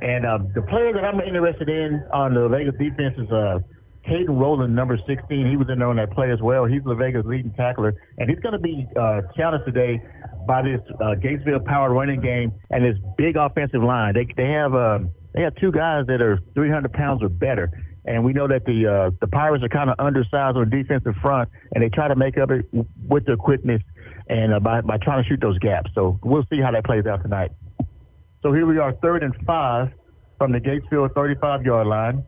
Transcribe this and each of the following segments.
And the player that I'm interested in on the Vegas defense is Caden Rowland, number 16. He was in there on that play as well. He's the Vegas leading tackler, and he's going to be challenged today by this Gatesville power running game and this big offensive line. They have two guys that are 300 pounds or better, and we know that the Pirates are kind of undersized on the defensive front, and they try to make up it with their quickness and by trying to shoot those gaps. So we'll see how that plays out tonight. So here we are, 3rd and 5 from the Gatesville 35-yard line.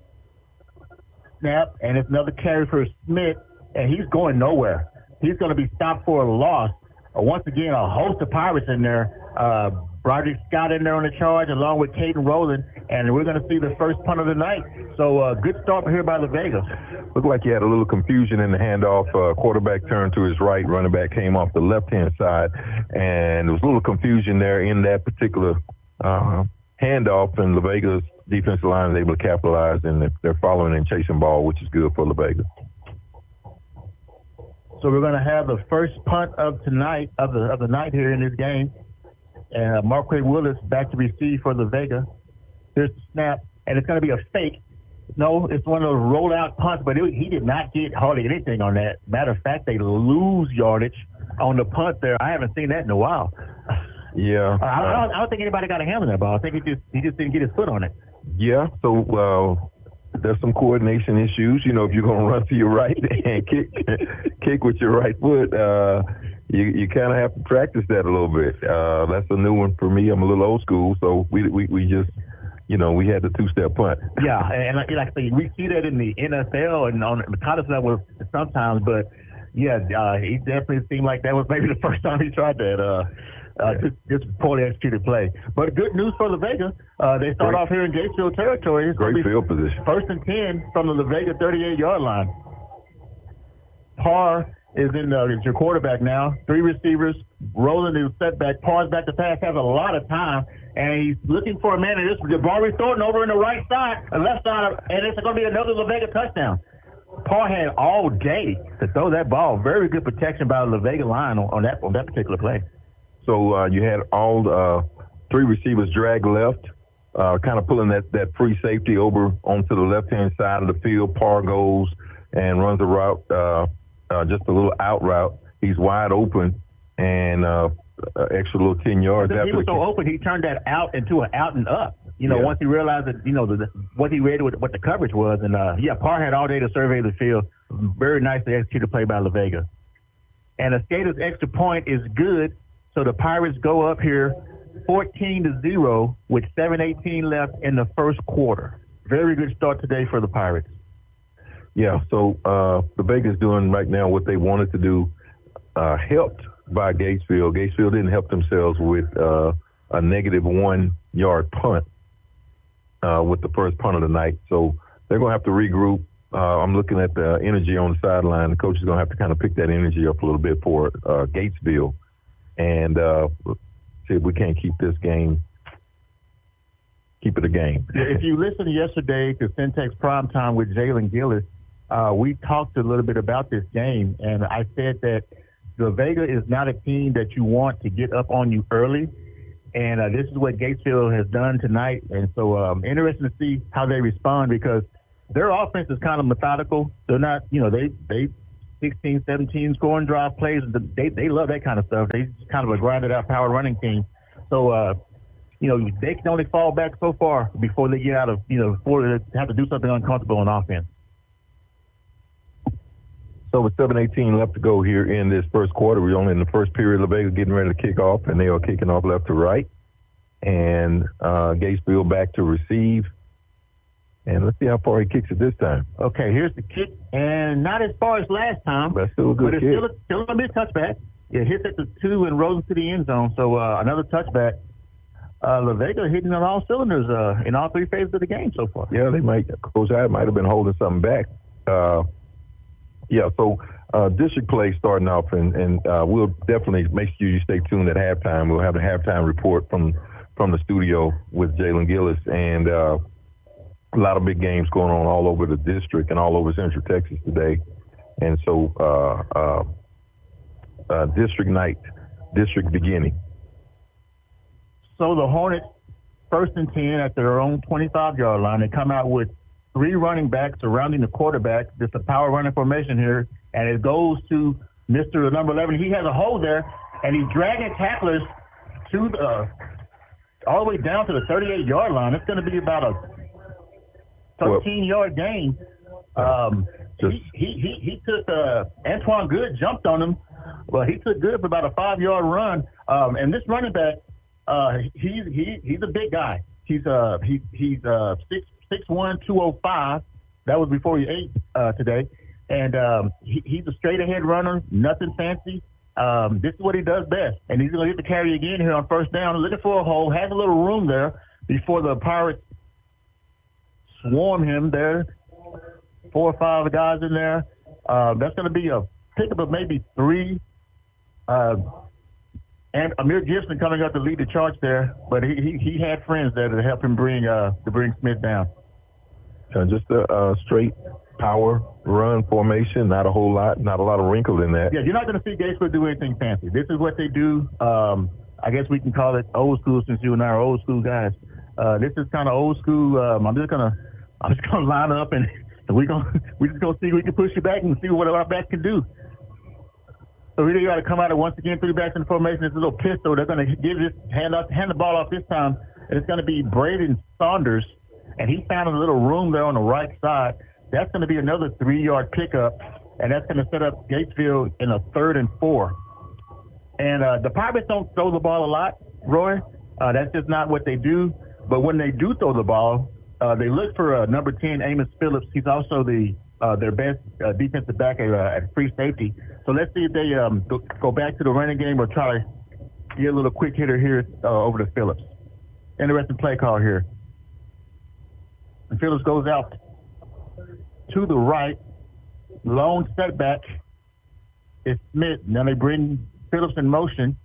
Snap, and it's another carry for Smith, and he's going nowhere. He's going to be stopped for a loss. Once again, a host of Pirates in there. Broderick Scott in there on the charge, along with Caden Rowland, and we're going to see the first punt of the night. So good start here by the Vega. Looked like you had a little confusion in the handoff. Quarterback turned to his right, running back came off the left-hand side, and there was a little confusion there in that particular handoff, and La Vega's defensive line is able to capitalize, and they're following and chasing ball, which is good for La Vega. So we're going to have the first punt of tonight, of the night here in this game. And Marquay Willis back to receive for La Vega. Here's the snap, and it's going to be a fake. No, it's one of those roll-out punts, but he did not get hardly anything on that. Matter of fact, they lose yardage on the punt there. I haven't seen that in a while. Yeah. I don't think anybody got a hand on that ball. I think he just didn't get his foot on it. Yeah, so there's some coordination issues. You know, if you're going to run to your right and kick with your right foot, you kind of have to practice that a little bit. That's a new one for me. I'm a little old school, so we just, you know, we had the two-step punt. Yeah, and like I say, we see that in the NFL and on the college level sometimes, but yeah, he definitely seemed like that was maybe the first time he tried that. Just poorly executed play. But good news for La Vega. They start off here in Gatesville territory. Great field position. 1st and 10 from the La Vega 38-yard line. Parr is your quarterback now. 3 receivers. Rolling his setback. Parr's back to pass. Has a lot of time. And he's looking for a man. And this is Jabari Thornton over in the right side, left side, and it's going to be another La Vega touchdown. Parr had all day to throw that ball. Very good protection by the La Vega line on that particular play. So you had all 3 receivers drag left, kind of pulling that free safety over onto the left-hand side of the field. Parr goes and runs a route, just a little out route. He's wide open and extra little 10 yards. He was so open, he turned that out into an out and up. You know, once he realized that, you know, what he read, what the coverage was. And, Parr had all day to survey the field. Very nicely executed play by La Vega. And a Skaters extra point is good. So the Pirates go up here 14-0 with 7:18 left in the first quarter. Very good start today for the Pirates. Yeah, so the Vega's doing right now what they wanted to do, helped by Gatesville. Gatesville didn't help themselves with a -1 yard punt with the first punt of the night. So they're going to have to regroup. I'm looking at the energy on the sideline. The coach is going to have to kind of pick that energy up a little bit for Gatesville. And see if we can't keep it a game. If you listened yesterday to Centex Primetime with Jalen Gillis, we talked a little bit about this game, and I said that the Vega is not a team that you want to get up on you early, and this is what Gatesville has done tonight. And so interesting to see how they respond, because their offense is kind of methodical. They're not, you know, they 16, 17 scoring drive plays. They love that kind of stuff. They just kind of a grinded out power running team. So, you know, they can only fall back so far before they get out of, you know, before they have to do something uncomfortable on offense. So with 7:18 left to go here in this first quarter, we're only in the first period. La Vega getting ready to kick off, and they are kicking off left to right. And Gatesville back to receive. And let's see how far he kicks it this time. Okay, here's the kick, and not as far as last time. But still a good kick. But it's still going to be a touchback. It hits at the 2 and rolls into the end zone, so another touchback. La Vega hitting on all cylinders in all 3 phases of the game so far. Yeah, they might. Coach Hyde might have been holding something back. So district play starting off, and we'll definitely make sure you stay tuned at halftime. We'll have a halftime report from the studio with Jalen Gillis, and a lot of big games going on all over the district and all over Central Texas today. And so district night, district beginning. So the Hornets first and 10 at their own 25-yard line. They come out with 3 running backs surrounding the quarterback. It's a power running formation here, and it goes to Mr. number 11. He has a hole there, and he's dragging tacklers to the all the way down to the 38-yard line. It's going to be about a 13-yard gain. He took Antoine Good jumped on him. Well, he took Good for about a 5-yard run. And this running back, he's a big guy. He's 6'1", 205. That was before he ate today. And he's a straight ahead runner, nothing fancy. This is what he does best. And he's going to get the carry again here on first down, looking for a hole, has a little room there before the Pirates swarm him there. 4 or 5 guys in there. That's going to be a pickup of maybe 3. And Amir Gibson coming up to lead the charge there, but he had friends there to help him bring Smith down. Just a straight power run formation, not a lot of wrinkle in that. Yeah, you're not going to see Gatesville do anything fancy. This is what they do. I guess we can call it old school since you and I are old school guys. This is kind of old school. I'm just gonna line up and we just gonna see if we can push you back and see what our backs can do. So really, you got to come out and once again 3 backs in the formation. It's a little pistol. They're going to give this hand the ball off this time, and it's going to be Braden Saunders, and he found a little room there on the right side. That's going to be another 3-yard pickup, and that's going to set up Gatesville in a 3rd and 4. And the Pirates don't throw the ball a lot, Roy. That's just not what they do. But when they do throw the ball, they look for number 10, Amos Phillips. He's also their best defensive back at free safety. So let's see if they go back to the running game or try to get a little quick hitter here over to Phillips. Interesting play call here. And Phillips goes out to the right. Lone setback is Smith. Now they bring Phillips in motion.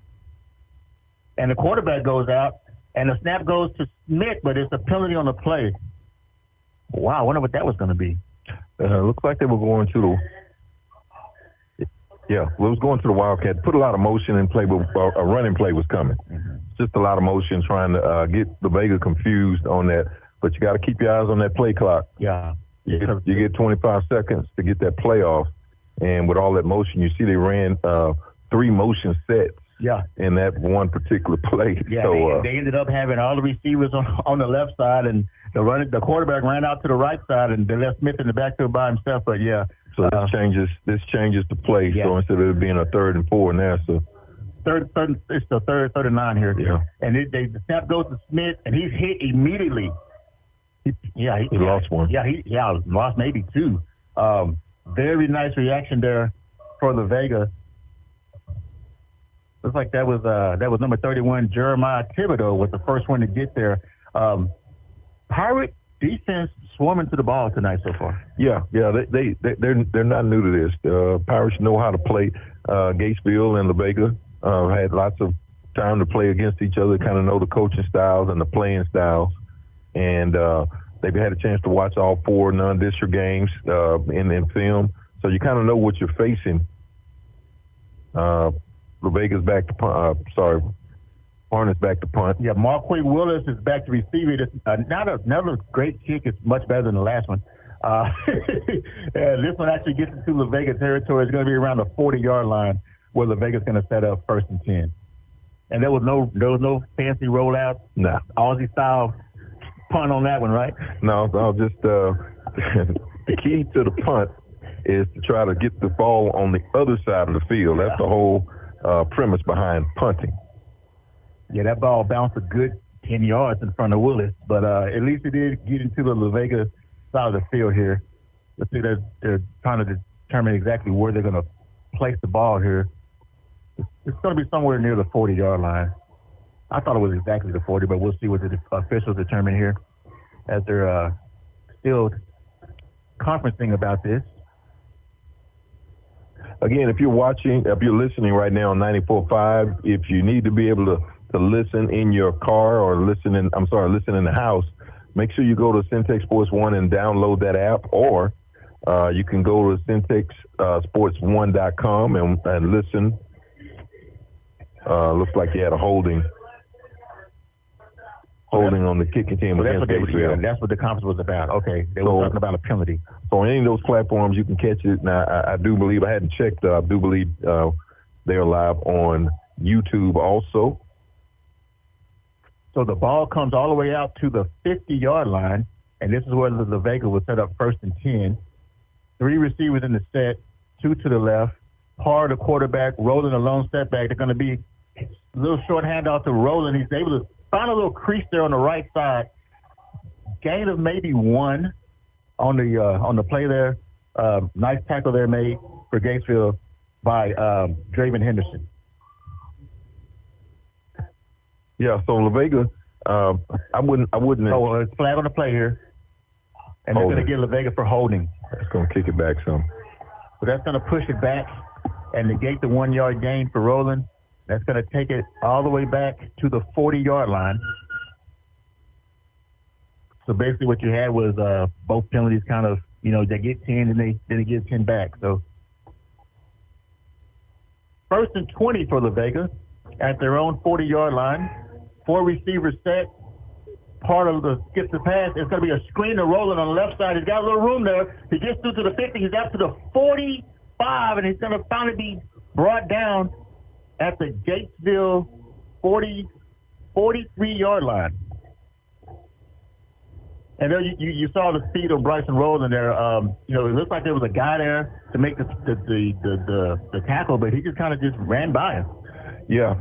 And the quarterback goes out. And the snap goes to Smith, but it's a penalty on the play. Wow, I wonder what that was going to be. Looks like they were going to the Wildcat. Put a lot of motion in play, but a running play was coming. Mm-hmm. Just a lot of motion trying to get the Vega confused on that. But you got to keep your eyes on that play clock. Yeah. You get 25 seconds to get that play off. And with all that motion, you see they ran 3 motion sets. Yeah. In that one particular play. Yeah, so, they ended up having all the receivers on the left side, and the quarterback ran out to the right side, and they left Smith in the backfield by himself. But yeah. So this changes the play. Yeah. So instead of it being a 3rd and 4 now, so it's the third and 9 here. Yeah. And the snap goes to Smith, and he's hit immediately. He lost one. Yeah, lost maybe 2. Very nice reaction there for the Vega. Looks like that was number 31, Jeremiah Thibodeau, was the first one to get there. Pirate defense swarming to the ball tonight so far. Yeah, they're not new to this. Pirates know how to play. Gatesville and La Vega had lots of time to play against each other, kind of know the coaching styles and the playing styles, and they've had a chance to watch all 4 non-district games in film, so you kind of know what you're facing. La Vega's back to punt. Hornets back to punt. Yeah, Marquis Willis is back to receive it. It's not another great kick. It's much better than the last one. This one actually gets into La Vega territory. It's going to be around the 40-yard line where La Vega's going to set up 1st and 10. And there was no fancy rollout. Nah. Aussie style punt on that one, right? No, just the key to the punt is to try to get the ball on the other side of the field. That's the whole premise behind punting. Yeah, that ball bounced a good 10 yards in front of Willis, but at least it did get into the La Vega side of the field here. Let's see, they're trying to determine exactly where they're going to place the ball here. It's going to be somewhere near the 40-yard line. I thought it was exactly the 40, but we'll see what the officials determine here as they're still conferencing about this. Again, if you're listening right now on 94.5, if you need to be able to listen in your car or listen in the house, make sure you go to Centex Sports One and download that app, or you can go to CentexSports1.com and listen. Looks like you had a holding holding on the kicking team against Gatesville. That's what the conference was about. Okay, they were talking about a penalty. So on any of those platforms, you can catch it. Now, I do believe, I hadn't checked, I do believe they're live on YouTube also. So the ball comes all the way out to the 50-yard line, and this is where the Vega was set up 1st and 10. 3 receivers in the set, 2 to the left. Parr, the quarterback, rolling a lone setback. They're going to be a little short handoff to Roland. He's able to find a little crease there on the right side. Gain of maybe 1 on the play there. Nice tackle there made for Gatesville by Draven Henderson. Yeah, so La Vega, I wouldn't. Oh, it's flag on the play here, and they're going to get La Vega for holding. That's going to kick it back some. So that's going to push it back and negate the 1-yard gain for Roland. That's going to take it all the way back to the 40-yard line. So basically, what you had was both penalties kind of, they get 10 and they get 10 back. So 1st and 20 for La Vega at their own 40-yard line. 4 receivers set. Part of the skips the pass. It's going to be a screen to Roland on the left side. He's got a little room there. He gets through to the 50. He's out to the 45, and he's going to finally be brought down at the Gatesville 43-yard line. And there you saw the speed of Bryson Roland there. It looked like there was a guy there to make the tackle, but he just kind of ran by him. Yeah.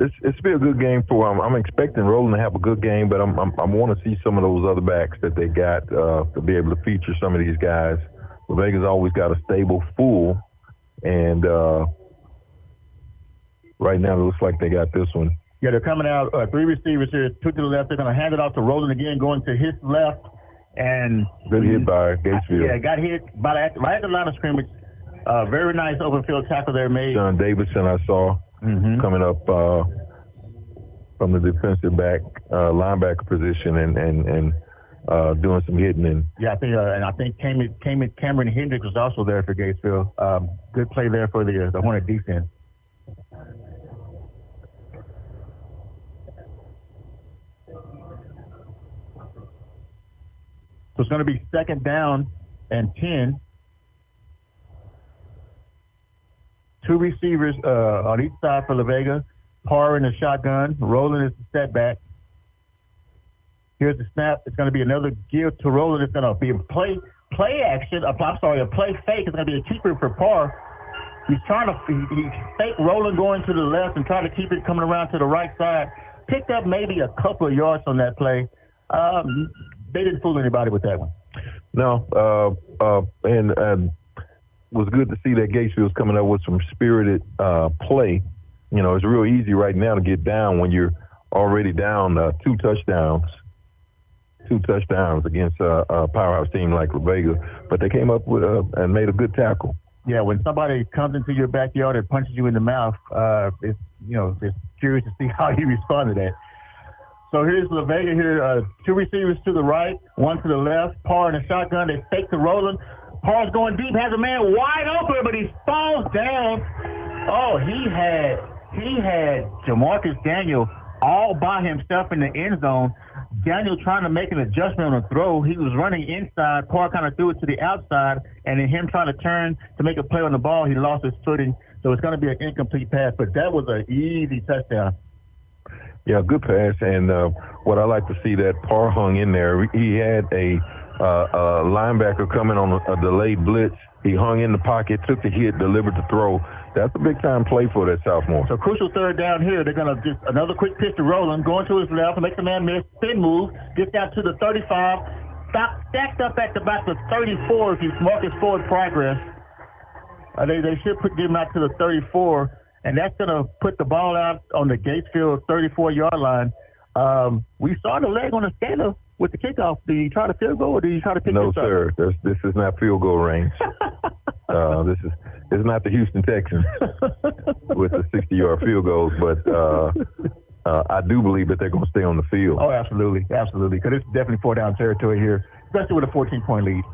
It's been a good game for them. I'm expecting Roland to have a good game, but I want to see some of those other backs that they got to be able to feature some of these guys. The Vegas always got a stable full, and right now it looks like they got this one. Yeah, they're coming out, 3 receivers here, 2 to the left. They're going to hand it off to Roland again, going to his left. And good hit by Gatesville. Yeah, got hit right at the line of scrimmage. Very nice open field tackle there made. John Davidson, I saw coming up from the defensive back linebacker position and doing some hitting. And yeah, I think Cameron Hendricks was also there for Gatesville. Good play there for the Hornet defense. So it's going to be 2nd down and 10. 2 receivers on each side for La Vega. Parr in the shotgun. Roland is the setback. Here's the snap. It's going to be another give to Roland. It's going to be a play action. A play fake. It's going to be a keeper for Parr. He's trying to fake Roland going to the left and try to keep it coming around to the right side. Picked up maybe a couple of yards on that play. They didn't fool anybody with that one. No, and was good to see that Gatesville's coming up with some spirited play. It's real easy right now to get down when you're already down 2 touchdowns. 2 touchdowns against a powerhouse team like La Vega, but they came up with and made a good tackle. Yeah, when somebody comes into your backyard and punches you in the mouth, it's curious to see how you respond to that. So here's La Vega here, 2 receivers to the right, 1 to the left. Parr in the shotgun. They fake to Roland. Parr's going deep, has a man wide open, but he falls down. Oh, he had Jamarcus Daniel all by himself in the end zone. Daniel trying to make an adjustment on a throw. He was running inside. Parr kind of threw it to the outside, and then him trying to turn to make a play on the ball, he lost his footing. So it's going to be an incomplete pass, but that was an easy touchdown. Yeah, good pass, and what I like to see that Parr hung in there. He had a linebacker coming on a delayed blitz. He hung in the pocket, took the hit, delivered the throw. That's a big-time play for that sophomore. So crucial 3rd down here. They're going to just another quick pitch to Roland, going to his left, makes the man miss, spin move, gets out to the 35, stacked up at about the 34 if you mark his forward progress. They should get him out to the 34. And that's going to put the ball out on the Gatesville 34-yard line. We saw the leg on the scanner with the kickoff. Do you try to field goal or do you try to pick this up? No, sir. This is not field goal range. This is not the Houston Texans with the 60-yard field goals, but I do believe that they're going to stay on the field. Oh, absolutely. Absolutely. Because it's definitely 4-down territory here, especially with a 14-point lead.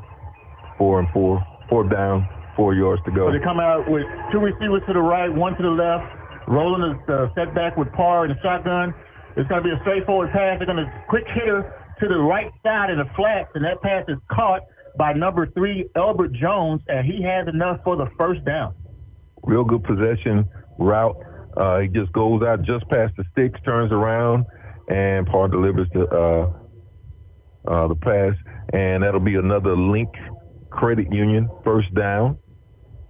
4 and 4. 4 down. 4 yards to go. So they come out with 2 receivers to the right, 1 to the left. Roland is set back with Parr in the shotgun. It's going to be a straightforward pass. They're going to quick hitter to the right side of the flats, and that pass is caught by number 3, Albert Jones, and he has enough for the first down. Real good possession route. He just goes out just past the sticks, turns around, and Parr delivers the pass, and that'll be another Link Credit Union first down.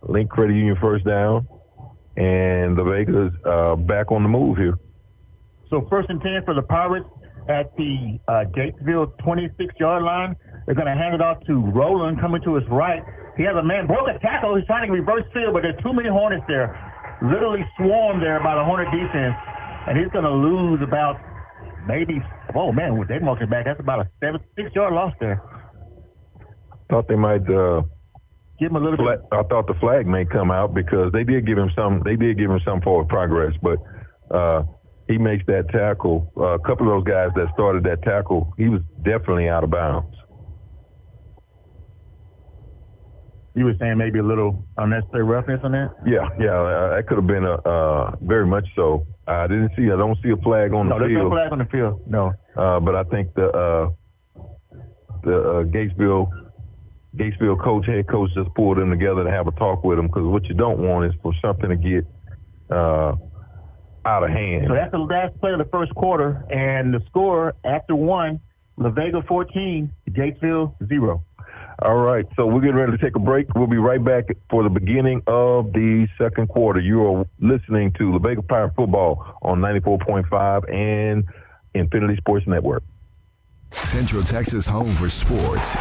Link Credit Union first down, and the Vega's back on the move here. So first and 10 for the Pirates at the Gatesville 26-yard line. They're going to hand it off to Roland coming to his right. He has a man, broke a tackle. He's trying to reverse field, but there's too many Hornets there. Literally swarmed there by the Hornet defense, and he's going to lose about maybe, oh man, they marked it back. That's about a 6-yard loss there. Thought they might give him a little bit. I thought the flag may come out because they did give him some. They did give him some forward progress, but he makes that tackle. A couple of those guys that started that tackle, he was definitely out of bounds. You were saying maybe a little unnecessary roughness on that? Yeah, that could have been very much so. I don't see a flag on the field. No, there's no flag on the field, no. But I think the Gatesville head coach just pulled them together to have a talk with them, because what you don't want is for something to get out of hand. So that's the last play of the first quarter, and the score after 1, La Vega 14, Gatesville 0. All right, so we're getting ready to take a break. We'll be right back for the beginning of the second quarter. You are listening to La Vega Pirate Football on 94.5 and Infinity Sports Network. Central Texas home for sports.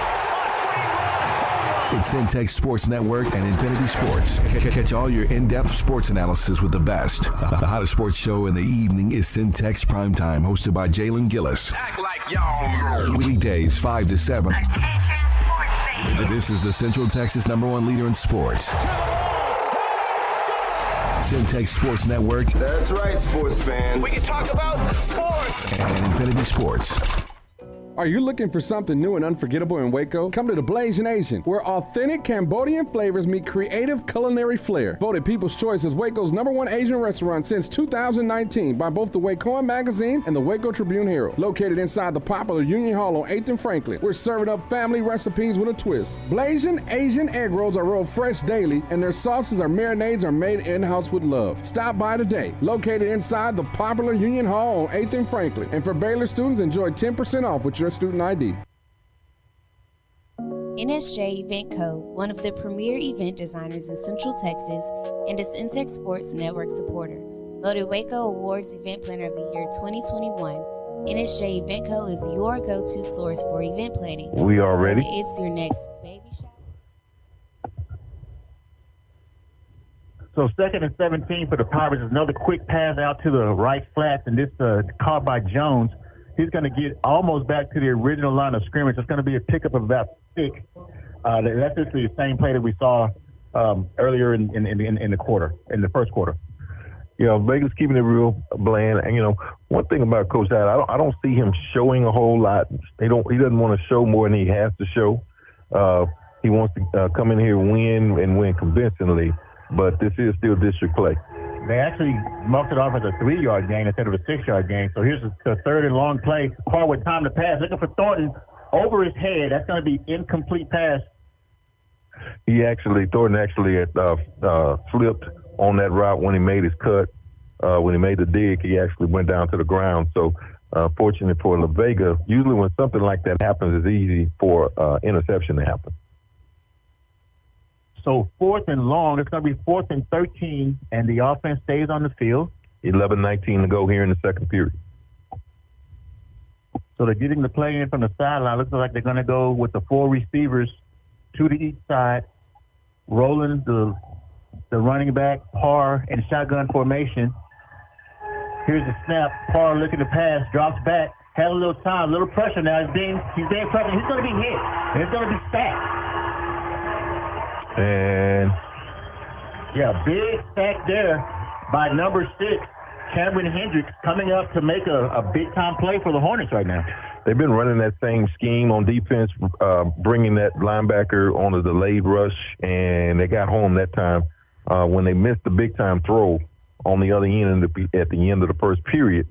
It's Centex Sports Network and Infinity Sports. Catch all your in-depth sports analysis with the best. The hottest sports show in the evening is Centex Primetime, hosted by Jalen Gillis. Act like y'all. Weekdays 5 to 7. This is the Central Texas #1 leader in sports. Centex Sports Network. That's right, sports fans. We can talk about sports. And Infinity Sports. Are you looking for something new and unforgettable in Waco? Come to the Blazing Asian, where authentic Cambodian flavors meet creative culinary flair. Voted People's Choice as Waco's #1 Asian restaurant since 2019 by both the Wacoan Magazine and the Waco Tribune Herald. Located inside the popular Union Hall on 8th and Franklin, we're serving up family recipes with a twist. Blazing Asian egg rolls are rolled fresh daily, and their sauces or marinades are made in-house with love. Stop by today. Located inside the popular Union Hall on 8th and Franklin. And for Baylor students, enjoy 10% off with your student ID. NSJ Event Co., one of the premier event designers in Central Texas and a Centex Sports Network supporter. Voted Waco Awards Event Planner of the Year 2021. NSJ Event Co. is your go-to source for event planning. We are ready. Whether it's your next baby shower. So 2nd and 17 for the Pirates. Another quick pass out to the right flats, and this caught by Jones. He's going to get almost back to the original line of scrimmage. It's going to be a pickup of about 6. That's just the same play that we saw earlier in the first quarter. Vegas keeping it real bland. And one thing about Coach Hyde, I don't see him showing a whole lot. He doesn't want to show more than he has to show. He wants to come in here, win convincingly. But this is still district play. They actually marked it off as a 3-yard gain instead of a 6-yard gain. So here's the 3rd and long play. Parr with time to pass. Looking for Thornton over his head. That's going to be incomplete pass. Thornton actually slipped on that route when he made his cut. When he made the dig, he actually went down to the ground. So fortunate for La Vega, usually when something like that happens, it's easy for interception to happen. So 4th and long, it's going to be 4th and 13, and the offense stays on the field. 11:19 to go here in the second period. So they're getting the play in from the sideline. Looks like they're going to go with the 4 receivers, 2 to each side. Rolling the running back, Parr, in shotgun formation. Here's the snap. Parr looking to pass, drops back, has a little time, a little pressure now. He's being pressured. He's going to be hit, and it's going to be sacked. And big sack there by number 6, Cameron Hendricks, coming up to make a big-time play for the Hornets right now. They've been running that same scheme on defense, bringing that linebacker on a delayed rush, and they got home that time when they missed the big-time throw on the other end at the end of the first period.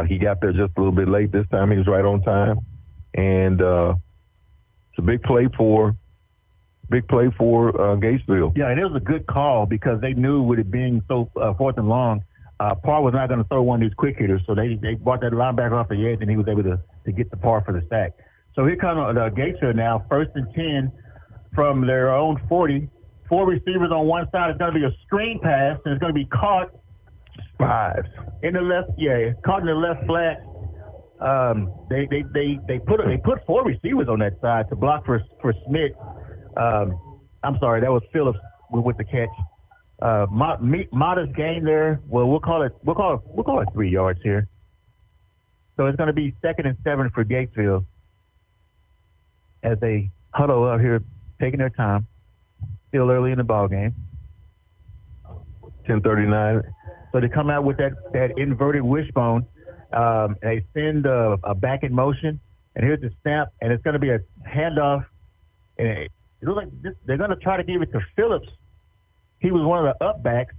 He got there just a little bit late this time. He was right on time. And it's a big play for Gatesville. Yeah, and it was a good call because they knew with it being so fourth and long, Parr was not going to throw one of these quick hitters. So they brought that linebacker off the edge, and he was able to get the Parr for the sack. So here comes Gatesville now, 1st and 10 from their own 40. 4 receivers on one side. It's going to be a screen pass, and it's going to be caught. 5 in the left, caught in the left flat. They put 4 receivers on that side to block for Smith. I'm sorry, that was Phillips with the catch. Modest gain there. Well, we'll call it 3 yards here. So it's going to be 2nd and 7 for Gatesville as they huddle up here, taking their time. Still early in the ball game. 10:39. So they come out with that inverted wishbone. They send a back in motion, and here's the snap, and it's going to be a handoff. And it looks like they're going to try to give it to Phillips. He was one of the up backs.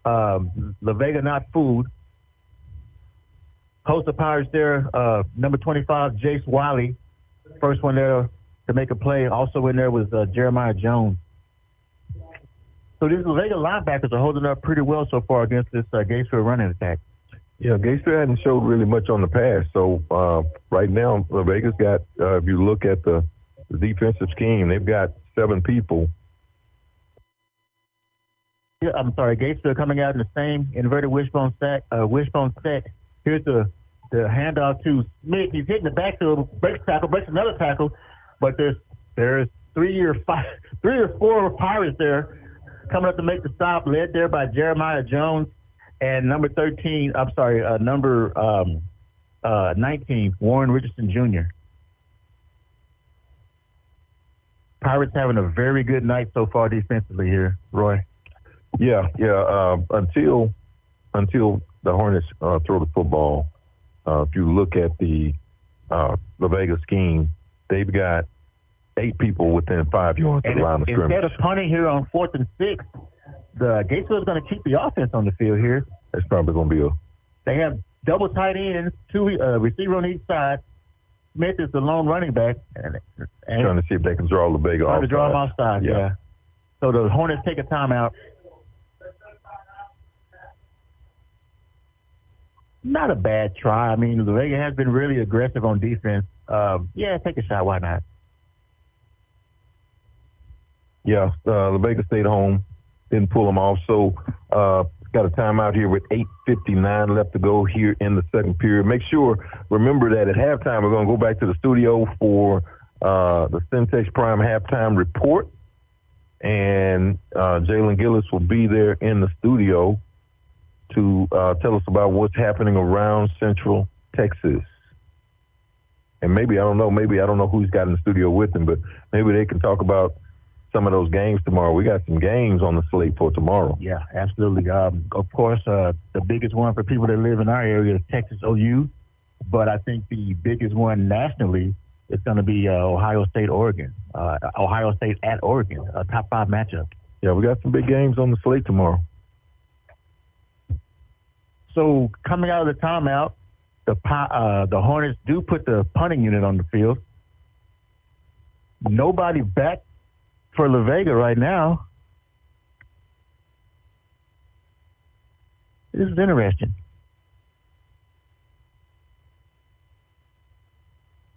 La Vega not fooled. Host of Pirates there, number 25, Jace Wiley. First one there to make a play. Also in there was Jeremiah Jones. So these La Vega linebackers are holding up pretty well so far against this Gatesville running attack. Yeah, Gatesville hadn't showed really much on the pass. So right now, La Vega's got, if you look at the defensive scheme, they've got 7 people. Yeah, I'm sorry, Gatesville coming out in the same inverted wishbone set. Here's the handoff to Smith. He's hitting the backfield, breaks another tackle, but there's 3 or 4 Pirates there coming up to make the stop, led there by Jeremiah Jones and number 19, Warren Richardson Jr. Pirates having a very good night so far defensively here, Roy. Yeah. Until the Hornets throw the football, if you look at the La Vega scheme, they've got 8 people within 5 yards of the line of scrimmage. Instead of punting here on 4th and 6, the Gatesville is going to keep the offense on the field here. That's probably going to be They have double tight ends, 2 receiver on each side. Smith is the lone running back. And trying to see if they can draw La Vega off. Trying to draw him offside, yeah. So the Hornets take a timeout. Not a bad try. I mean, La Vega has been really aggressive on defense. Take a shot. Why not? Yeah, La Vega stayed home, didn't pull them off. So got a timeout here with 8:59 left to go here in the second period. Remember that at halftime, we're going to go back to the studio for the Centex Prime halftime report. And Jalen Gillis will be there in the studio to tell us about what's happening around Central Texas. And maybe I don't know who he's got in the studio with him, but maybe they can talk about some of those games tomorrow. We got some games on the slate for tomorrow. Yeah, absolutely. Of course, the biggest one for people that live in our area is Texas OU, but I think the biggest one nationally is going to be Ohio State, Oregon. Ohio State at Oregon, a top 5 matchup. Yeah, we got some big games on the slate tomorrow. So coming out of the timeout, the Hornets do put the punting unit on the field. Nobody back for La Vega right now. This is interesting.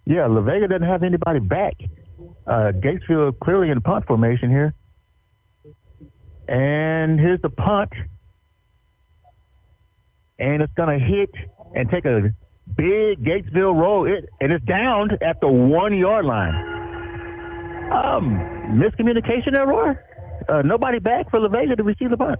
Yeah, La Vega doesn't have anybody back. Gatesville clearly in punt formation here. And here's the punt. And it's going to hit and take a big Gatesville roll. And it's down at the 1-yard line. Miscommunication there, Roy? Nobody back for La Vega to receive the punt.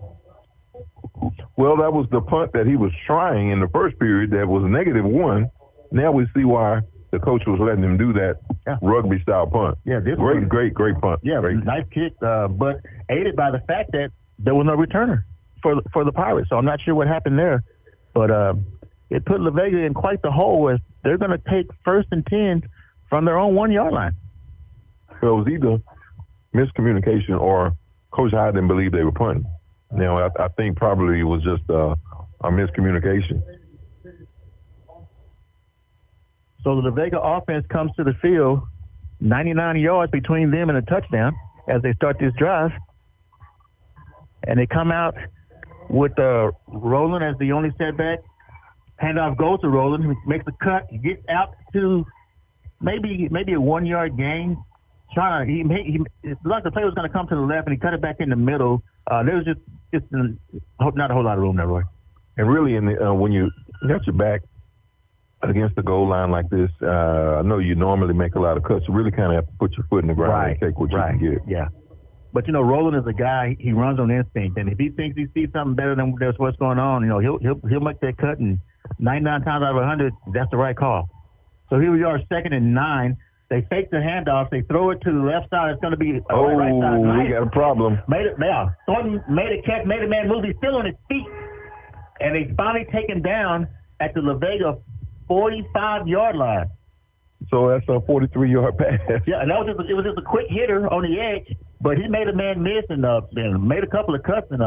Well, that was the punt that he was trying in the first period that was -1. Now we see why the coach was letting him do that rugby-style punt. Yeah, great punt. Yeah, nice kick, but aided by the fact that there was no returner for the Pirates. So I'm not sure what happened there. But it put La Vega in quite the hole as they're going to take 1st and 10 from their own 1-yard line. So it was either miscommunication or Coach Hyde didn't believe they were punting. Now, I think probably it was just a miscommunication. So the Vega offense comes to the field, 99 yards between them and a touchdown as they start this drive. And they come out with Roland as the only setback. Handoff goes to Roland, who makes the cut. He gets out to maybe a 1 yard gain. It's like the play was going to come to the left, and he cut it back in the middle. There was just not a whole lot of room there, Roy. And really, when you got your back against the goal line like this, I know you normally make a lot of cuts. You really kind of have to put your foot in the ground and take what you can get. Yeah. But, Roland is a guy, he runs on instinct. And if he thinks he sees something better than what's going on, he'll make that cut. And 99 times out of 100, that's the right call. So here we are, 2nd and 9. They fake the handoff. They throw it to the left side. It's going to be right side. We got a problem. Thornton made a catch, made a man move. He's still on his feet. And they finally take him down at the La Vega 45-yard line. So that's a 43-yard pass. Yeah, and it was just a quick hitter on the edge, but he made a man miss and made a couple of cuts, and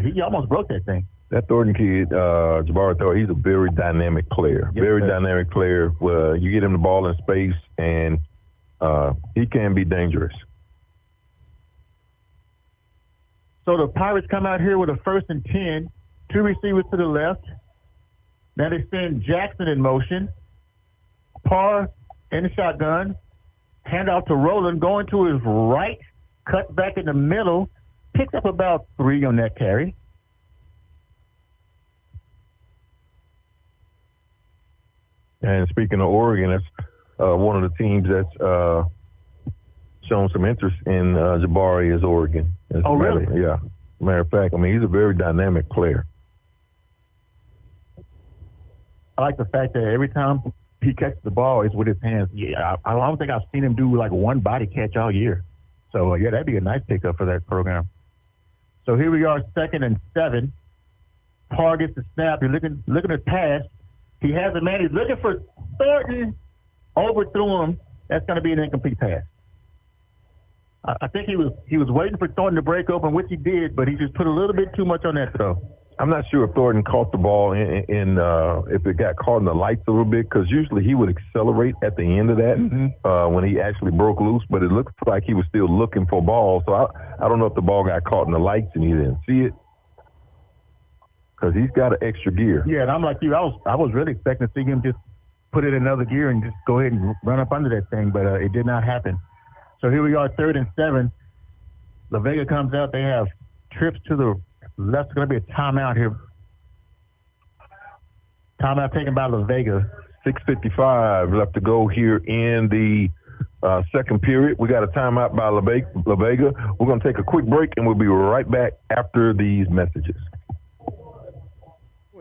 he almost broke that thing. That Thornton kid, Jabari Thornton, he's a very dynamic player. Dynamic player. You get him the ball in space, and he can be dangerous. So the Pirates come out here with a 1st and 10, 2 receivers to the left. Now they send Jackson in motion. Parr in the shotgun. Handoff to Roland, going to his right, cuts back in the middle, picks up about 3 on that carry. And speaking of Oregon, that's one of the teams that's shown some interest in Jabari is Oregon. Really? Yeah. Matter of fact, he's a very dynamic player. I like the fact that every time he catches the ball, it's with his hands. Yeah, I don't think I've seen him do like one body catch all year. So, that'd be a nice pickup for that program. So here we are, 2nd and 7. Parr gets the snap. He's looking to pass. He has a man. He's looking for Thornton. Overthrew him. That's going to be an incomplete pass. I think he was waiting for Thornton to break open, which he did, but he just put a little bit too much on that throw. I'm not sure if Thornton caught the ball if it got caught in the lights a little bit, because usually he would accelerate at the end of that when he actually broke loose, but it looks like he was still looking for ball. So I don't know if the ball got caught in the lights and he didn't see it, because he's got an extra gear. Yeah, and I'm like you. I was really expecting to see him just put it in another gear and just go ahead and run up under that thing, but it did not happen. So here we are, 3rd and 7. La Vega comes out. They have trips to the left. It's going to be a timeout here. Timeout taken by La Vega. 6:55 left to go here in the second period. We got a timeout by La Vega. We're going to take a quick break, and we'll be right back after these messages.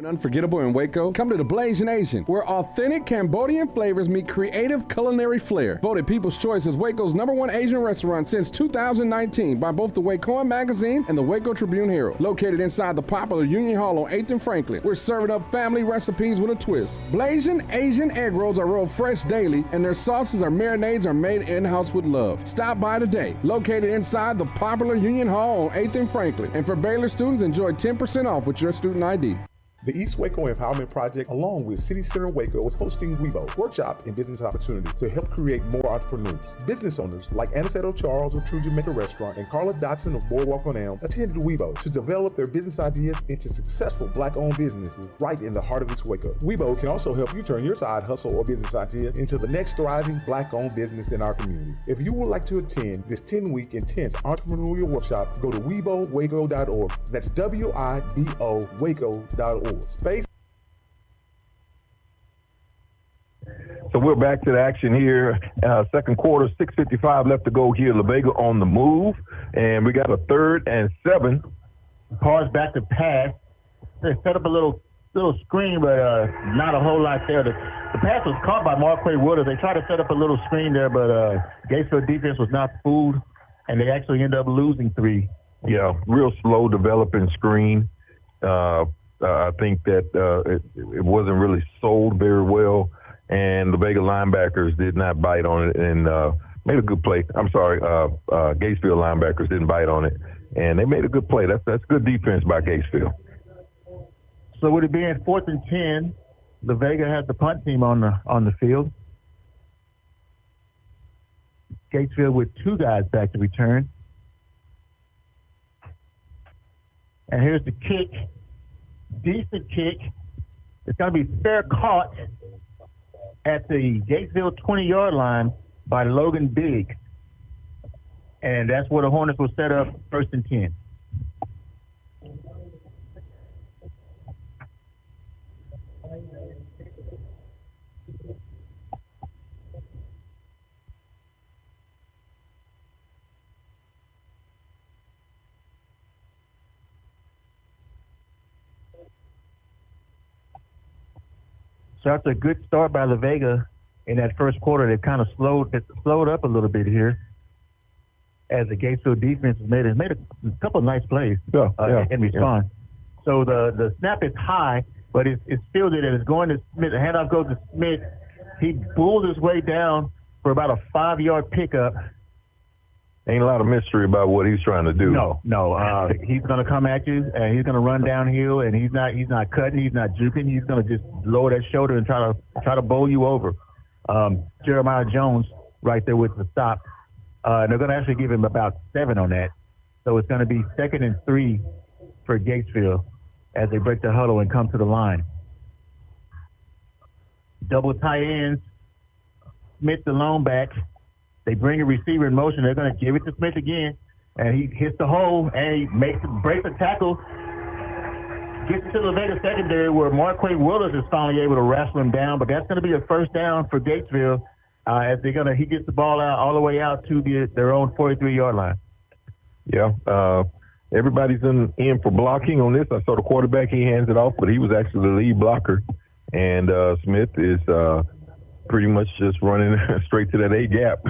Unforgettable in Waco? Come to the Blazing Asian, where authentic Cambodian flavors meet creative culinary flair. Voted People's Choice as Waco's #1 Asian restaurant since 2019 by both the Wacoan Magazine and the Waco Tribune Herald. Located inside the popular Union Hall on 8th and Franklin, we're serving up family recipes with a twist. Blazing Asian egg rolls are rolled fresh daily, and their sauces or marinades are made in-house with love. Stop by today. Located inside the popular Union Hall on 8th and Franklin. And for Baylor students, enjoy 10% off with your student ID. The East Waco Empowerment Project, along with City Center Waco, is hosting WeBo, Workshop and Business Opportunity, to help create more entrepreneurs. Business owners like Aniceto Charles of True Jamaica Restaurant and Carla Dotson of Boardwalk on Elm attended WeBo to develop their business ideas into successful Black-owned businesses right in the heart of East Waco. WeBo can also help you turn your side hustle or business idea into the next thriving Black-owned business in our community. If you would like to attend this 10-week intense entrepreneurial workshop, go to WeBoWaco.org. That's WIBO Waco.org. Space. So we're back to the action here. Second quarter, 6:55 left to go here. La Vega on the move, and we got a 3rd and 7. Parr's back to pass. They set up a little screen, but not a whole lot there. The pass was caught by Marquay Woodard. They tried to set up a little screen there, but Gatesville defense was not fooled, and they actually ended up losing 3. Yeah, real slow developing screen. I think that it wasn't really sold very well, and the Vega linebackers did not bite on it and made a good play. I'm sorry, Gatesville linebackers didn't bite on it, and they made a good play. That's good defense by Gatesville. So with it being 4th and 10, the Vega has the punt team on the field. Gatesville with 2 guys back to return. And here's the kick. Decent kick. It's going to be fair caught at the Gatesville 20-yard line by Logan Biggs. And that's where the Hornets will set up 1st and 10. So after a good start by La Vega in that first quarter, they've kind of slowed up a little bit here as the Gatesville defense has made a couple of nice plays in response. Yeah. So the snap is high, but it's fielded and it's going to Smith. The handoff goes to Smith. He bulled his way down for about a 5-yard pickup. Ain't a lot of mystery about what he's trying to do. No. He's going to come at you, and he's going to run downhill, and he's not cutting, he's not juking. He's going to just lower that shoulder and try to bowl you over. Jeremiah Jones right there with the stop. They're going to actually give him about 7 on that. So it's going to be 2nd and 3 for Gatesville as they break the huddle and come to the line. Double tight ends. Smith the lone back. They bring a receiver in motion. They're going to give it to Smith again, and he hits the hole, and he breaks the tackle, gets to the Vega secondary where Marquay Willis is finally able to wrestle him down, but that's going to be a 1st down for Gatesville as he gets the ball out all the way out to their own 43-yard line. Yeah, everybody's in for blocking on this. I saw the quarterback, he hands it off, but he was actually the lead blocker, and Smith is pretty much just running straight to that A gap.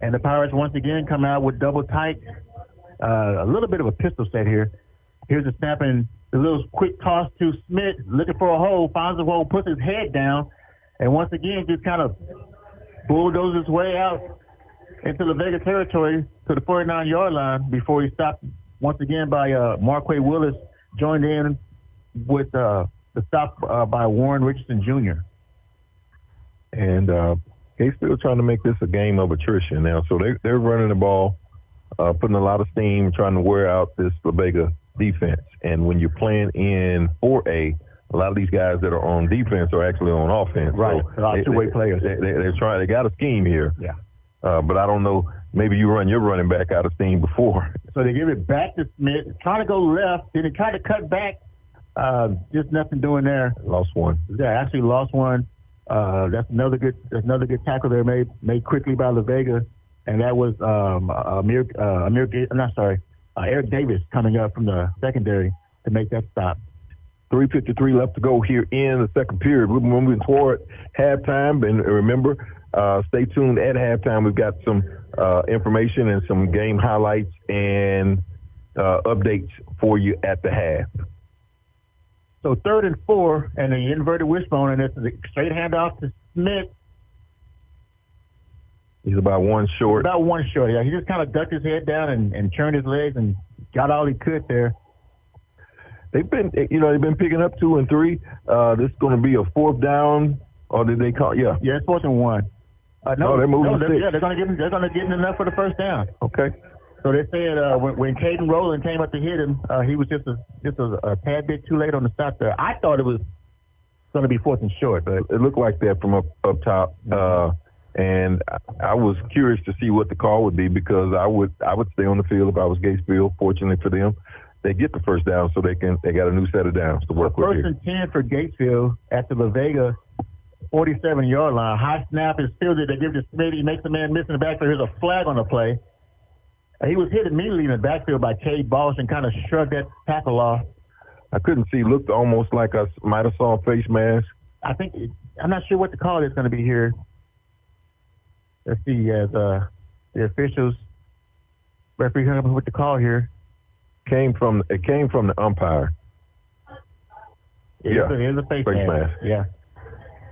And the Pirates once again come out with double tight. A little bit of a pistol set here. Here's a snap and the little quick toss to Smith, looking for a hole, finds a hole, puts his head down, and once again just kind of bulldozes his way out into the Vega territory to the 49-yard line before he stopped once again by Marquay Willis, joined in with the stop by Warren Richardson Jr. And Gatesville trying to make this a game of attrition now. So they're running the ball, putting a lot of steam, trying to wear out this La Vega defense. And when you're playing in 4A, a lot of these guys that are on defense are actually on offense. Right, so a lot of two-way players. They're trying. They got a scheme here. Yeah. But I don't know. Maybe you run your running back out of steam before. So they give it back to Smith, trying to go left, then they try to cut back. Just nothing doing there. Lost one. Yeah, actually lost one. That's another good tackle there made quickly by La Vega, and that was Eric Davis coming up from the secondary to make that stop. 3:53 left to go here in the second period. We're moving toward halftime, and remember, stay tuned at halftime. We've got some information and some game highlights and updates for you at the half. So 3rd and 4, and the inverted wishbone, and it's a straight handoff to Smith. He's about one short. Yeah. He just kind of ducked his head down and turned his legs and got all he could there. They've been picking up 2 and 3. This is going to be a 4th down, or did they call? Yeah. Yeah, it's 4th and 1. No, they're moving. They're going to get enough for the 1st down. Okay. So they said when Caden Rowland came up to hit him, he was just a tad bit too late on the stop there. I thought it was going to be 4th and short, but it looked like that from up top. And I was curious to see what the call would be, because I would stay on the field if I was Gatesville. Fortunately for them, they get the 1st down, so they got a new set of downs to work with. 1st and 10 for Gatesville at the La Vega 47-yard line. High snap is fielded. They give it to Smith. He makes a man miss in the backfield. Here's a flag on the play. He was hit immediately in the backfield by Cade Bosch and kind of shrugged that tackle off. I couldn't see. Looked almost like I might have saw a face mask. I'm not sure what the call is going to be here. Let's see, as the officials, referee coming up with the call here. It came from the umpire. It is a face mask. Yeah.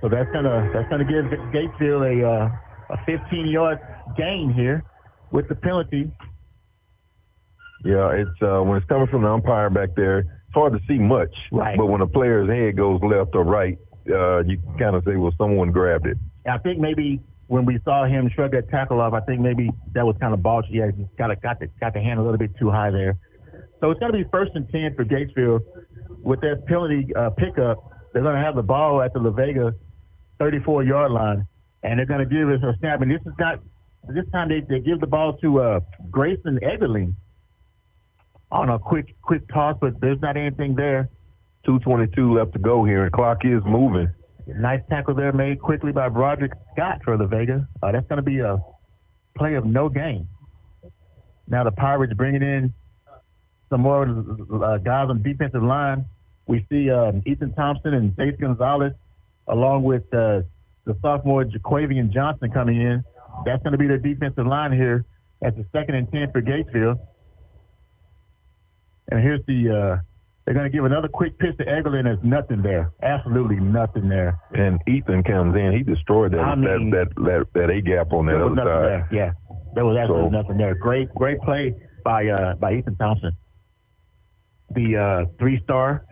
So that's gonna give Gatesville a 15-yard gain here with the penalty. Yeah, it's when it's coming from the umpire back there, it's hard to see much. Right. But when a player's head goes left or right, you can kind of say, well, someone grabbed it. I think maybe when we saw him shrug that tackle off, I think maybe that was kind of ball. Yeah, he got the hand a little bit too high there. So it's going to be 1st and 10 for Gatesville. With that penalty pickup, they're going to have the ball at the La Vega 34-yard line, and they're going to give us a snap. And this time they give the ball to Grayson Egerling on a quick toss, but there's not anything there. 2:22 left to go here, and clock is moving. Nice tackle there made quickly by Broderick Scott for La Vega. That's going to be a play of no gain. Now the Pirates bringing in some more guys on the defensive line. We see Ethan Thompson and Chase Gonzalez, along with the sophomore Jaquavian Johnson coming in. That's going to be their defensive line here at the 2nd and 10 for Gatesville. And here's they're going to give another quick pitch to Egerling. There's nothing there. Absolutely nothing there. And Ethan comes in. He destroyed that A-gap on that other side. There. Yeah, there was absolutely nothing there. Great play by Ethan Thompson, the 3-star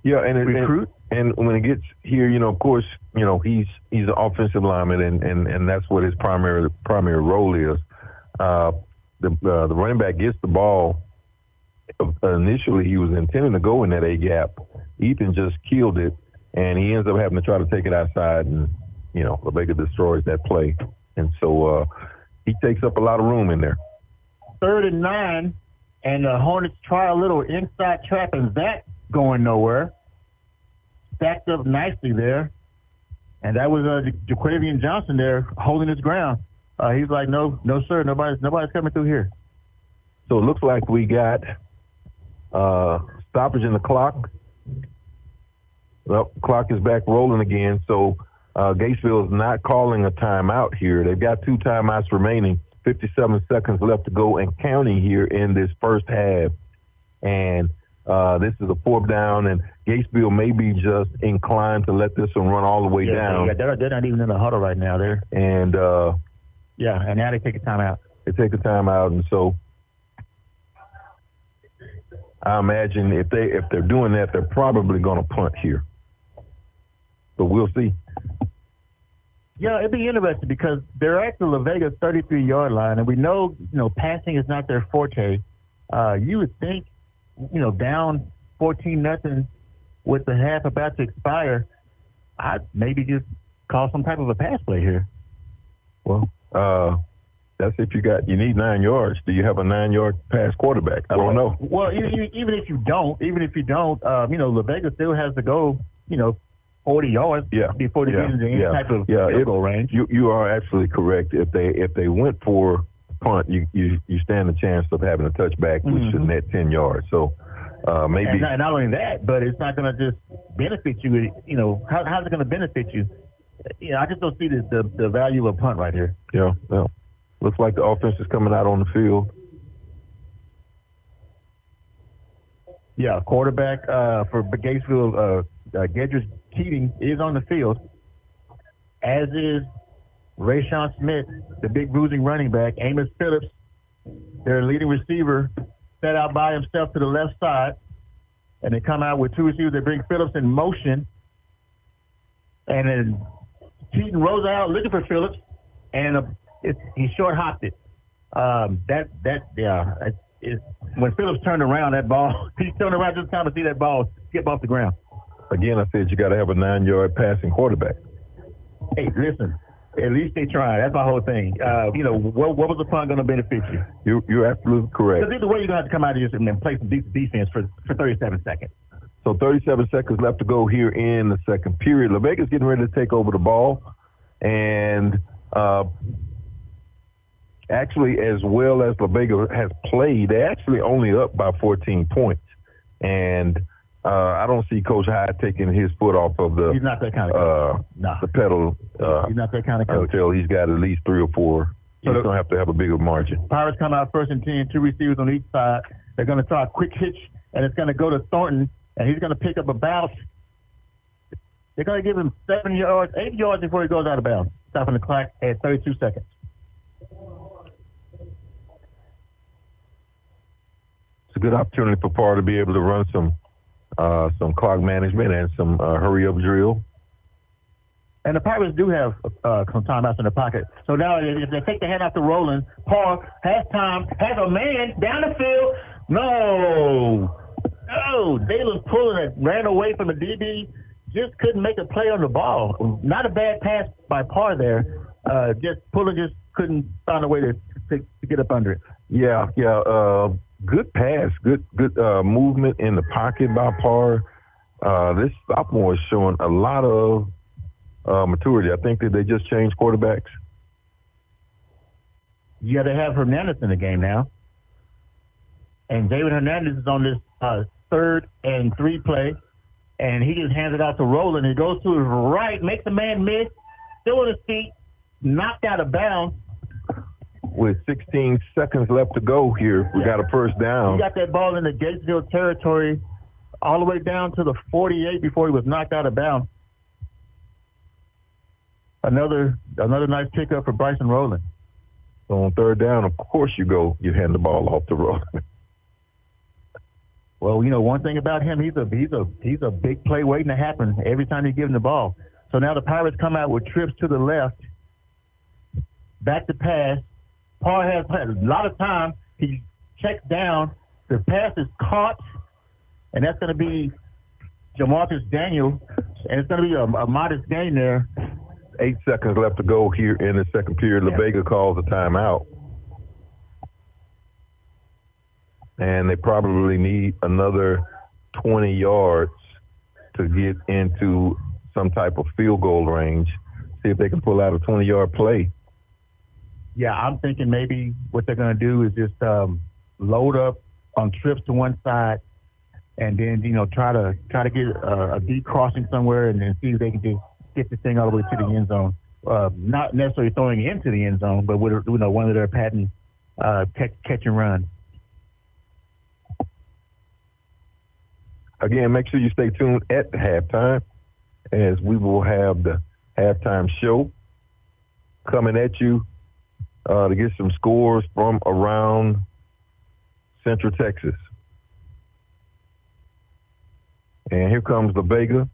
recruit. And when it gets here, of course, he's an offensive lineman, and that's what his primary role is. The running back gets the ball. Initially, he was intending to go in that A-gap. Ethan just killed it, and he ends up having to try to take it outside, and, La Vega destroys that play. And so he takes up a lot of room in there. 3rd and 9, and the Hornets try a little inside trap, and that's going nowhere. Stacked up nicely there. And that was Jaquavian Johnson there holding his ground. He's like, no, sir, nobody's coming through here. So it looks like we got stoppage in the clock. Well, clock is back rolling again. So Gatesville is not calling a timeout here. They've got 2 timeouts remaining, 57 seconds left to go and counting here in this first half. And this is a 4th down, and Gatesville may be just inclined to let this one run all the way down. Yeah, they're not even in the huddle right now. And now they take a timeout. They take a timeout, and so I imagine if they're doing that, they're probably going to punt here. But we'll see. Yeah, it'd be interesting because they're at the La Vega 33-yard line, and we know, passing is not their forte. You would think, down 14-0 with the half about to expire, I'd maybe just call some type of a pass play here. Well, that's if you need 9 yards. Do you have a 9-yard pass quarterback? I don't know. Well, even if you don't, La Vega still has to go, 40 yards before they get into any type of field goal range. You are absolutely correct. If they went for punt, you stand a chance of having a touchback, which should net 10 yards. So maybe. And not only that, but it's not going to just benefit you. How's it going to benefit you? I just don't see the value of punt right here. Yeah. Looks like the offense is coming out on the field. Yeah, quarterback for Gatesville, Gedris Keating is on the field, as is Rayshawn Smith, the big bruising running back. Amos Phillips, their leading receiver, set out by himself to the left side, and they come out with 2 receivers. They bring Phillips in motion, and then Keaton rolls out looking for Phillips, and he short hopped it. When Phillips turned around, that ball, he turned around just time to see that ball skip off the ground. Again, I said you got to have a 9-yard passing quarterback. Hey, listen, at least they tried. That's my whole thing. What was the punt going to benefit you? You're absolutely correct. Because either way, you're going to have to come out here and play some decent defense for 37 seconds. So 37 seconds left to go here in the second period. La Vega's getting ready to take over the ball. And actually, as well as La Vega has played, they're actually only up by 14 points. And I don't see Coach Hyde taking his foot off of the. He's not that kind of coach. The pedal. He's not that kind of coach. Until he's got at least 3 or 4. He's going to have a bigger margin. Pirates come out 1st and 10, 2 receivers on each side. They're going to try a quick hitch, and it's going to go to Thornton, and he's going to pick up about. They're going to give him 8 yards before he goes out of bounds, stopping the clock at 32 seconds. It's a good opportunity for Parr to be able to run some clock management and some hurry-up drill. And the Pirates do have some timeouts in the pocket. So now if they take the hand off to Roland, Parr has time, has a man down the field. No, Dalen Pullen ran away from the DB, just couldn't make a play on the ball. Not a bad pass by Parr there. Pullen just couldn't find a way to get up under it. Yeah. Good pass, good movement in the pocket by Parr. This sophomore is showing a lot of maturity. I think that they just changed quarterbacks. Yeah, they have Hernandez in the game now. And David Hernandez is on this 3rd and 3 play. And he just hands it out to Roland. He goes to his right, makes the man miss, still on his feet, knocked out of bounds. With 16 seconds left to go here, we got a first down. He got that ball in the Gatesville territory all the way down to the 48 before he was knocked out of bounds. Another nice pickup for Bryson Rowland. So on 3rd down, of course you hand the ball off to Rowland. Well, one thing about him, he's a big play waiting to happen every time you give him the ball. So now the Pirates come out with trips to the left, back to pass. Parr has had a lot of time. He checks down. The pass is caught, and that's going to be Jamarcus Daniel, and it's going to be a modest gain there. 8 seconds left to go here in the second period. Yeah. Vega calls a timeout. And they probably need another 20 yards to get into some type of field goal range. See if they can pull out a 20-yard play. Yeah, I'm thinking maybe what they're going to do is just load up on trips to one side, and then try to get a deep crossing somewhere, and then see if they can just get the thing all the way to the end zone. Not necessarily throwing it into the end zone, but with one of their patent catch and run. Again, make sure you stay tuned at the halftime, as we will have the halftime show coming at you to get some scores from around Central Texas. And here comes the Vega.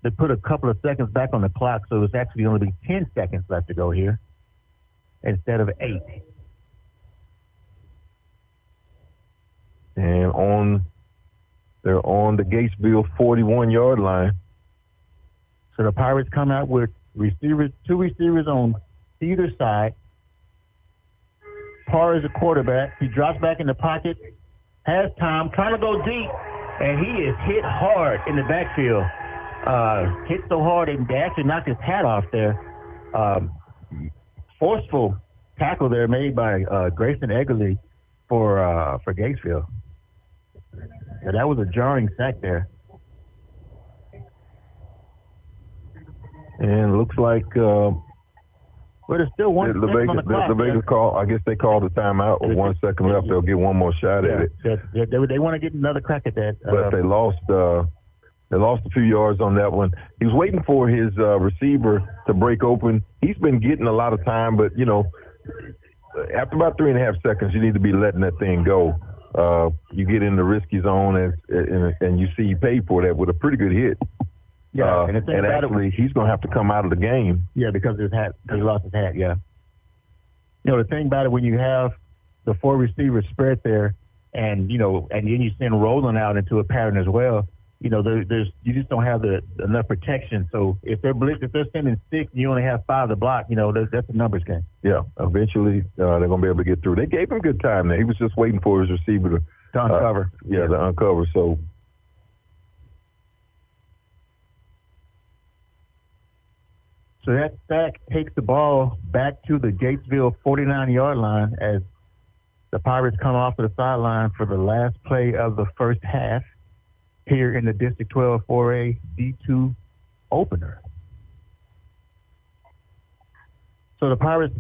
They put a couple of seconds back on the clock, so it's actually only be 10 seconds left to go here instead of 8. And they're on the Gatesville 41-yard line. So the Pirates come out with two receivers on either side. Parr is the quarterback. He drops back in the pocket, has time, trying to go deep, and he is hit hard in the backfield. Hit so hard they actually knocked his hat off there. Forceful tackle there made by Grayson Eggerly for Gatesville. Yeah, that was a jarring sack there. And looks like but there's still 1 second on the clock. The Vegas call, I guess they called a timeout with 1 second left. They'll get one more shot at it. They want to get another crack at that. But they lost a few yards on that one. He was waiting for his receiver to break open. He's been getting a lot of time, but, after about 3.5 seconds, you need to be letting that thing go. You get in the risky zone, and you see he paid for that with a pretty good hit. Yeah, and actually, he's going to have to come out of the game. Yeah, because he lost his hat, yeah. The thing about it, when you have the 4 receivers spread there, and then you send Roland out into a pattern as well, you just don't have enough protection. So if they're sending 6 and you only have 5 to block, that's a numbers game. Yeah, eventually they're going to be able to get through. They gave him good time there. He was just waiting for his receiver to uncover. To uncover. So that sack takes the ball back to the Gatesville 49-yard line as the Pirates come off of the sideline for the last play of the first half here in the District 12 4A D2 opener. So the Pirates,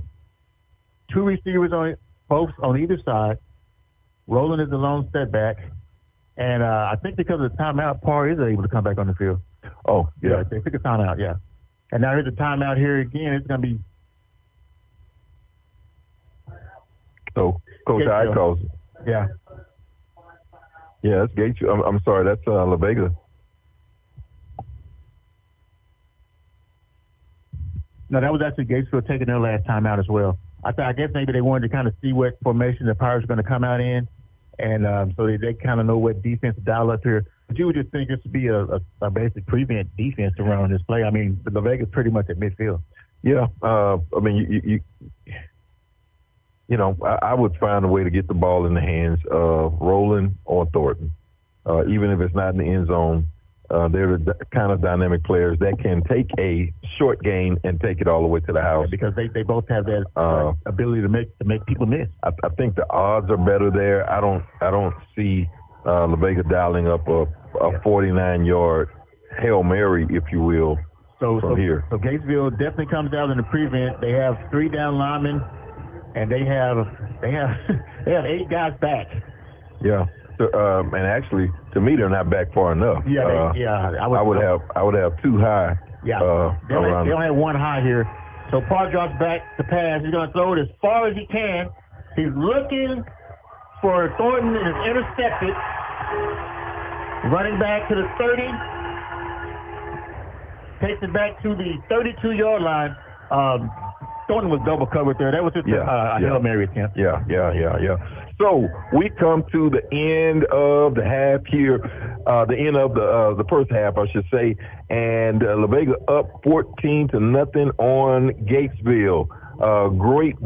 2 receivers both on either side. Roland is the lone setback. And I think because of the timeout, Parr is able to come back on the field. Oh, yeah. They took a timeout, yeah. And now here's a timeout here again. It's going to be. So Coach I calls it. Yeah. Yeah, that's Gatesville. I'm sorry, that's La Vega. No, that was actually Gatesville taking their last time out as well. I guess maybe they wanted to kind of see what formation the Pirates are going to come out in, and so they kind of know what defense to dial up here. But you would just think this would be a basic prevent defense to run on this play. I mean, the Vega's pretty much at midfield. Yeah, I mean, I would find a way to get the ball in the hands of Rowland or Thornton, even if it's not in the end zone. They're the kind of dynamic players that can take a short game and take it all the way to the house. Because they both have that ability to make people miss. I think the odds are better there. I don't see La Vega dialing up a 49-yard Hail Mary, if you will, from here. So Gatesville definitely comes out in the prevent. They have 3 down linemen, and they have 8 guys back. Yeah. So, and actually, to me, they're not back far enough. Yeah, I would have 2 high. Yeah, they only have 1 high here. So Parr drops back to pass. He's going to throw it as far as he can. He's looking for Thornton, and it's intercepted. Running back to the 30. Takes it back to the 32-yard line. Thornton was double covered there. That was just a Hail Mary attempt. Yeah. So we come to the end of the half here, the end of the first half, I should say, and La Vega up 14-0 on Gatesville. Great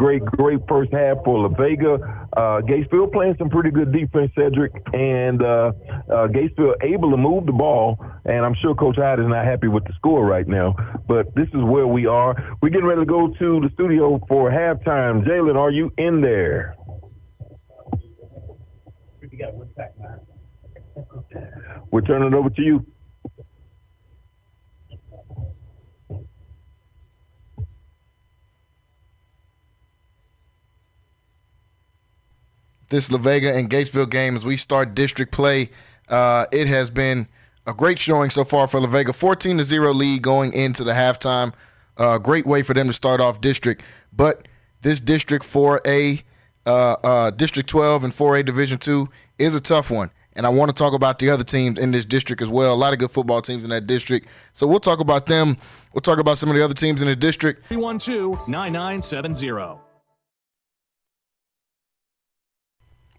first half for La Vega. Gatesville playing some pretty good defense, Cedric, and Gatesville able to move the ball. And I'm sure Coach Hyde is not happy with the score right now, but this is where we are. We're getting ready to go to the studio for halftime. Jalen, are you in there? We're turning it over to you. This La Vega and Gatesville game as we start district play. It has been a great showing so far for La Vega. 14-0 lead going into the halftime. Great way for them to start off district. But this district 4A, District 12 and 4A Division 2 is a tough one. And I want to talk about the other teams in this district as well. A lot of good football teams in that district. So we'll talk about them. We'll talk about some of the other teams in the district. 312-9970.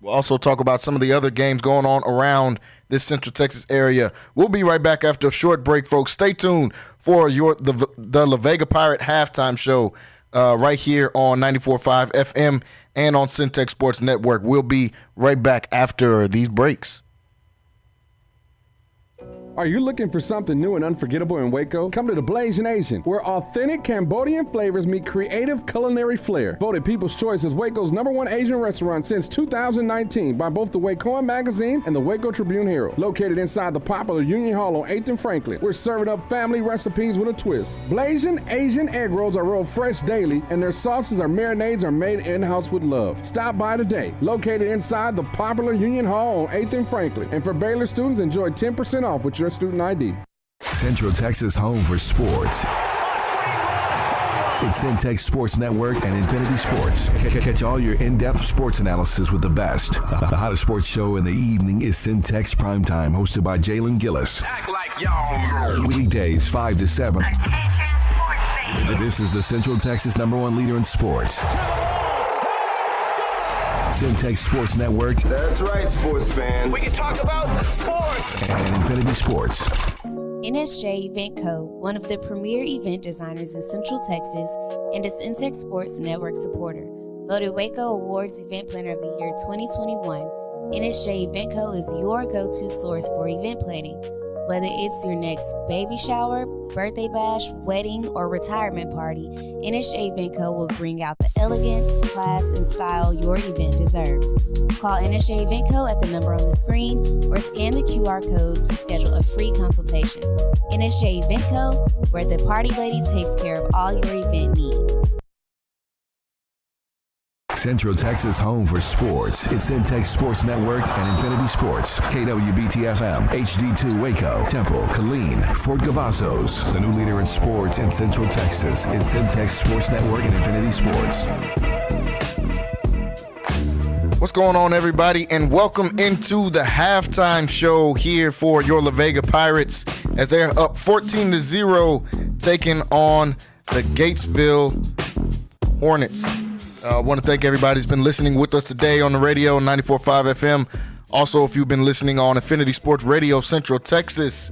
We'll also talk about some of the other games going on around this Central Texas area. We'll be right back after a short break, folks. Stay tuned for the La Vega Pirate halftime show right here on 94.5 FM and on Centex Sports Network. We'll be right back after these breaks. Are you looking for something new and unforgettable in Waco? Come to the Blazing Asian, where authentic Cambodian flavors meet creative culinary flair. Voted People's Choice as Waco's #1 Asian restaurant since 2019 by both the Wacoan Magazine and the Waco Tribune Herald. Located inside the popular Union Hall on 8th and Franklin, we're serving up family recipes with a twist. Blazing Asian egg rolls are rolled fresh daily, and their sauces or marinades are made in-house with love. Stop by today. Located inside the popular Union Hall on 8th and Franklin. And for Baylor students, enjoy 10% off with your student ID. Central Texas home for sports. It's Centex Sports Network and Infinity Sports. Catch all your in-depth sports analysis with the best. The hottest sports show in the evening is Centex Primetime, hosted by Jalen Gillis. Act like y'all. Weekdays 5 to 7. This is the Central Texas #1 leader in sports. Centex Sports Network. That's right, sports fans. We can talk about sports. And Infinity Sports. NSJ Event Co., one of the premier event designers in Central Texas and a Centex Sports Network supporter. Voted Waco Awards Event Planner of the Year 2021, NSJ Event Co. is your go-to source for event planning. Whether it's your next baby shower, birthday bash, wedding, or retirement party, NSJ Event Co. will bring out the elegance, class, and style your event deserves. Call NSJ Event Co. at the number on the screen or scan the QR code to schedule a free consultation. NSJ Event Co., where the party lady takes care of all your event needs. Central Texas home for sports. It's Centex Sports Network and Infinity Sports. KWBT-FM, HD2 Waco, Temple, Killeen, Fort Cavazos. The new leader in sports in Central Texas is Centex Sports Network and Infinity Sports. What's going on, everybody, and welcome into the halftime show here for your La Vega Pirates as they're up 14-0, taking on the Gatesville Hornets. I want to thank everybody who's been listening with us today on the radio, 94.5 FM. Also, if you've been listening on Affinity Sports Radio, Central Texas,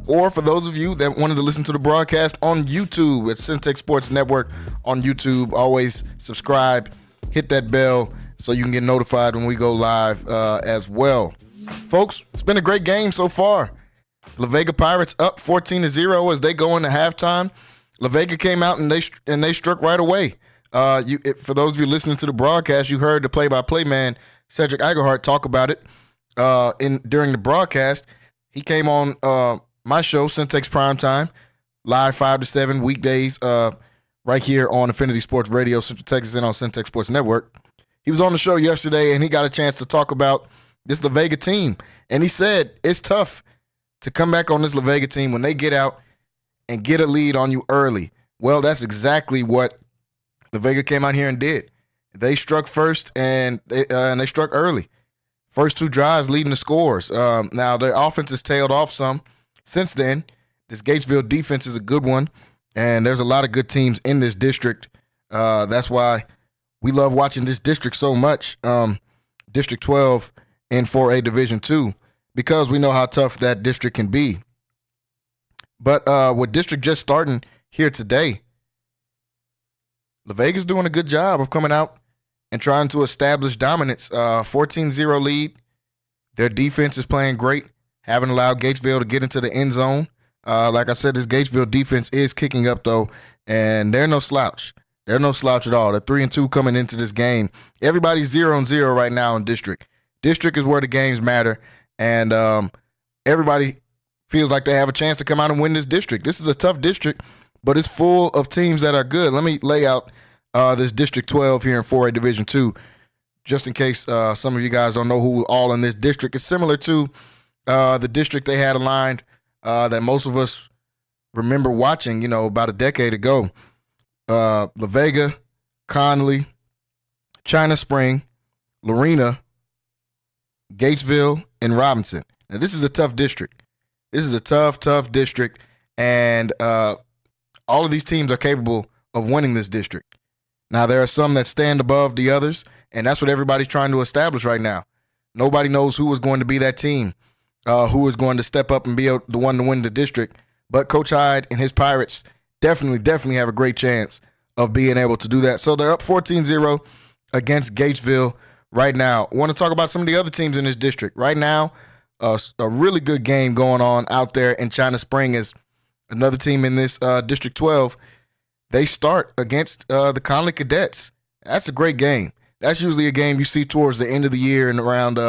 or for those of you that wanted to listen to the broadcast on YouTube at Centex Sports Network on YouTube, always subscribe, hit that bell so you can get notified when we go live as well. Folks, it's been a great game so far. La Vega Pirates up 14-0 as they go into halftime. La Vega came out and they struck right away. For those of you listening to the broadcast, you heard the play-by-play man Cedric Egerhart talk about it during the broadcast. He came on my show, Centex Primetime, live 5 to 7 weekdays right here on Affinity Sports Radio, Central Texas, and on Centex Sports Network. He was on the show yesterday, and he got a chance to talk about this La Vega team. And he said it's tough to come back on this La Vega team when they get out and get a lead on you early. Well, that's exactly what La Vega came out here and did. They struck first, and they struck early. First two drives leading the scores. Now, their offense has tailed off some since then. This Gatesville defense is a good one, and there's a lot of good teams in this district. That's why we love watching this district so much, District 12 in 4A Division II, because we know how tough that district can be. But with district just starting here today, La Vega's doing a good job of coming out and trying to establish dominance. 14-0 lead. Their defense is playing great, haven't allowed Gatesville to get into the end zone. Like I said, this Gatesville defense is kicking up, though, and they're no slouch. They're no slouch at all. They're 3-2 coming into this game. Everybody's 0-0 right now in district. District is where the games matter, and everybody feels like they have a chance to come out and win this district. This is a tough district, but it's full of teams that are good. Let me lay out this District 12 here in 4A Division II, just in case some of you guys don't know who all in this district. It's similar to the district they had aligned that most of us remember watching, about a decade ago. La Vega, Conley, China Spring, Lorena, Gatesville, and Robinson. Now, this is a tough district. This is a tough district, and all of these teams are capable of winning this district. Now, there are some that stand above the others, and that's what everybody's trying to establish right now. Nobody knows who is going to be that team, who is going to step up and be the one to win the district. But Coach Hyde and his Pirates definitely have a great chance of being able to do that. So they're up 14-0 against Gatesville right now. I want to talk about some of the other teams in this district. Right now, a really good game going on out there in China Spring is another team in this District 12. They start against the Conley Cadets. That's a great game. That's usually a game you see towards the end of the year and around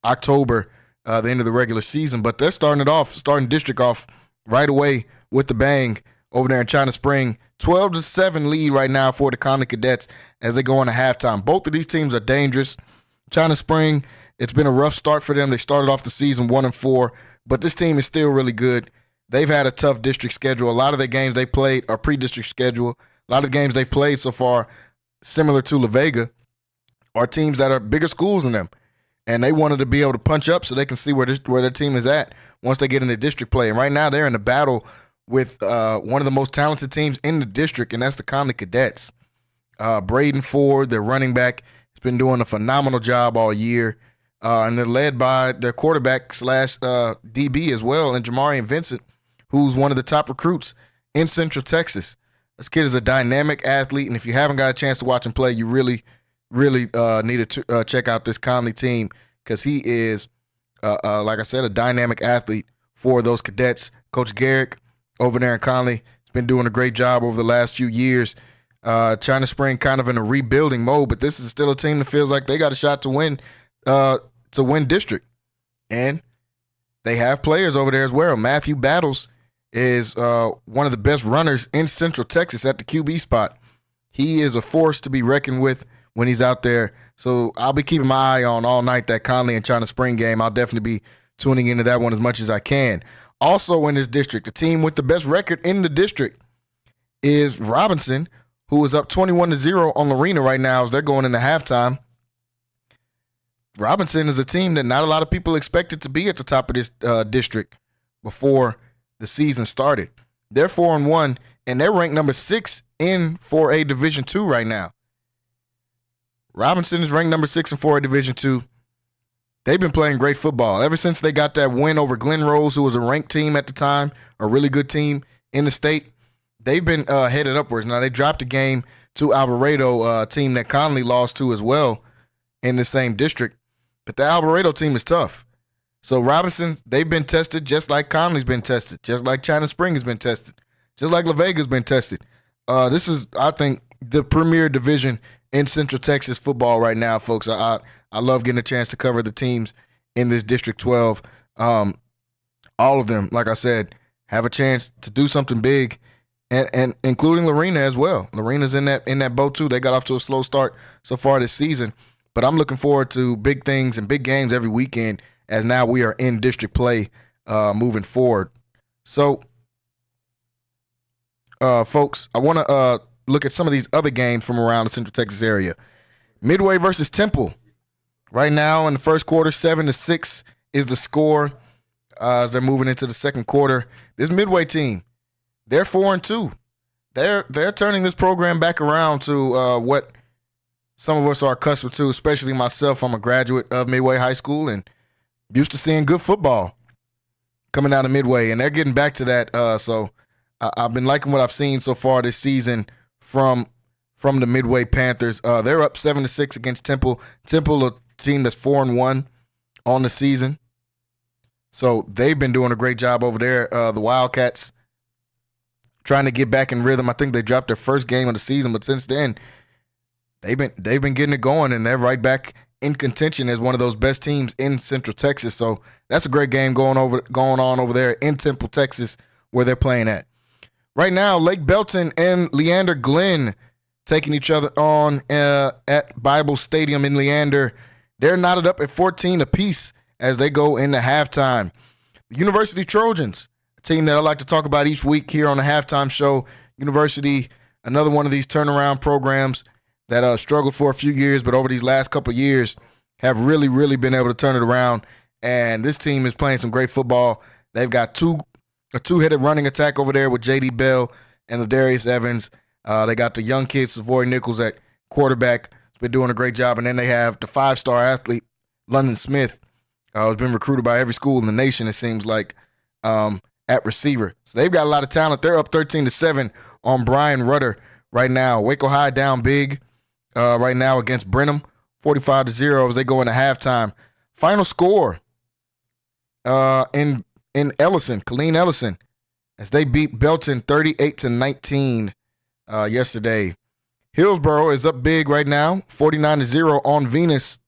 October, the end of the regular season. But they're starting district off right away with the bang over there in China Spring. 12-7 lead right now for the Conley Cadets as they go into halftime. Both of these teams are dangerous. China Spring, it's been a rough start for them. They started off the season 1-4, but this team is still really good. They've had a tough district schedule. A lot of the games they played are pre-district schedule. A lot of the games they've played so far, similar to La Vega, are teams that are bigger schools than them. And they wanted to be able to punch up so they can see where their team is at once they get into district play. And right now they're in a battle with one of the most talented teams in the district, and that's the Conley Cadets. Braden Ford, their running back, has been doing a phenomenal job all year. And they're led by their quarterback / DB as well, and Jamarian Vincent, who's one of the top recruits in Central Texas. This kid is a dynamic athlete, and if you haven't got a chance to watch him play, you really need to check out this Conley team because he is, like I said, a dynamic athlete for those cadets. Coach Garrick over there in Conley has been doing a great job over the last few years. China Spring kind of in a rebuilding mode, but this is still a team that feels like they got a shot to win district. And they have players over there as well. Matthew Battles is one of the best runners in Central Texas at the QB spot. He is a force to be reckoned with when he's out there. So I'll be keeping my eye on all night that Conley and China Spring game. I'll definitely be tuning into that one as much as I can. Also in this district, the team with the best record in the district is Robinson, who is up 21-0 on Lorena right now as they're going into halftime. Robinson is a team that not a lot of people expected to be at the top of this district before the season started. They're 4-1 and they're ranked number 6 in 4A Division II right now. Robinson is ranked number 6 in 4A Division II. They've been playing great football ever since they got that win over Glen Rose, who was a ranked team at the time, a really good team in the state. They've been headed upwards. Now, they dropped a game to Alvarado, a team that Conley lost to as well in the same district. But the Alvarado team is tough. So Robinson, they've been tested just like Conley's been tested, just like China Spring has been tested, just like La Vega's been tested. This is, I think, the premier division in Central Texas football right now, folks. I love getting a chance to cover the teams in this District 12. All of them, like I said, have a chance to do something big, and including Lorena as well. Lorena's in that boat too. They got off to a slow start so far this season, but I'm looking forward to big things and big games every weekend as now we are in district play moving forward. So, folks, I want to look at some of these other games from around the Central Texas area. Midway versus Temple. Right now in the first quarter, 7-6 is the score as they're moving into the second quarter. This Midway team, they're 4-2. They're turning this program back around to what some of us are accustomed to, especially myself. I'm a graduate of Midway High School and used to seeing good football coming out of Midway, and they're getting back to that. So I've been liking what I've seen so far this season from the Midway Panthers. They're up 7-6 against Temple. Temple, a team that's 4-1 on the season. So they've been doing a great job over there. The Wildcats trying to get back in rhythm. I think they dropped their first game of the season, but since then they've been getting it going, and they're right back in contention as one of those best teams in Central Texas. So that's a great game going on over there in Temple, Texas, where they're playing at. Right now, Lake Belton and Leander Glen taking each other on at Bible Stadium in Leander. They're knotted up at 14 apiece as they go into halftime. The University Trojans, a team that I like to talk about each week here on the halftime show. University, another one of these turnaround programs that struggled for a few years, but over these last couple of years have really, really been able to turn it around. And this team is playing some great football. They've got a two-headed running attack over there with J.D. Bell and Ladarius Evans. They got the young kid, Savoy Nichols, at quarterback. He's been doing a great job. And then they have the five-star athlete, London Smith, who's been recruited by every school in the nation, it seems like, at receiver. So they've got a lot of talent. They're up 13-7 on Brian Rudder right now. Waco High down big right now against Brenham, 45-0 as they go into halftime. Final score in Ellison, Killeen Ellison, as they beat Belton 38-19 yesterday. Hillsboro is up big right now, 49-0 on Venus.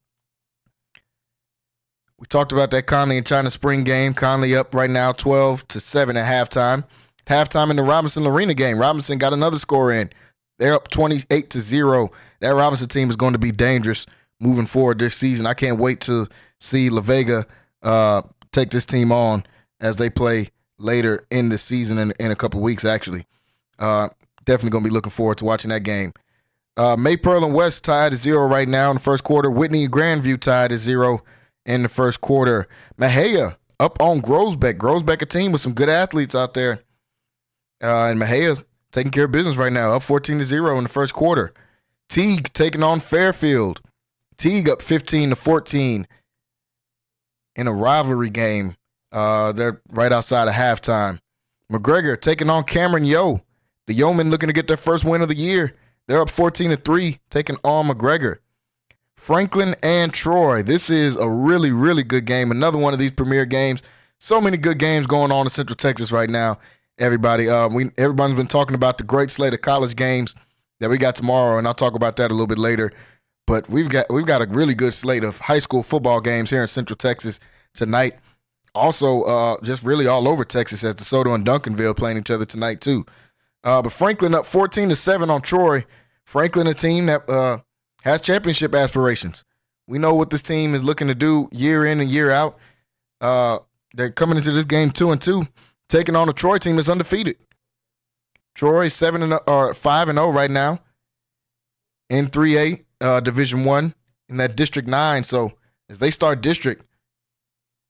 We talked about that Conley and China Spring game. Conley up right now 12-7 at halftime. Halftime in the Robinson Lorena game. Robinson got another score in. They're up 28-0. That Robinson team is going to be dangerous moving forward this season. I can't wait to see La Vega take this team on as they play later in the season in a couple weeks, actually. Definitely going to be looking forward to watching that game. Maypearl and West tied at 0 right now in the first quarter. Whitney and Grandview tied at 0 in the first quarter. Mahia up on Groesbeck. Groesbeck, a team with some good athletes out there. And Mahia taking care of business right now, up 14-0 in the first quarter. Teague taking on Fairfield. Teague up 15-14 in a rivalry game. They're right outside of halftime. McGregor taking on Cameron Yo. The Yeomen looking to get their first win of the year. They're up 14-3, taking on McGregor. Franklin and Troy. This is a really, really good game. Another one of these premier games. So many good games going on in Central Texas right now, everybody. Everybody's been talking about the great slate of college games that we got tomorrow, and I'll talk about that a little bit later. But we've got a really good slate of high school football games here in Central Texas tonight. Also, just really all over Texas as DeSoto and Duncanville playing each other tonight too. But Franklin up 14-7 on Troy. Franklin, a team that has championship aspirations. We know what this team is looking to do year in and year out. They're coming into this game 2-2, taking on a Troy team that's undefeated. Troy 5-0 right now in 3A Division I in that District 9. So as they start district,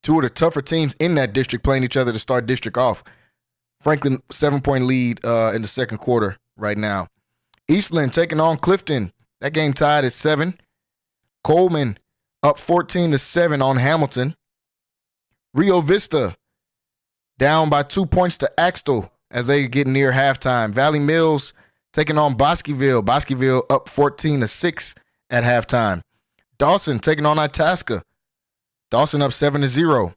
two of the tougher teams in that district playing each other to start district off. Franklin 7-point lead in the second quarter right now. Eastland taking on Clifton. That game tied at 7. Coleman up 14-7 on Hamilton. Rio Vista down by 2 points to Axtell as they get near halftime. Valley Mills taking on Bosqueville. Bosqueville up 14-6 at halftime. Dawson taking on Itasca. Dawson up 7-0.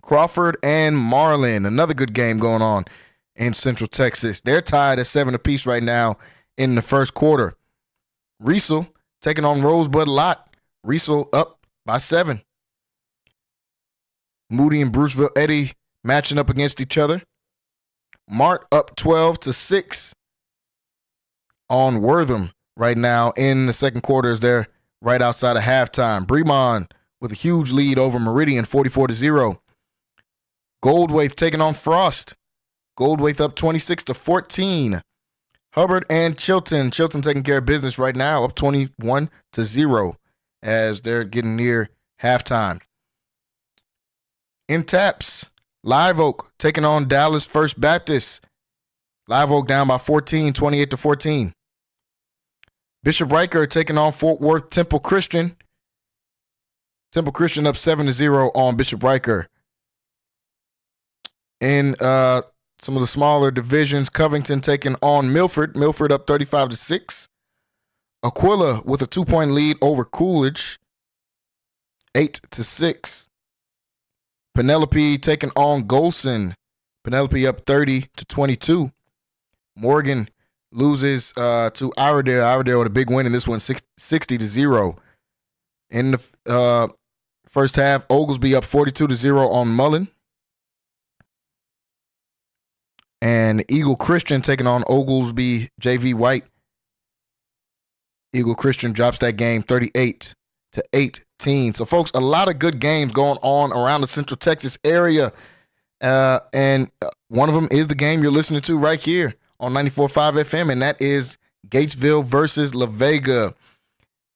Crawford and Marlin, another good game going on in Central Texas. They're tied at 7 apiece right now in the first quarter. Riesel taking on Rosebud Lott. Riesel up by 7. Moody and Bruceville Eddy matching up against each other. Mart up 12-6 on Wortham right now in the second quarter as they're right outside of halftime. Bremond with a huge lead over Meridian, 44-0. Goldwaith taking on Frost. Goldwaith up 26-14. Hubbard and Chilton. Chilton taking care of business right now, up 21-0 as they're getting near halftime. In Taps, Live Oak taking on Dallas First Baptist. Live Oak down by 14, 28-14. Bishop Riker taking on Fort Worth Temple Christian. Temple Christian up 7-0 on Bishop Riker. In some of the smaller divisions, Covington taking on Milford. Milford up 35-6. Aquila with a 2-point lead over Coolidge, 8-6. Penelope taking on Golson. Penelope up 30-22. Morgan loses to Iredale. Iredale with a big win in this one, 60-0. In the first half, Oglesby up 42-0 on Mullen. And Eagle Christian taking on Oglesby JV White. Eagle Christian drops that game 38-18. So, folks, a lot of good games going on around the Central Texas area. And one of them is the game you're listening to right here on 94.5 FM, and that is Gatesville versus La Vega.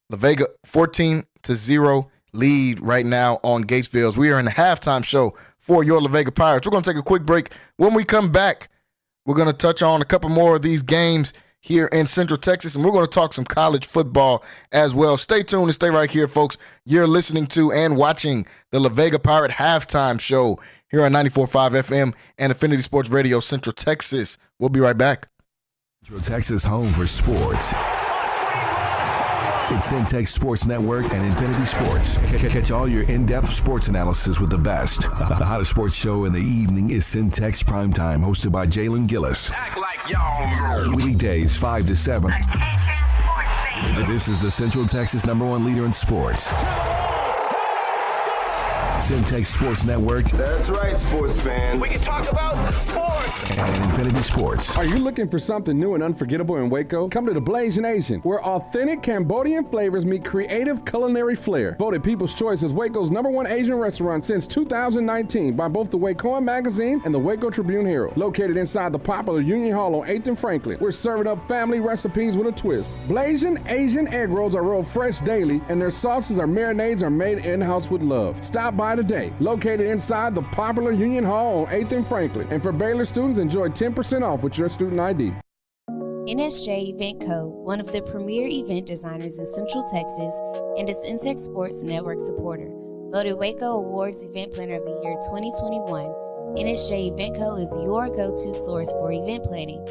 La Vega 14-0 lead right now on Gatesville. We are in the halftime show for your La Vega Pirates. We're going to take a quick break. When we come back, we're going to touch on a couple more of these games here in Central Texas, and we're going to talk some college football as well. Stay tuned and stay right here, folks. You're listening to and watching the La Vega Pirate Halftime Show here on 94.5 FM and Affinity Sports Radio, Central Texas. We'll be right back. Central Texas home for sports. It's Centex Sports Network and Infinity Sports. Catch all your in-depth sports analysis with the best. The hottest sports show in the evening is Centex Primetime, hosted by Jalen Gillis. Act like y'all. Weekdays 5 to 7. This is the Central Texas #1 leader in sports. Centex Sports Network. That's right, sports fans. We can talk about sports. And Infinity Sports. Are you looking for something new and unforgettable in Waco? Come to the Blazing Asian, where authentic Cambodian flavors meet creative culinary flair. Voted People's Choice as Waco's #1 Asian restaurant since 2019 by both the Wacoan Magazine and the Waco Tribune Herald. Located inside the popular Union Hall on 8th and Franklin, we're serving up family recipes with a twist. Blazing Asian egg rolls are rolled fresh daily, and their sauces or marinades are made in-house with love. Stop by today. Located inside the popular Union Hall on 8th and Franklin. And for Baylor students, enjoy 10% off with your student ID. NSJ Event Co., one of the premier event designers in Central Texas and a Centex Sports Network supporter. Voted Waco Awards Event Planner of the Year 2021, NSJ Event Co. is your go-to source for event planning.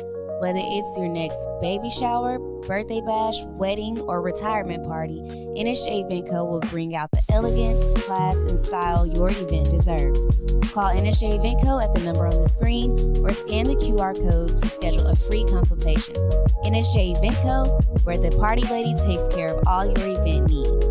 Whether it's your next baby shower, birthday bash, wedding, or retirement party, NSJ Event Co. will bring out the elegance, class, and style your event deserves. Call NSJ Event Co. at the number on the screen or scan the QR code to schedule a free consultation. NSJ Event Co., where the party lady takes care of all your event needs.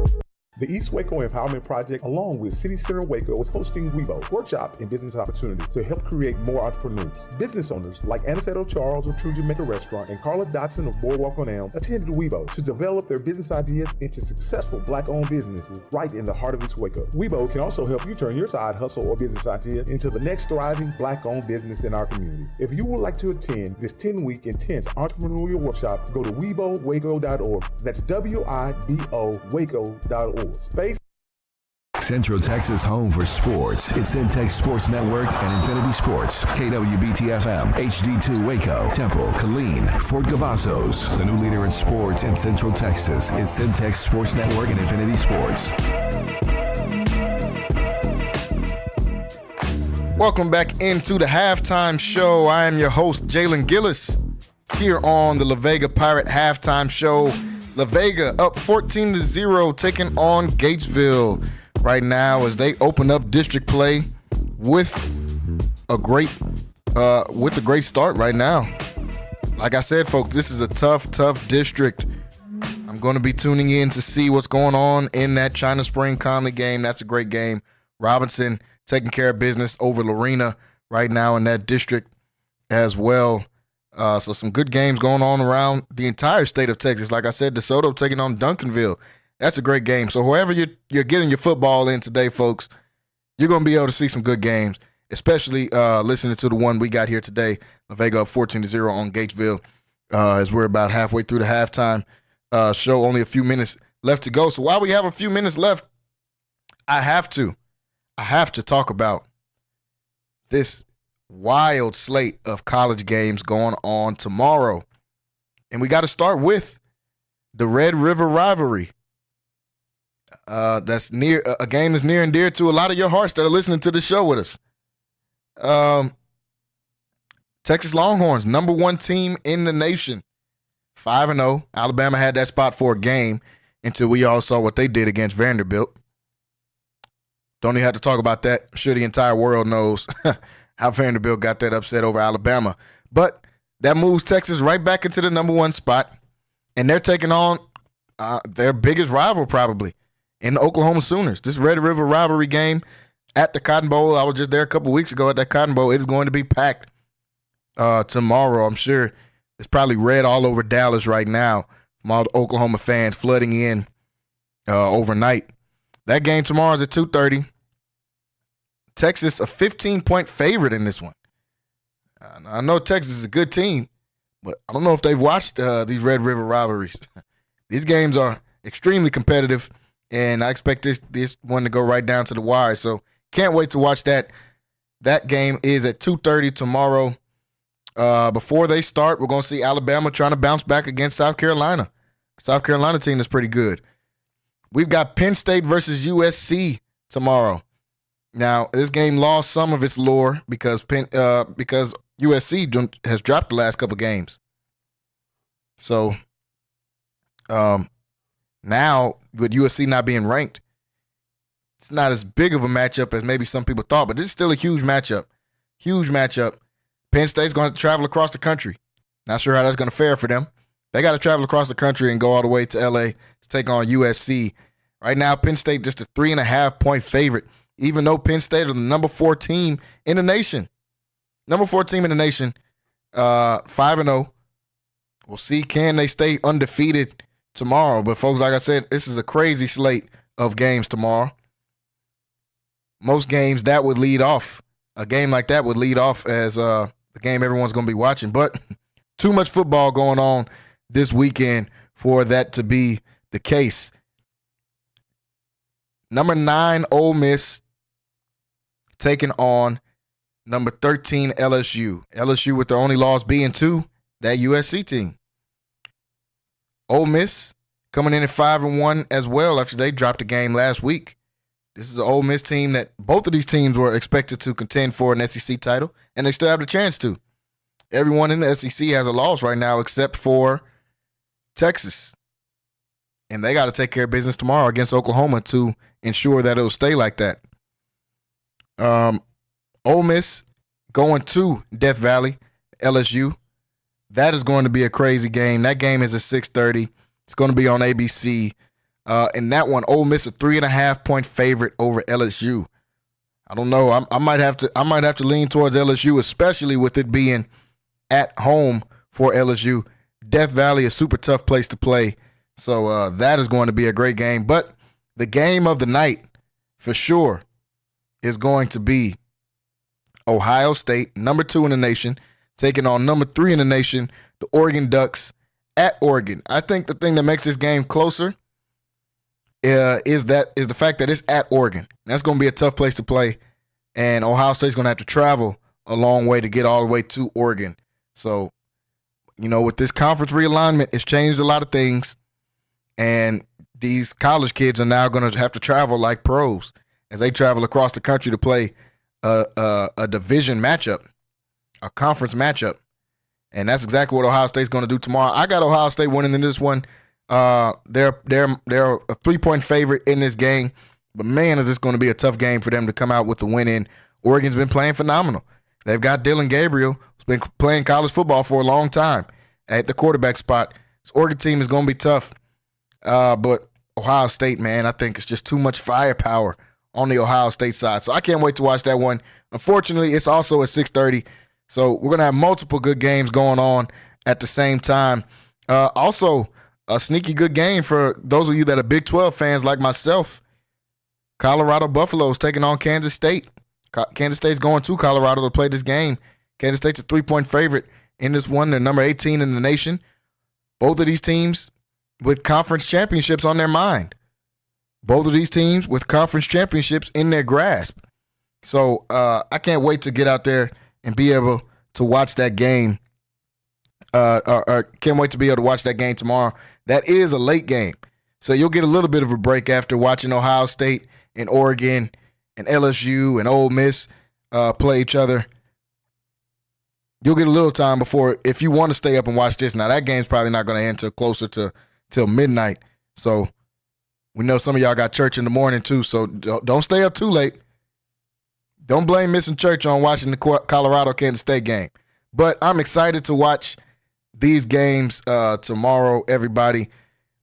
The East Waco Empowerment Project, along with City Center Waco, is hosting WeBo, Workshop and Business Opportunity, to help create more entrepreneurs. Business owners like Aniceto Charles of True Jamaica Restaurant and Carla Dotson of Boardwalk on Elm attended WeBo to develop their business ideas into successful Black-owned businesses right in the heart of East Waco. WeBo can also help you turn your side hustle or business idea into the next thriving Black-owned business in our community. If you would like to attend this 10-week intense entrepreneurial workshop, go to WeBoWaco.org. That's WIBO Waco.org. Space. Central Texas home for sports. It's Centex Sports Network and Infinity Sports. KWBT-FM, HD2 Waco, Temple, Killeen, Fort Cavazos. The new leader in sports in Central Texas is Centex Sports Network and Infinity Sports. Welcome back into the halftime show. I am your host, Jalen Gillis, here on the La Vega Pirate halftime show. La Vega up 14-0, taking on Gatesville right now as they open up district play with a great start right now. Like I said, folks, this is a tough district. I'm going to be tuning in to see what's going on in that China Spring Conley game. That's a great game. Robinson taking care of business over Lorena right now in that district as well. So some good games going on around the entire state of Texas. Like I said, DeSoto taking on Duncanville. That's a great game. So whoever you're getting your football in today, folks, you're going to be able to see some good games, especially listening to the one we got here today. La Vega up 14-0 on Gatesville as we're about halfway through the halftime show. Only a few minutes left to go. So while we have a few minutes left, I have to talk about this wild slate of college games going on tomorrow. And we got to start with the Red River rivalry. That's near a game that's near and dear to a lot of your hearts that are listening to the show with us. Texas Longhorns, number 1 team in the nation, 5-0. Alabama had that spot for a game until we all saw what they did against Vanderbilt. Don't even have to talk about that. I'm sure the entire world knows how Vanderbilt got that upset over Alabama. But that moves Texas right back into the number 1 spot, and they're taking on their biggest rival probably in the Oklahoma Sooners. This Red River rivalry game at the Cotton Bowl, I was just there a couple weeks ago at that Cotton Bowl. It is going to be packed tomorrow. I'm sure it's probably red all over Dallas right now from all the Oklahoma fans flooding in overnight. That game tomorrow is at 2:30. Texas a 15-point favorite in this one. I know Texas is a good team, but I don't know if they've watched these Red River rivalries. These games are extremely competitive, and I expect this one to go right down to the wire. So can't wait to watch that. That game is at 2:30 tomorrow. Before they start, we're going to see Alabama trying to bounce back against South Carolina. South Carolina team is pretty good. We've got Penn State versus USC tomorrow. Now, this game lost some of its lure because USC has dropped the last couple games. So now, with USC not being ranked, it's not as big of a matchup as maybe some people thought, but it's still a huge matchup. Huge matchup. Penn State's going to travel across the country. Not sure how that's going to fare for them. They got to travel across the country and go all the way to L.A. to take on USC. Right now, Penn State just a 3.5-point favorite, even though Penn State are the number 4 team in the nation. Number 4 team in the nation, 5-0. We'll see, can they stay undefeated tomorrow? But, folks, like I said, this is a crazy slate of games tomorrow. Most games that would lead off. A game like that would lead off as the game everyone's going to be watching. But too much football going on this weekend for that to be the case. Number 9, Ole Miss, taking on number 13, LSU. LSU with their only loss being to that USC team. Ole Miss coming in at 5-1 as well after they dropped a game last week. This is an Ole Miss team that both of these teams were expected to contend for an SEC title, and they still have the chance to. Everyone in the SEC has a loss right now except for Texas. And they got to take care of business tomorrow against Oklahoma to ensure that it'll stay like that. Ole Miss going to Death Valley, LSU. That is going to be a crazy game. That game is at 6:30. It's going to be on ABC. And that one, Ole Miss a 3.5-point favorite over LSU. I don't know. I might have to lean towards LSU, especially with it being at home for LSU. Death Valley, a super tough place to play. So that is going to be a great game. But the game of the night, for sure, is going to be Ohio State, number 2 in the nation, taking on number 3 in the nation, the Oregon Ducks, at Oregon. I think the thing that makes this game closer is the fact that it's at Oregon. That's going to be a tough place to play, and Ohio State's going to have to travel a long way to get all the way to Oregon. So, with this conference realignment, it's changed a lot of things, and these college kids are now going to have to travel like pros as they travel across the country to play a division matchup, a conference matchup. And that's exactly what Ohio State's going to do tomorrow. I got Ohio State winning in this one. They're a 3-point favorite in this game. But, man, is this going to be a tough game for them to come out with the win in. Oregon's been playing phenomenal. They've got Dylan Gabriel, who's been playing college football for a long time at the quarterback spot. This Oregon team is going to be tough. But Ohio State, man, I think it's just too much firepower on the Ohio State side. So I can't wait to watch that one. Unfortunately, it's also at 6:30. So we're going to have multiple good games going on at the same time. Also, a sneaky good game for those of you that are Big 12 fans like myself. Colorado Buffaloes taking on Kansas State. Kansas State's going to Colorado to play this game. Kansas State's a 3-point favorite in this one. They're number 18 in the nation. Both of these teams with conference championships on their mind. Both of these teams with conference championships in their grasp. So I can't wait to get out there and be able to watch that game. Can't wait to be able to watch that game tomorrow. That is a late game. So you'll get a little bit of a break after watching Ohio State and Oregon and LSU and Ole Miss play each other. You'll get a little time before, if you want to stay up and watch this. Now, that game's probably not going to end till closer till midnight. So we know some of y'all got church in the morning too, so don't stay up too late. Don't blame missing church on watching the Colorado-Kansas State game. But I'm excited to watch these games tomorrow, everybody.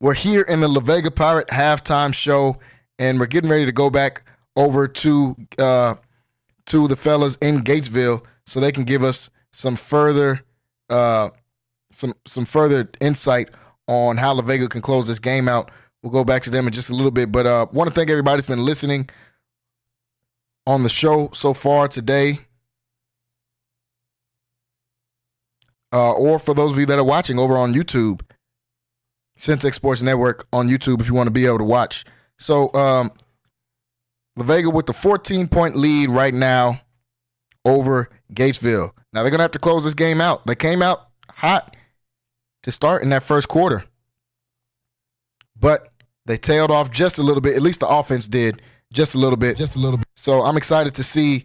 We're here in the La Vega Pirate halftime show, and we're getting ready to go back over to the fellas in Gatesville so they can give us some further some further insight on how La Vega can close this game out. We'll go back to them in just a little bit, but want to thank everybody that's been listening on the show so far today, or for those of you that are watching over on YouTube, Centex Sports Network on YouTube if you want to be able to watch. So La Vega with the 14-point lead right now over Gatesville. Now they're going to have to close this game out. They came out hot to start in that first quarter, but they tailed off just a little bit. At least the offense did. Just a little bit. So I'm excited to see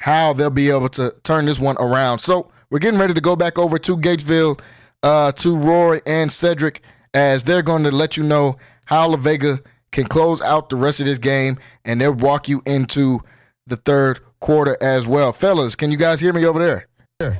how they'll be able to turn this one around. So we're getting ready to go back over to Gatesville, to Roy and Cedric, as they're going to let you know how La Vega can close out the rest of this game, and they'll walk you into the third quarter as well. Fellas, can you guys hear me over there? Yeah.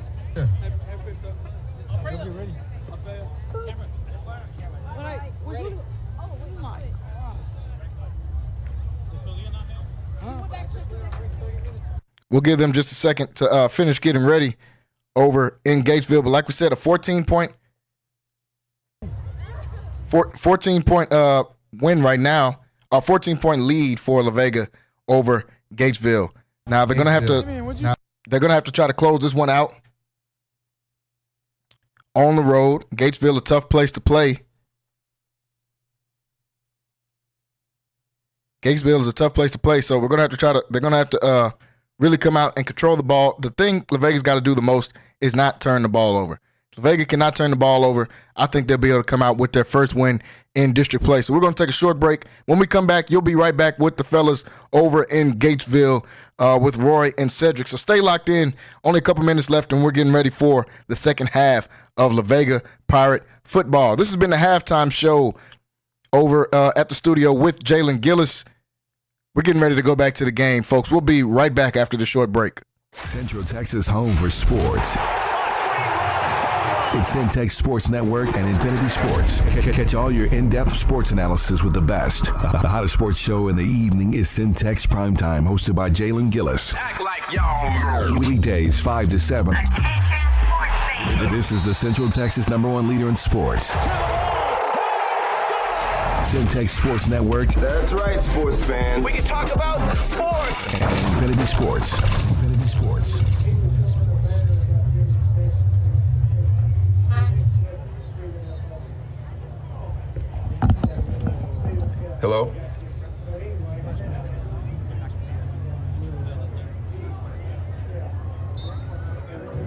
We'll give them just a second to finish getting ready over in Gatesville. But like we said, a 14-point win right now, a 14-point lead for La Vega over Gatesville. Now they're gonna have to try to close this one out on the road. Gatesville, a tough place to play. Gatesville is a tough place to play, so they're gonna have to really come out and control the ball. The thing La Vega's got to do the most is not turn the ball over. La Vega cannot turn the ball over. I think they'll be able to come out with their first win in district play. So we're going to take a short break. When we come back, you'll be right back with the fellas over in Gatesville with Roy and Cedric. So stay locked in. Only a couple minutes left, and we're getting ready for the second half of La Vega Pirate football. This has been the halftime show over at the studio with Jalen Gillis. We're getting ready to go back to the game, folks. We'll be right back after the short break. Central Texas home for sports. It's Centex Sports Network and Infinity Sports. Catch all your in-depth sports analysis with the best. The hottest sports show in the evening is Centex Primetime, hosted by Jalen Gillis. Act like y'all. Weekdays 5 to 7. This is the Central Texas #1 leader in sports. Centex Sports Network. That's right, sports fans. We can talk about sports. And Infinity Sports. Infinity Sports. Hello?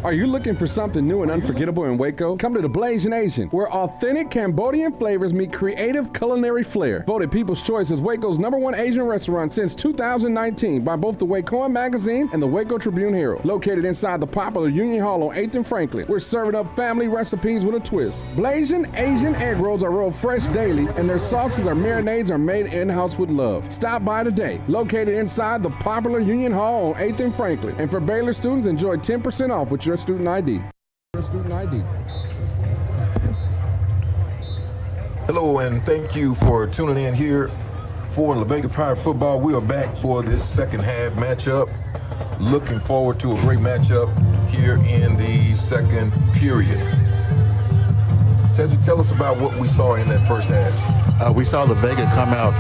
Are you looking for something new and unforgettable in Waco? Come to the Blazing Asian, where authentic Cambodian flavors meet creative culinary flair. Voted People's Choice as Waco's #1 Asian restaurant since 2019 by both the Wacoan Magazine and the Waco Tribune Herald. Located inside the popular Union Hall on 8th and Franklin, we're serving up family recipes with a twist. Blazing Asian egg rolls are rolled fresh daily, and their sauces or marinades are made in-house with love. Stop by today. Located inside the popular Union Hall on 8th and Franklin. And for Baylor students, enjoy 10% off with your student ID. Hello, and thank you for tuning in here for La Vega Pirate Football. We are back for this second half matchup. Looking forward to a great matchup here in the second period. Cedric, tell us about what we saw in that first half. We saw La Vega come out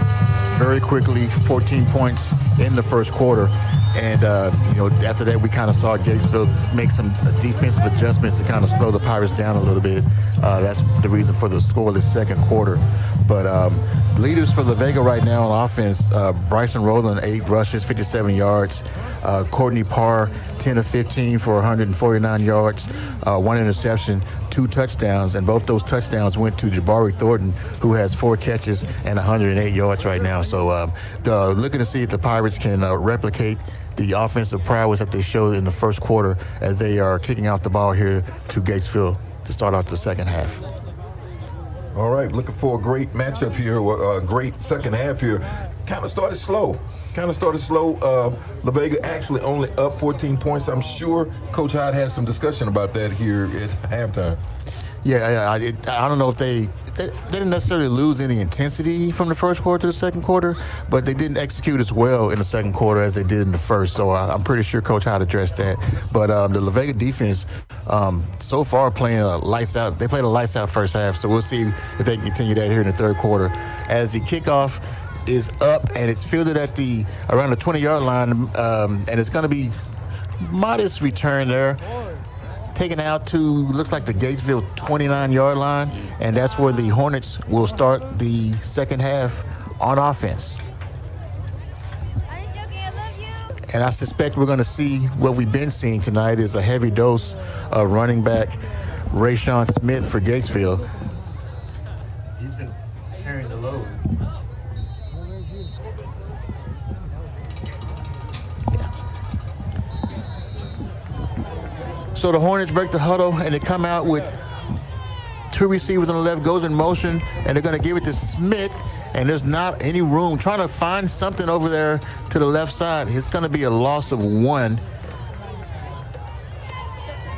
very quickly, 14 points in the first quarter. And, after that, we kind of saw Gatesville make some defensive adjustments to kind of slow the Pirates down a little bit. That's the reason for the scoreless second quarter. But leaders for La Vega right now on offense, Bryson Rowland, 8 rushes, 57 yards. Courtney Parr, 10 of 15 for 149 yards, 1 interception, 2 touchdowns, and both those touchdowns went to Jabari Thornton, who has 4 catches and 108 yards right now. So looking to see if the Pirates can replicate the offensive prowess that they showed in the first quarter as they are kicking off the ball here to Gatesville to start off the second half. All right, looking for a great matchup here, a great second half here. Kind of started slow. La Vega actually only up 14 points. I'm sure Coach Hyde had some discussion about that here at halftime. Yeah, I don't know if they didn't necessarily lose any intensity from the first quarter to the second quarter, but they didn't execute as well in the second quarter as they did in the first. So I'm pretty sure Coach Hyde addressed that. But the La Vega defense so far playing lights out. They played a lights out first half, so we'll see if they can continue that here in the third quarter. As the kickoff is up and it's fielded at around the 20-yard line, and it's going to be modest return there. Taken out to, looks like the Gatesville 29-yard line, and that's where the Hornets will start the second half on offense. And I suspect we're going to see what we've been seeing tonight is a heavy dose of running back Rayshawn Smith for Gatesville. He's been carrying the load. So the Hornets break the huddle, and they come out with 2 receivers on the left, goes in motion, and they're going to give it to Smith, and there's not any room. Trying to find something over there to the left side. It's going to be a loss of 1.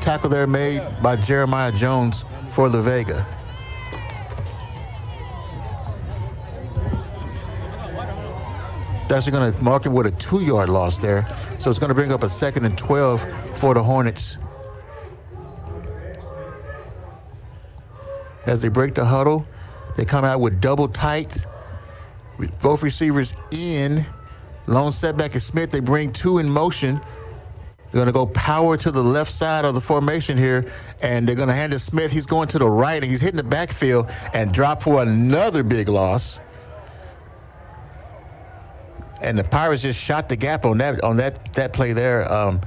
Tackle there made by Jeremiah Jones for La Vega. They're actually going to mark him with a 2-yard loss there. So it's going to bring up a 2nd and 12 for the Hornets. As they break the huddle, they come out with double tights, with both receivers in. Lone setback is Smith. They bring 2 in motion. They're going to go power to the left side of the formation here, and they're going to hand it to Smith. He's going to the right, and he's hitting the backfield and drop for another big loss. And the Pirates just shot the gap on that play there.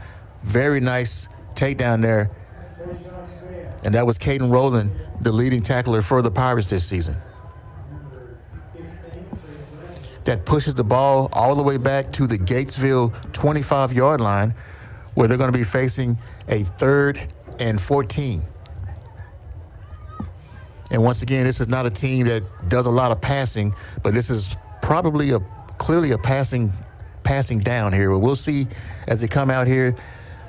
Very nice takedown there. And that was Caden Rowland, the leading tackler for the Pirates this season. That pushes the ball all the way back to the Gatesville 25-yard line, where they're going to be facing a 3rd and 14. And once again, this is not a team that does a lot of passing, but this is probably clearly a passing down here. But we'll see as they come out here.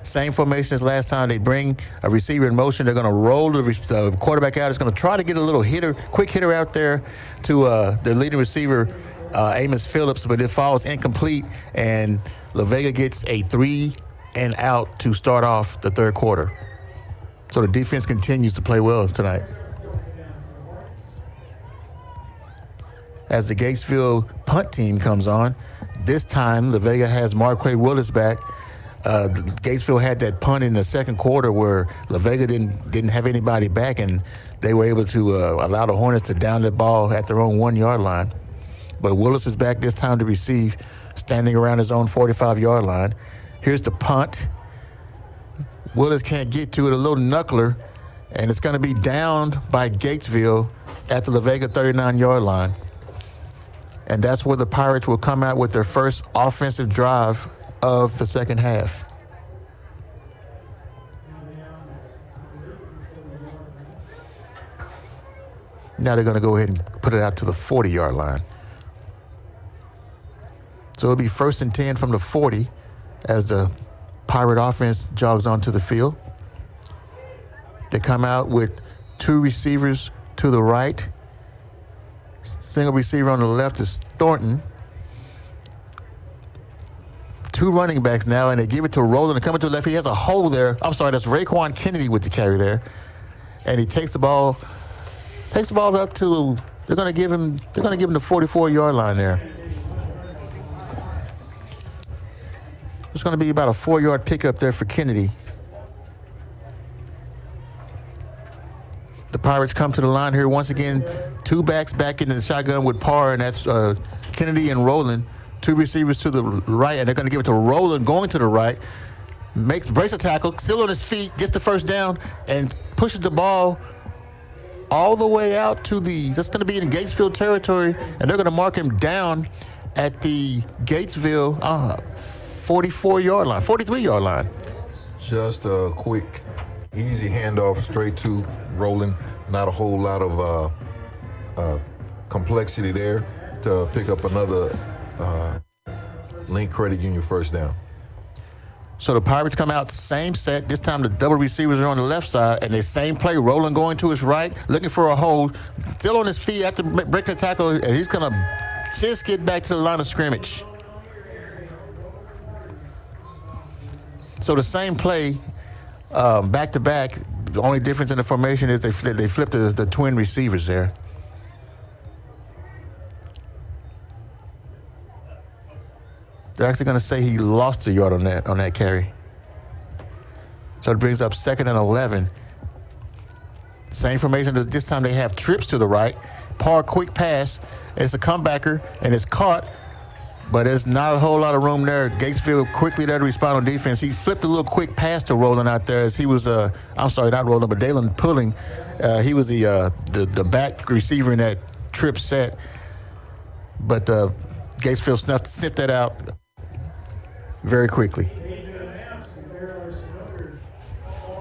Same formation as last time. They bring a receiver in motion. They're going to roll the quarterback out. It's going to try to get a little quick hitter out there to their leading receiver, Amos Phillips, but it falls incomplete, and La Vega gets a 3 and out to start off the third quarter. So the defense continues to play well tonight. As the Gatesville punt team comes on, this time La Vega has Marquay Willis back. Gatesville had that punt in the second quarter where La Vega didn't have anybody back, and they were able to allow the Hornets to down the ball at their own 1-yard line. but Willis is back this time to receive, standing around his own 45-yard line. Here's the punt. Willis can't get to it, a little knuckler, and it's going to be downed by Gatesville at the La Vega 39-yard line. And that's where the Pirates will come out with their first offensive drive of the second half. Now they're going to go ahead and put it out to the 40-yard line. So it'll be 1st and 10 from the 40 as the Pirate offense jogs onto the field. They come out with 2 receivers to the right. Single receiver on the left is Thornton. 2 running backs now, and they give it to Roland. And coming to the left, he has a hole there. I'm sorry, that's Raekwon Kennedy with the carry there. And he takes the ball up to, they're going to give him the 44-yard line there. It's going to be about a 4-yard pickup there for Kennedy. The Pirates come to the line here once again. 2 backs back into the shotgun with Parr, and that's Kennedy and Roland. 2 receivers to the right, and they're going to give it to Roland going to the right. Breaks a tackle, still on his feet, gets the first down, and pushes the ball all the way out to that's going to be in Gatesville territory, and they're going to mark him down at the Gatesville 44-yard line, 43-yard line. Just a quick, easy handoff straight to Roland. Not a whole lot of complexity there to pick up another Link Credit Union first down. So the Pirates come out, same set. This time the double receivers are on the left side, and the same play, Roland going to his right, looking for a hold, still on his feet after breaking the tackle, and he's going to just get back to the line of scrimmage. So the same play, back-to-back. The only difference in the formation is they flipped the twin receivers there. They're actually going to say he lost a yard on that carry. So it brings up 2nd and 11. Same formation. This time they have trips to the right. Parr, quick pass. It's a comebacker, and it's caught, but there's not a whole lot of room there. Gatesville quickly there to respond on defense. He flipped a little quick pass to Roland out there as he was, I'm sorry, not Roland, but Dalen Pulling. He was the back receiver in that trip set. But Gatesville sniffed that out very quickly.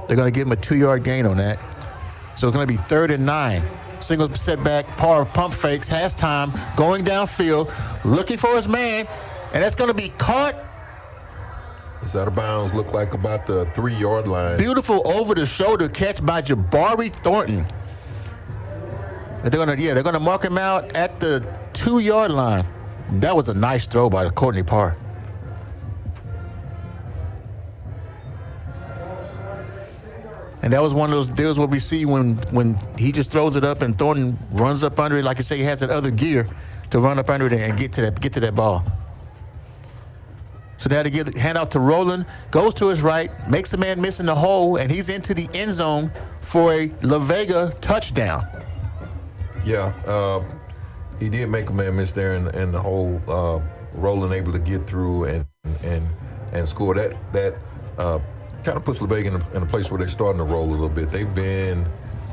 They're going to give him a 2-yard gain on that. So it's going to be 3rd and 9. Single setback, Parr pump fakes, has time, going downfield, looking for his man, and that's going to be caught. It's out of bounds, look like about the 3-yard line. Beautiful over-the-shoulder catch by Jabari Thornton. And they're going to mark him out at the 2-yard line. And that was a nice throw by Courtney Parr. And that was one of those deals where we see when he just throws it up and Thornton runs up under it, like you say, he has that other gear to run up under it and get to that ball. So now to hand off to Roland, goes to his right, makes the man miss in the hole, and he's into the end zone for a La Vega touchdown. Yeah, he did make a man miss there in the hole. Roland able to get through and score. That kind of puts La Vega in a place where they're starting to roll a little bit. They've been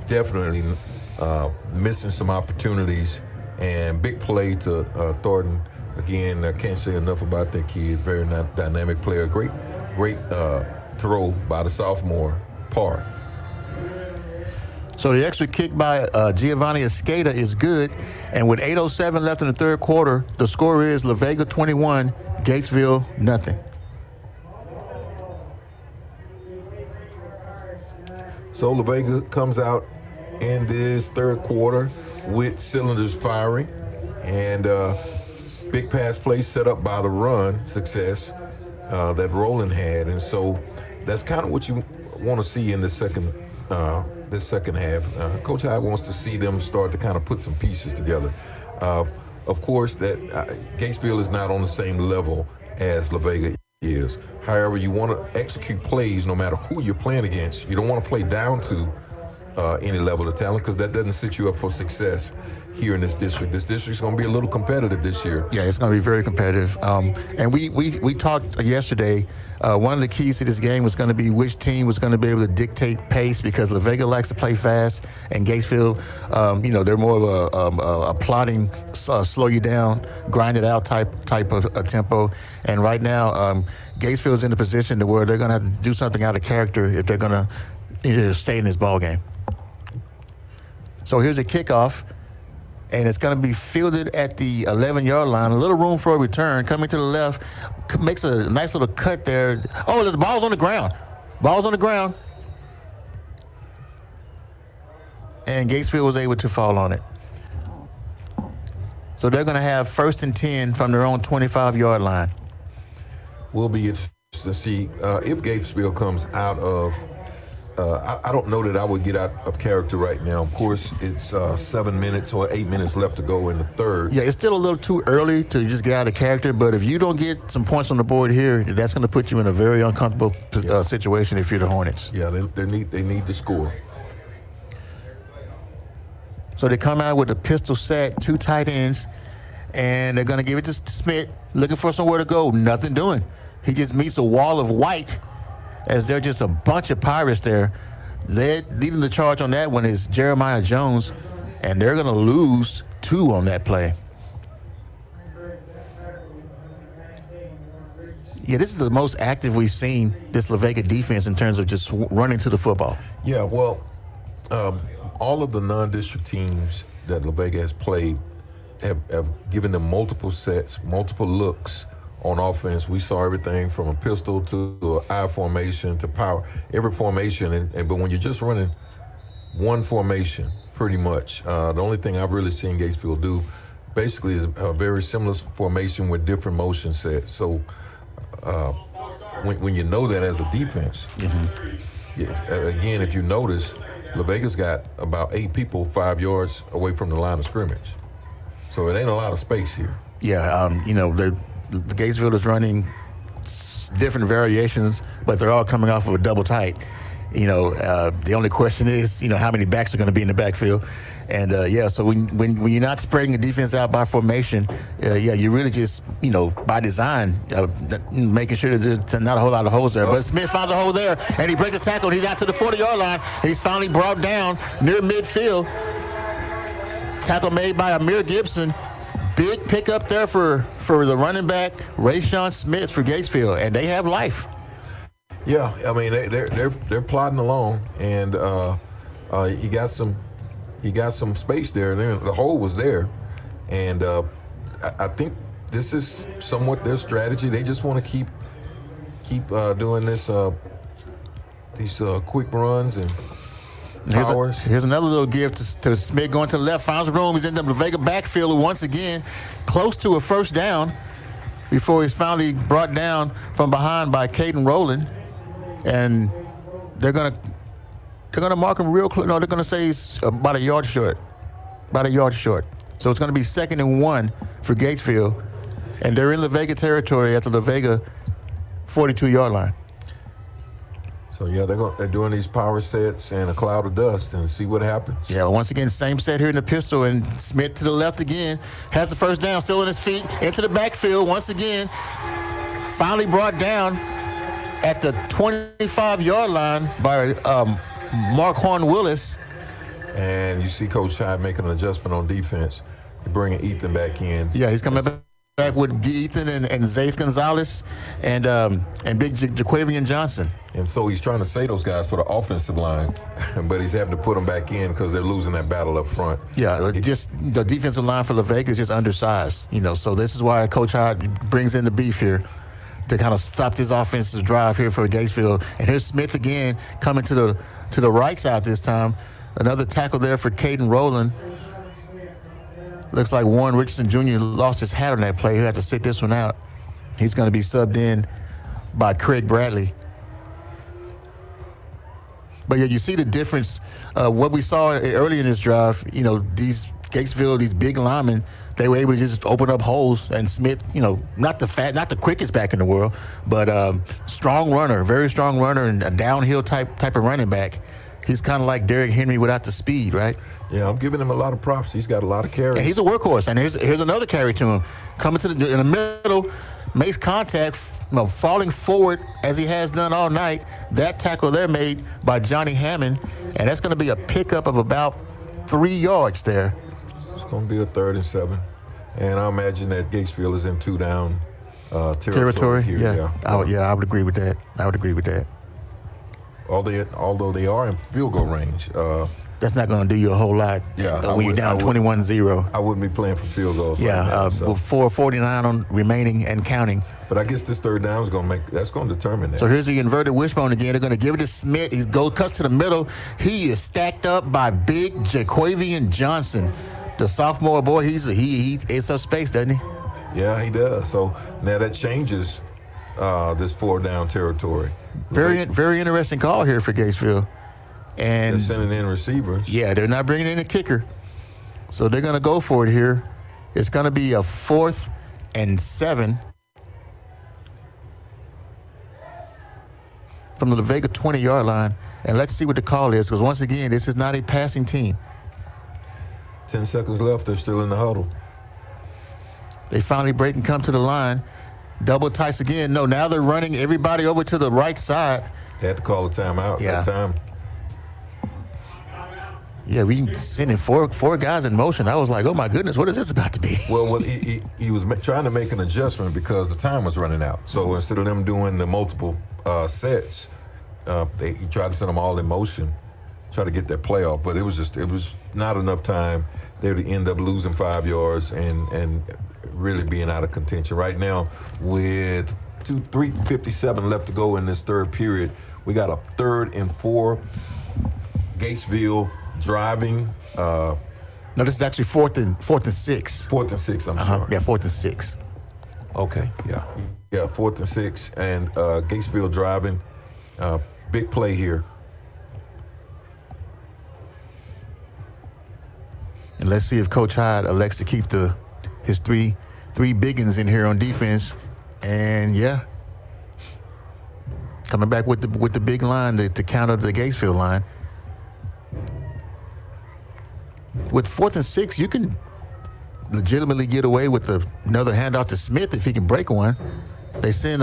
definitely missing some opportunities, and big play to Thornton. Again, I can't say enough about that kid. Very dynamic player. Great throw by the sophomore, Parr. So the extra kick by Giovanni Escada is good. And with 8:07 left in the third quarter, the score is La Vega 21, Gatesville nothing. So La Vega comes out in this third quarter with cylinders firing, and big pass play set up by the run success that Roland had. And so that's kind of what you want to see in the second half. Coach Hyde wants to see them start to kind of put some pieces together. Of course, that Gatesville is not on the same level as La Vega is. However, you want to execute plays no matter who you're playing against. You don't want to play down to any level of talent, because that doesn't set you up for success. here in this district. This district's going to be a little competitive this year. Yeah, it's going to be very competitive. And we talked yesterday. One of the keys to this game was going to be which team was going to be able to dictate pace, because La Vega likes to play fast, and Gatesville, they're more of a plotting, slow you down, grind it out type of a tempo. And right now, Gatesville's in a position to where they're going to have to do something out of character if they're going to stay in this ball game. So here's a kickoff, and it's going to be fielded at the 11-yard line. A little room for a return. Coming to the left, makes a nice little cut there. Oh, the ball's on the ground. Ball's on the ground. And Gatesville was able to fall on it. So they're going to have 1st and 10 from their own 25-yard line. We'll be interested to see if Gatesville comes out of I don't know that I would get out of character right now. Of course, it's 7 minutes or 8 minutes left to go in the third. Yeah, it's still a little too early to just get out of character, but if you don't get some points on the board here, that's going to put you in a very uncomfortable situation if you're the Hornets. Yeah, they need to score. So they come out with a pistol set, 2 tight ends, and they're going to give it to Smith, looking for somewhere to go. Nothing doing. He just meets a wall of white, as they're just a bunch of Pirates there. Leading the charge on that one is Jeremiah Jones, and they're going to lose 2 on that play. Yeah, this is the most active we've seen this La Vega defense in terms of just running to the football. Yeah, well, all of the non-district teams that La Vega has played have given them multiple sets, multiple looks on offense. We saw everything from a pistol to an I formation to power, every formation. But when you're just running one formation, pretty much, the only thing I've really seen Gatesville do basically is a very similar formation with different motion sets. So when you know that as a defense, again, if you notice, La Vega's got about 8 people 5 yards away from the line of scrimmage. So it ain't a lot of space here. Yeah, the Gatesville is running different variations, but they're all coming off of a double tight. The only question is, how many backs are going to be in the backfield. And, so when you're not spreading the defense out by formation, you really just, by design, making sure that there's not a whole lot of holes there. But Smith finds a hole there, and he breaks a tackle, and he's out to the 40-yard line. He's finally brought down near midfield. Tackle made by Amir Gibson. Big pickup there for the running back, Rayshawn Smith for Gatesville, and they have life. Yeah, I mean they're plodding along, and he got some space there. The hole was there, and I think this is somewhat their strategy. They just want to keep doing this these quick runs and powers. Here's another little give to Smith going to the left, finds room. He's in the Vega backfield once again, close to a first down before he's finally brought down from behind by Caden Rowland. And they're gonna mark him real close. No, they're gonna say he's about a yard short. So it's gonna be 2nd and 1 for Gatesville, and they're in La Vega territory at the La Vega 42-yard line. So yeah, they're doing these power sets and a cloud of dust and see what happens. Yeah, once again, same set here in the pistol, and Smith to the left again, has the first down, still on his feet, into the backfield once again. Finally brought down at the 25-yard line by Mark Horn-Willis. And you see Coach Hyde making an adjustment on defense, bringing Ethan back in. Yeah, he's coming back with Ethan and Zaith Gonzalez and Big Jaquavian Johnson. And so he's trying to save those guys for the offensive line, but he's having to put them back in because they're losing that battle up front. Yeah, just the defensive line for La Vega is just undersized, so this is why Coach Hyde brings in the beef here to kind of stop this offensive drive here for Gatesville. And here's Smith again coming to the right side this time. Another tackle there for Caden Rowland. Looks like Warren Richardson Jr. lost his hat on that play. He had to sit this one out. He's going to be subbed in by Craig Bradley. But yeah, you see the difference. What we saw early in this drive, these Gatesville, these big linemen, they were able to just open up holes. And Smith, not the quickest back in the world, but strong runner, very strong runner, and a downhill type of running back. he's kind of like Derrick Henry without the speed, right? Yeah, I'm giving him a lot of props. He's got a lot of carries. And he's a workhorse. And here's another carry to him. Coming in the middle, makes contact, falling forward as he has done all night. That tackle there made by Johnny Hammond, and that's going to be a pickup of about 3 yards there. It's going to be a 3rd and 7. And I imagine that Gatesville is in 2-down territory here. Yeah. I would agree with that. Although they are in field goal range. That's not going to do you a whole lot when you're down 21-0. I wouldn't be playing for field goals. Yeah, right now, with 4:49 on remaining and counting. But I guess this 3rd down is going to determine that. So here's the inverted wishbone again. They're going to give it to Smith. He cuts to the middle. He is stacked up by big Jaquavian Johnson, the sophomore boy. He it's up space, doesn't he? Yeah, he does. So now that changes this 4-down territory. Very interesting call here for Gatesville. And they're sending in receivers. Yeah, they're not bringing in a kicker. So they're going to go for it here. It's going to be a 4th and 7 from the Vega 20-yard line. And let's see what the call is, because once again, this is not a passing team. 10 seconds left. They're still in the huddle. They finally break and come to the line. Double tights again. No, now they're running everybody over to the right side. They had to call a timeout that time. Yeah, we sending four guys in motion. I was like, oh my goodness, what is this about to be? Well, he was trying to make an adjustment because the time was running out. So instead of them doing the multiple sets, he tried to send them all in motion, try to get that play off. But it was not enough time. They would end up losing 5 yards and really being out of contention. Right now, with 3:57 left to go in this 3rd period, we got a 3rd and 4. Gatesville driving. No, this is actually 4th and 6. 4th and 6, I'm sorry. Yeah, 4th and 6. Okay, yeah, 4th and 6, and Gatesville driving. Big play here. And let's see if Coach Hyde elects to keep his three biggins in here on defense. And yeah, coming back with the big line to counter the Gatesville line. With 4th and 6, you can legitimately get away with another handoff to Smith if he can break one. They send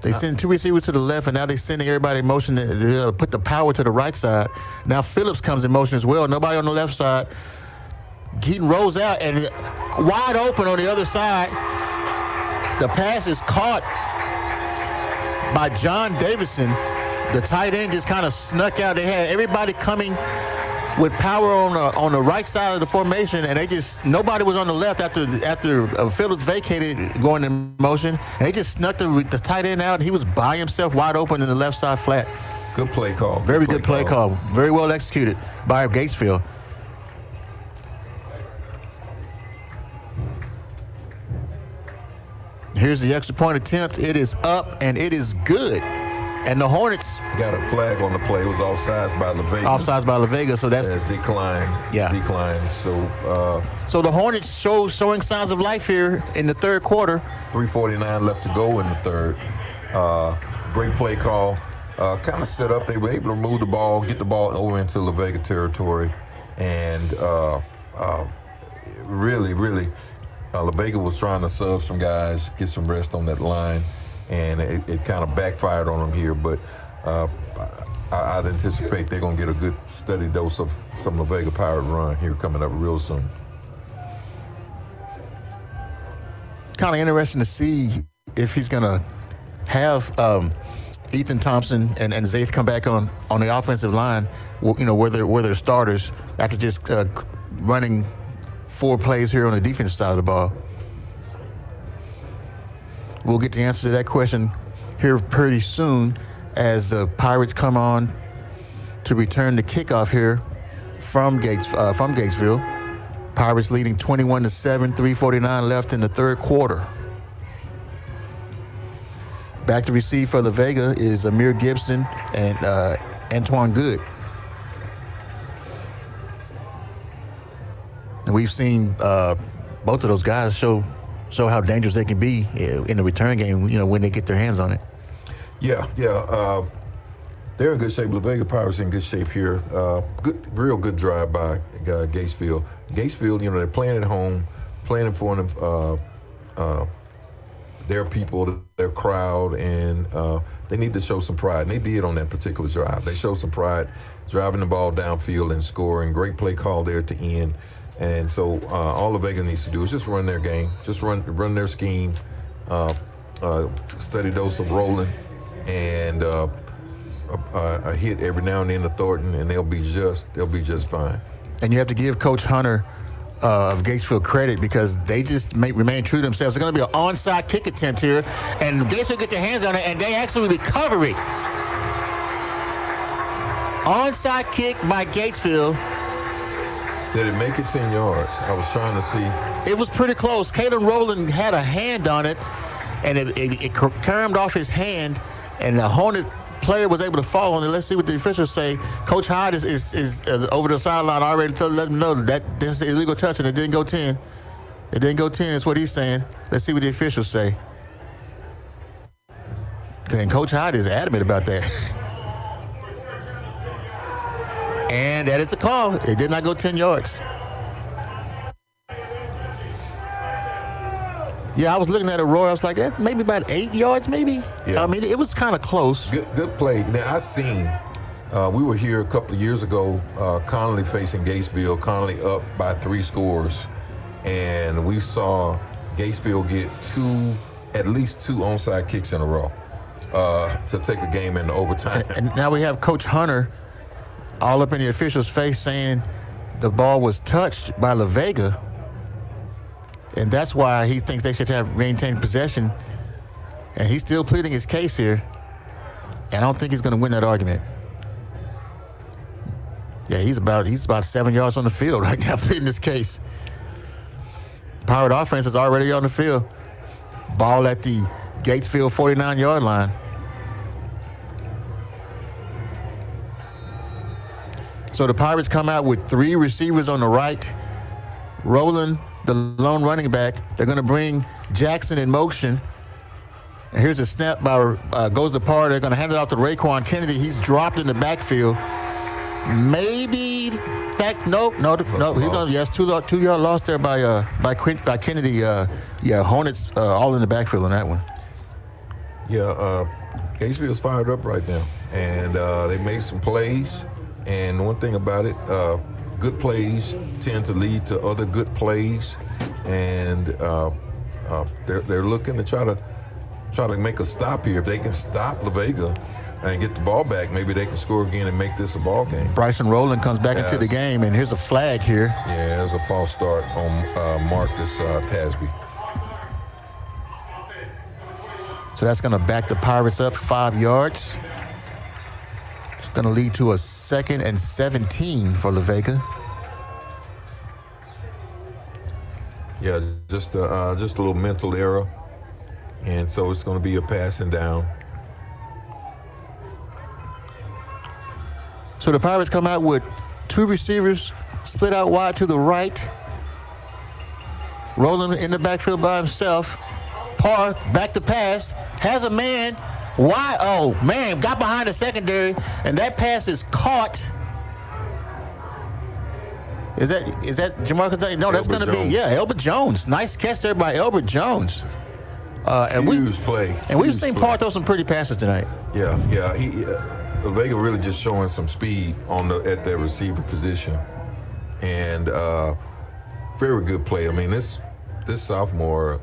2 receivers to the left, and now they're sending everybody in motion to put the power to the right side. Now Phillips comes in motion as well. Nobody on the left side. Keaton rolls out, and wide open on the other side. The pass is caught by John Davison. The tight end just kind of snuck out. They had everybody coming with power on the right side of the formation, and nobody was on the left after Phillips vacated going in motion. And they just snuck the tight end out. He was by himself, wide open in the left side flat. Good play call. Very good play call. Very well executed by Gatesville. Here's the extra point attempt. It is up, and it is good. And the Hornets got a flag on the play. It was offsides by LaVega. Offsides by LaVega, so that's declined. Yeah, declined. So the Hornets showing signs of life here in the 3rd quarter. 3:49 left to go in the 3rd. Great play call. Kind of set up. They were able to move the ball, get the ball over into LaVega territory, and really, LaVega was trying to sub some guys, get some rest on that line. And it kind of backfired on them here, but I'd anticipate they're going to get a good steady dose of some LaVega Pirate run here coming up real soon. Kind of interesting to see if he's going to have Ethan Thompson and Zaith come back on the offensive line, where they're starters after just running 4 plays here on the defensive side of the ball. We'll get the answer to that question here pretty soon as the Pirates come on to return the kickoff here from Gatesville. Pirates leading 21-7, 3:49 left in the 3rd quarter. Back to receive for LaVega is Amir Gibson and Antoine Good. And we've seen both of those guys show how dangerous they can be in the return game, when they get their hands on it. Yeah. they're in good shape. La Vega Pirates in good shape here. Real good drive by Gatesville. Gatesville, you know, they're playing at home, playing in front of their people, their crowd, and they need to show some pride. And they did on that particular drive. They showed some pride, driving the ball downfield and scoring. Great play call there at the end. And so all La Vega needs to do is just run their game, just run their scheme, steady dose of rolling, and a hit every now and then to Thornton, and they'll be just fine. And you have to give Coach Hunter of Gatesville credit because they just remain true to themselves. There's going to be an onside kick attempt here, and Gatesville get their hands on it, and they actually recover it. Onside kick by Gatesville. Did it make it 10 yards? I was trying to see. It was pretty close. Kalen Rowland had a hand on it, and it caromed off his hand, and the Hornet player was able to fall on it. Let's see what the officials say. Coach Hyde is over the sideline already to let them know that this is an illegal touch, and it didn't go 10. It didn't go 10 is what he's saying. Let's see what the officials say. And Coach Hyde is adamant about that. And that is a call. It did not go 10 yards. Yeah, I was looking at it, Roy. I was like, maybe about 8 yards, maybe. Yeah. I mean, it was kind of close. Good play. Now, I seen, we were here a couple of years ago, Connolly facing Gatesville. Connolly up by 3 scores. And we saw Gatesville get at least two onside kicks in a row to take a game into overtime. And now we have Coach Hunter all up in the official's face saying the ball was touched by La Vega. And that's why he thinks they should have maintained possession. And he's still pleading his case here. And I don't think he's going to win that argument. Yeah, he's about 7 yards on the field right now pleading his case. Pirate offense is already on the field. Ball at the Gatesville 49-yard line. So the Pirates come out with 3 receivers on the right. Rowland, the lone running back. They're going to bring Jackson in motion. And here's a snap by goes to Parr. They're going to hand it off to Raekwon Kennedy. He's dropped in the backfield. Maybe back. Nope. He's going to. Yes, 2-yard loss there by Kennedy. Yeah, Hornets all in the backfield on that one. Yeah, Gatesville's fired up right now, and they made some plays. And one thing about it, good plays tend to lead to other good plays, and they're looking to try to make a stop here. If they can stop La Vega and get the ball back, maybe they can score again and make this a ball game. Bryson Rowland comes back into the game, and here's a flag here. Yeah, there's a false start on Marcus Tasby. So that's going to back the Pirates up 5 yards. It's going to lead to a 2nd and 17 for La Vega. Yeah, just a little mental error, and so it's going to be a passing down. So the Pirates come out with 2 receivers split out wide to the right. Rowland in the backfield by himself. Parr back to pass, has a man. Why? Oh, man, got behind the secondary, and that pass is caught. Is that Jamarcus? No, that's going to be, Elbert Jones. Nice catch there by Elbert Jones. Huge play. And we've seen Parr throw some pretty passes tonight. Yeah. Vega really just showing some speed at that receiver position. And very good play. I mean, this sophomore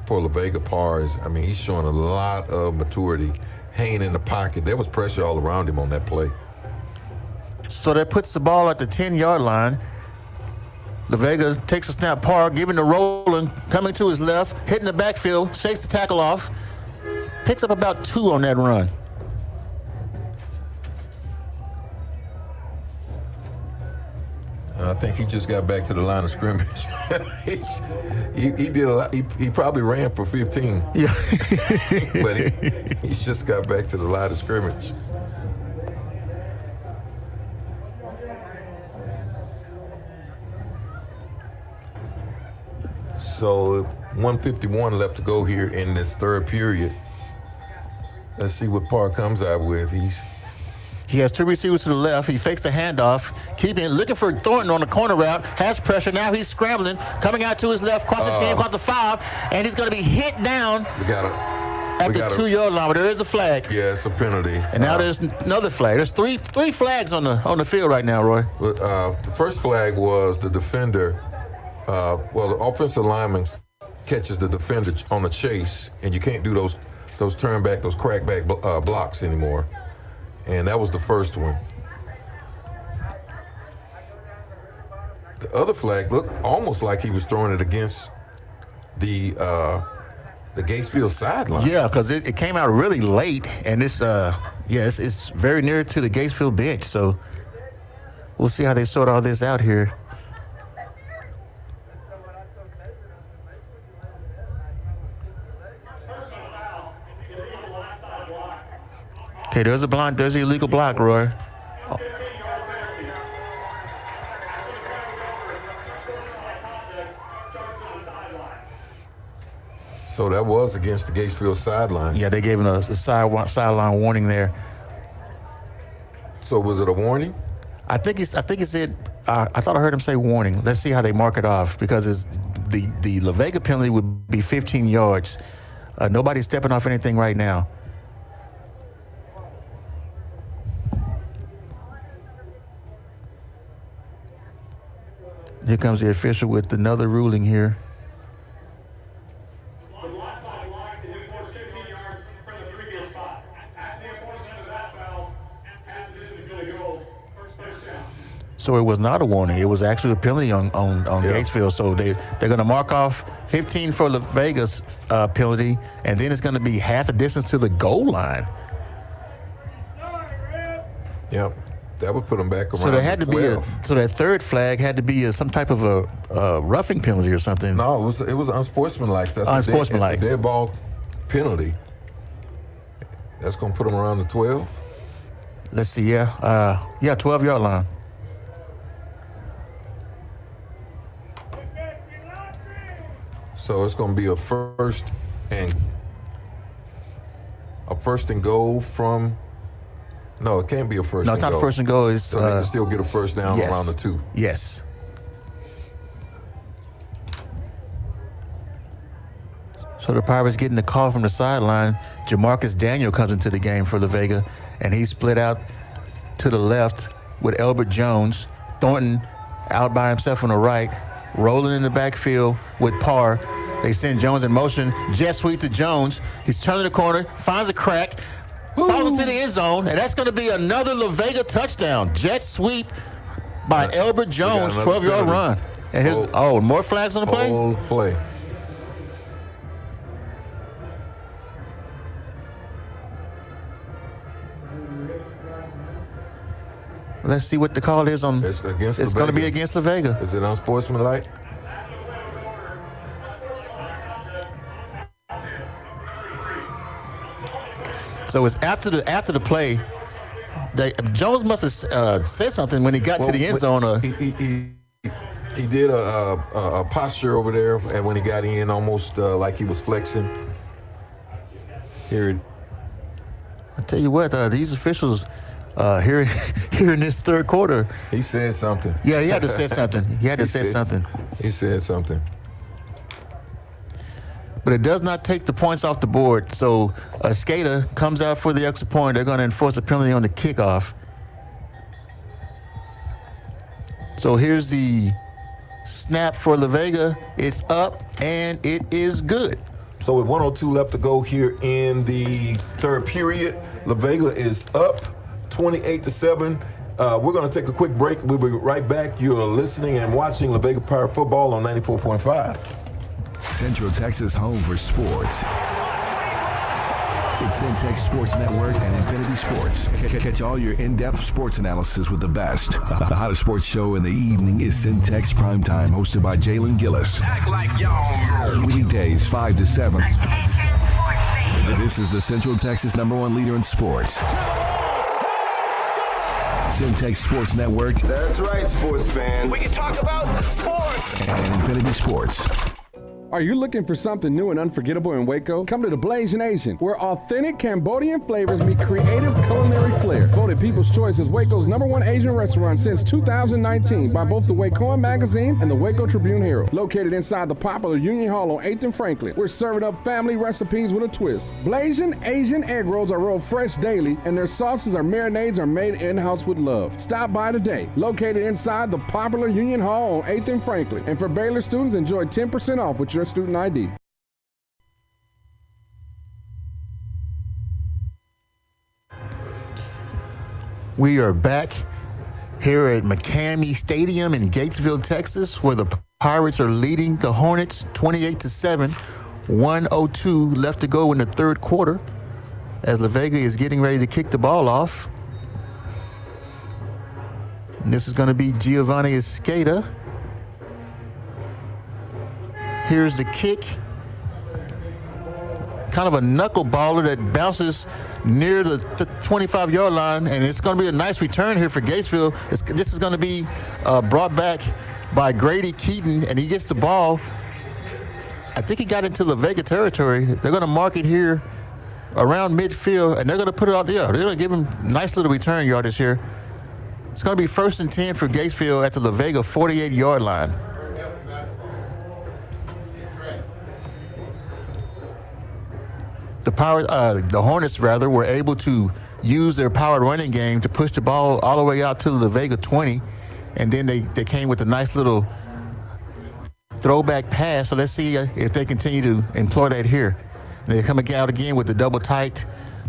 for La Vega Parr he's showing a lot of maturity, hanging in the pocket. There was pressure all around him on that play. So that puts the ball at the 10-yard line. La Vega takes a snap. Parr giving to Rowland, coming to his left, hitting the backfield, shakes the tackle off, picks up about 2 on that run. I think he just got back to the line of scrimmage. he did a lot. He probably ran for 15. Yeah. But he just got back to the line of scrimmage. So 1:51 left to go here in this third period. Let's see what Parr comes out with. He has two receivers to the left. He fakes the handoff, looking for Thornton on the corner route, has pressure. Now he's scrambling, coming out to his left, crossing 10, got the 5, and he's going to be hit down at the 2-yard line. But there is a flag. Yeah, it's a penalty. And now there's another flag. There's three flags on the field right now, Roy. The first flag was the defender. The offensive lineman catches the defender on a chase, and you can't do those turn back, those crack back blocks anymore. And that was the first one. The other flag looked almost like he was throwing it against the Gatesfield sideline. Yeah, because it came out really late, and it's very near to the Gatesfield bench. So we'll see how they sort all this out here. Okay, there's an illegal block, Roy. Oh. So that was against the Gatesfield sideline. Yeah, they gave him a sideline warning there. So was it a warning? I think it said. I thought I heard him say warning. Let's see how they mark it off, because the La Vega penalty would be 15 yards. Nobody's stepping off anything right now. Here comes the official with another ruling here. So it was not a warning. It was actually a penalty on Gatesfield. So they're going to mark off 15 for La Vega's penalty, and then it's going to be half the distance to the goal line. Yep. That would put them back around. So there had to 12. be that third flag had to be some type of a roughing penalty or something. No, it was unsportsmanlike. That's unsportsmanlike. It's a dead ball penalty. That's going to put them around the 12. Let's see. 12-yard line. So it's going to be a first and goal from. No, it can't be a first. No, it's not first and goal. So they can still get a first down around the 2. Yes. So the Pirates getting the call from the sideline. Jamarcus Daniel comes into the game for La Vega, and he's split out to the left with Elbert Jones. Thornton out by himself on the right, rolling in the backfield with Parr. They send Jones in motion. Jet sweep to Jones. He's turning the corner, finds a crack, falls into the end zone, and that's going to be another La Vega touchdown. Jet sweep by Elbert Jones, 12-yard run. And here's more flags on the play? Whole play. Let's see what the call is on. It's against. It's going to be against La Vega. Is it unsportsmanlike? So it's after the play. Jones must have said something when he got to the end zone. He did a posture over there, and when he got in, almost like he was flexing. Here. I tell you what, these officials here in this third quarter. He said something. Yeah, he had to say something. He said something. But it does not take the points off the board. So Skater comes out for the extra point. They're going to enforce a penalty on the kickoff. So here's the snap for La Vega. It's up, and it is good. So with 1:02 left to go here in the third period, La Vega is up 28-7. We're going to take a quick break. We'll be right back. You're listening and watching La Vega Pirate Football on 94.5. Central Texas home for sports. It's Centex Sports Network and Infinity Sports. Catch all your in-depth sports analysis with the best. The hottest sports show in the evening is Centex Primetime, hosted by Jalen Gillis. Act like y'all. Weekdays 5 to 7. This is the Central Texas #1 leader in sports. Centex Sports Network. That's right, sports fans. We can talk about sports. And Infinity Sports. Are you looking for something new and unforgettable in Waco? Come to the Blazing Asian, where authentic Cambodian flavors meet creative culinary flair. Voted People's Choice as Waco's #1 Asian restaurant since 2019 by both the Wacoan Magazine and the Waco Tribune Herald. Located inside the popular Union Hall on 8th and Franklin, we're serving up family recipes with a twist. Blazing Asian egg rolls are rolled fresh daily, and their sauces or marinades are made in-house with love. Stop by today. Located inside the popular Union Hall on 8th and Franklin. And for Baylor students, enjoy 10% off with your student ID. We are back here at McCamey Stadium in Gatesville, Texas, where the Pirates are leading the Hornets 28-7. 1:02 left to go in the third quarter as La Vega is getting ready to kick the ball off. And this is going to be Giovanni Escada. Here's the kick. Kind of a knuckleballer that bounces near the 25-yard line, and it's going to be a nice return here for Gatesville. This is going to be brought back by Grady Keaton, and he gets the ball. I think he got into the Vega territory. They're going to mark it here around midfield, and they're going to put it out there. They're going to give him nice little return yardage here. It's going to be 1st and 10 for Gatesville at the La Vega 48-yard line. The Hornets were able to use their powered running game to push the ball all the way out to the Vega 20, and then they came with a nice little throwback pass. So let's see if they continue to employ that here. They're coming out again with the double tight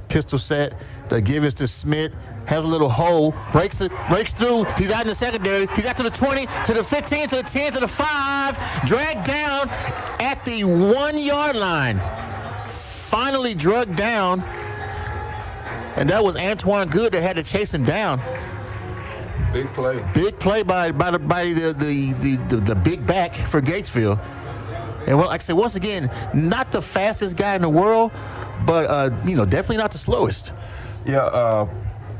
pistol set. They give it to Smith. Has a little hole, breaks through. He's out in the secondary. He's out to the 20, to the 15, to the 10, to the 5. Dragged down at the 1-yard line. Finally drugged down, and that was Antoine Good that had to chase him down. Big play. Big play by the big back for Gatesville. And well, like I said, once again, not the fastest guy in the world, but definitely not the slowest. Yeah,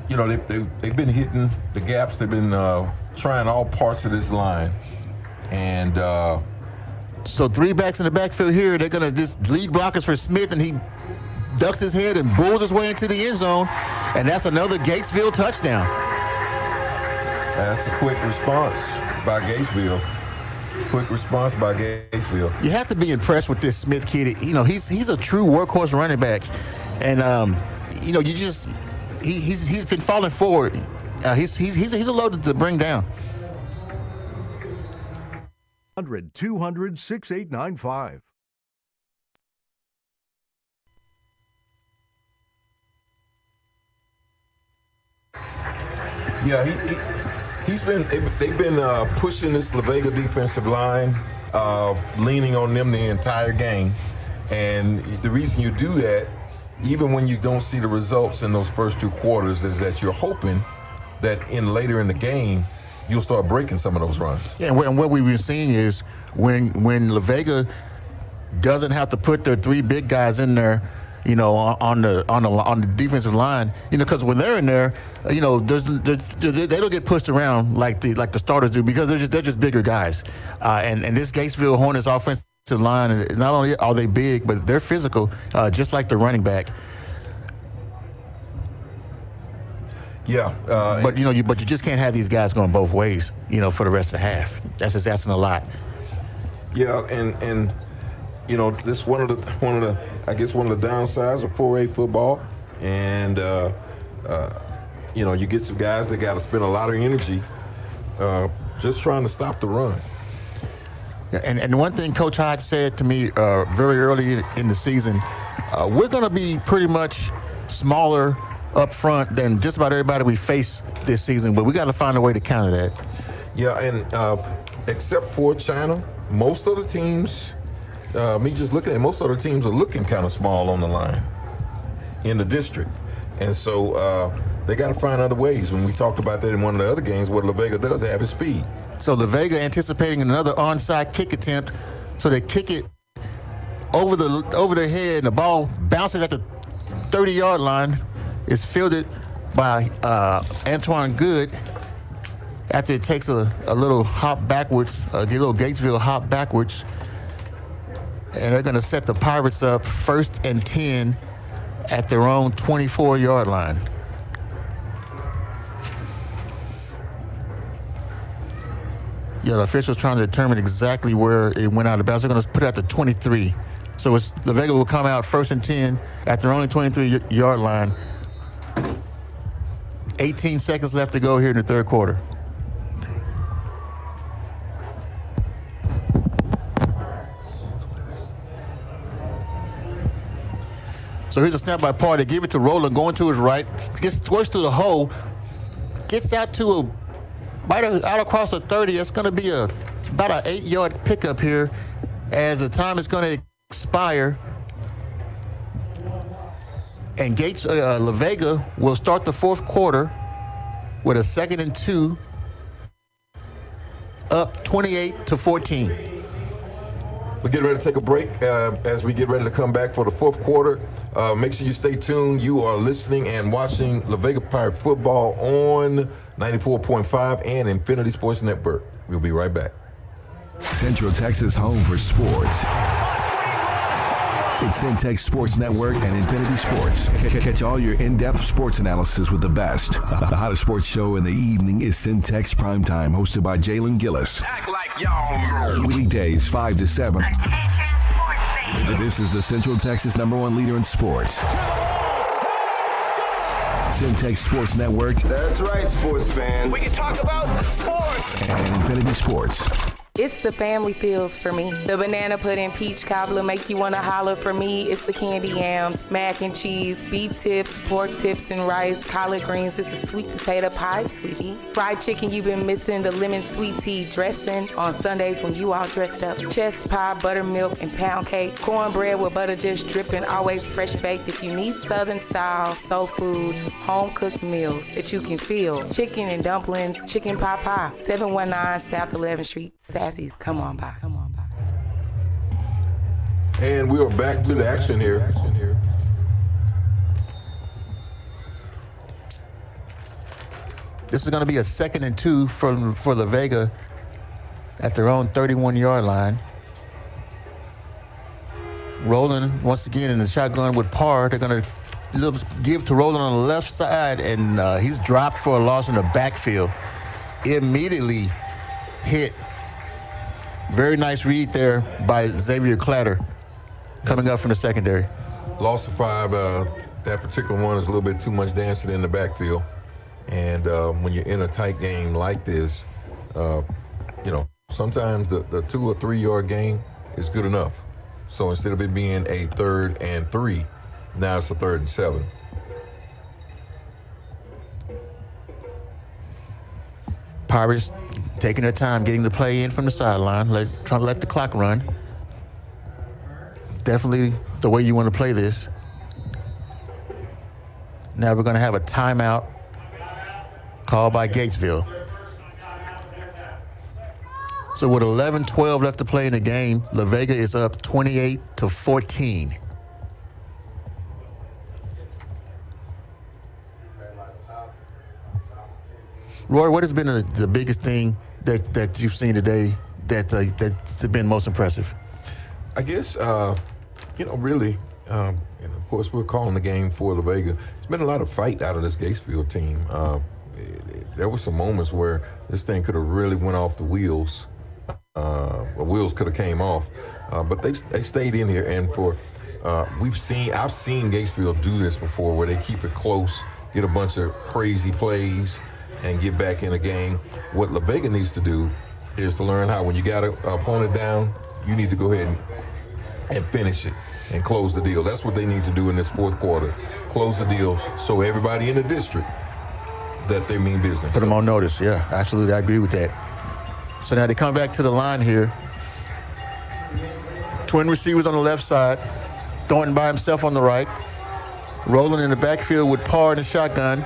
they've been hitting the gaps. They've been trying all parts of this line, and. So 3 backs in the backfield here. They're going to just lead blockers for Smith, and he ducks his head and bulls his way into the end zone. And that's another Gatesville touchdown. That's a quick response by Gatesville. You have to be impressed with this Smith kid. He's a true workhorse running back. And, he's been falling forward. He's a load to bring down. 200-200-6895. Yeah, they've been pushing this La Vega defensive line, leaning on them the entire game. And the reason you do that, even when you don't see the results in those first 2 quarters, is that you're hoping that later in the game, you'll start breaking some of those runs. Yeah, and what we've been seeing is when La Vega doesn't have to put their 3 big guys in there, on the defensive line, because when they're in there, they don't get pushed around like the starters do, because they're just bigger guys. And this Gatesville Hornets offensive line, not only are they big, but they're physical, just like the running back. Yeah, but you just can't have these guys going both ways, for the rest of the half. That's just asking a lot. Yeah, and this one of the downsides of 4A football, and you get some guys that got to spend a lot of energy just trying to stop the run. And one thing Coach Hodge said to me very early in the season, we're going to be pretty much smaller up front than just about everybody we face this season, but we got to find a way to counter that. Yeah, and except for China, most of the teams, most of the teams are looking kind of small on the line in the district. And so they got to find other ways. When we talked about that in one of the other games, what La Vega does have is speed. So La Vega anticipating another onside kick attempt, so they kick it over their head, and the ball bounces at the 30-yard line. It's fielded by Antoine Good after it takes a little hop backwards, a little Gatesville hop backwards. And they're going to set the Pirates up 1st and 10 at their own 24-yard line. Yeah, the officials trying to determine exactly where it went out of bounds. They're going to put it at the 23. So the Vega will come out 1st and 10 at their own 23-yard line. 18 seconds left to go here in the third quarter. So here's a snap by Parr. They give it to Rowland, going to his right. Works through the hole. Gets out to out across the 30. It's going to be about an 8-yard pickup here as the time is going to expire. And La Vega will start the fourth quarter with a 2nd and 2, up 28-14. We're getting ready to take a break as we get ready to come back for the fourth quarter. Make sure you stay tuned. You are listening and watching La Vega Pirate Football on 94.5 and Infinity Sports Network. We'll be right back. Central Texas home for sports. It's Centex Sports Network and Infinity Sports. Catch all your in-depth sports analysis with the best. The hottest sports show in the evening is Centex Primetime, hosted by Jalen Gillis. Act like y'all know. Weekdays 5 to 7. This is the Central Texas #1 leader in sports. Centex Sports Network. That's right, sports fans. We can talk about sports. And Infinity Sports. It's the family feels for me. The banana pudding peach cobbler make you want to holler. For me, it's the candy yams, mac and cheese, beef tips, pork tips and rice, collard greens. It's a sweet potato pie, sweetie. Fried chicken you've been missing, the lemon sweet tea dressing on Sundays when you all dressed up. Chest pie, buttermilk, and pound cake. Cornbread with butter just dripping, always fresh baked. If you need Southern style, soul food, home cooked meals that you can feel. Chicken and dumplings, chicken pot pie, 719 South 11th Street. Come on by. And we are back to the action here. This is going to be a 2nd and 2 for La Vega at their own 31-yard line. Rowland, once again, in the shotgun with Parr. They're going to give to Rowland on the left side, and he's dropped for a loss in the backfield. Immediately hit. Very nice read there by Xavier Clatter coming up from the secondary. Loss of 5. That particular one is a little bit too much dancing in the backfield. And when you're in a tight game like this, sometimes the 2 or 3 yard gain is good enough. So instead of it being a 3rd and 3, now it's a 3rd and 7. Pirates taking their time getting the play in from the sideline, trying to let the clock run. Definitely the way you want to play this. Now we're going to have a timeout called by Gatesville. So with 11-12 left to play in the game, La Vega is up 28-14. Roy, what has been the biggest thing that you've seen today that's been most impressive? I guess, really, and of course we're calling the game for La Vega. There's been a lot of fight out of this Gatesville team. There were some moments where this thing could have really went off the wheels. The wheels could have came off, but they stayed in here. And I've seen Gatesville do this before, where they keep it close, get a bunch of crazy plays, and get back in a game. What La Vega needs to do is to learn how, when you got an opponent down, you need to go ahead and finish it and close the deal. That's what they need to do in this fourth quarter. Close the deal so everybody in the district that they mean business. Put them on notice, yeah, absolutely, I agree with that. So now they come back to the line here. Twin receivers on the left side. Thornton by himself on the right. Rolling in the backfield with Parr in the shotgun.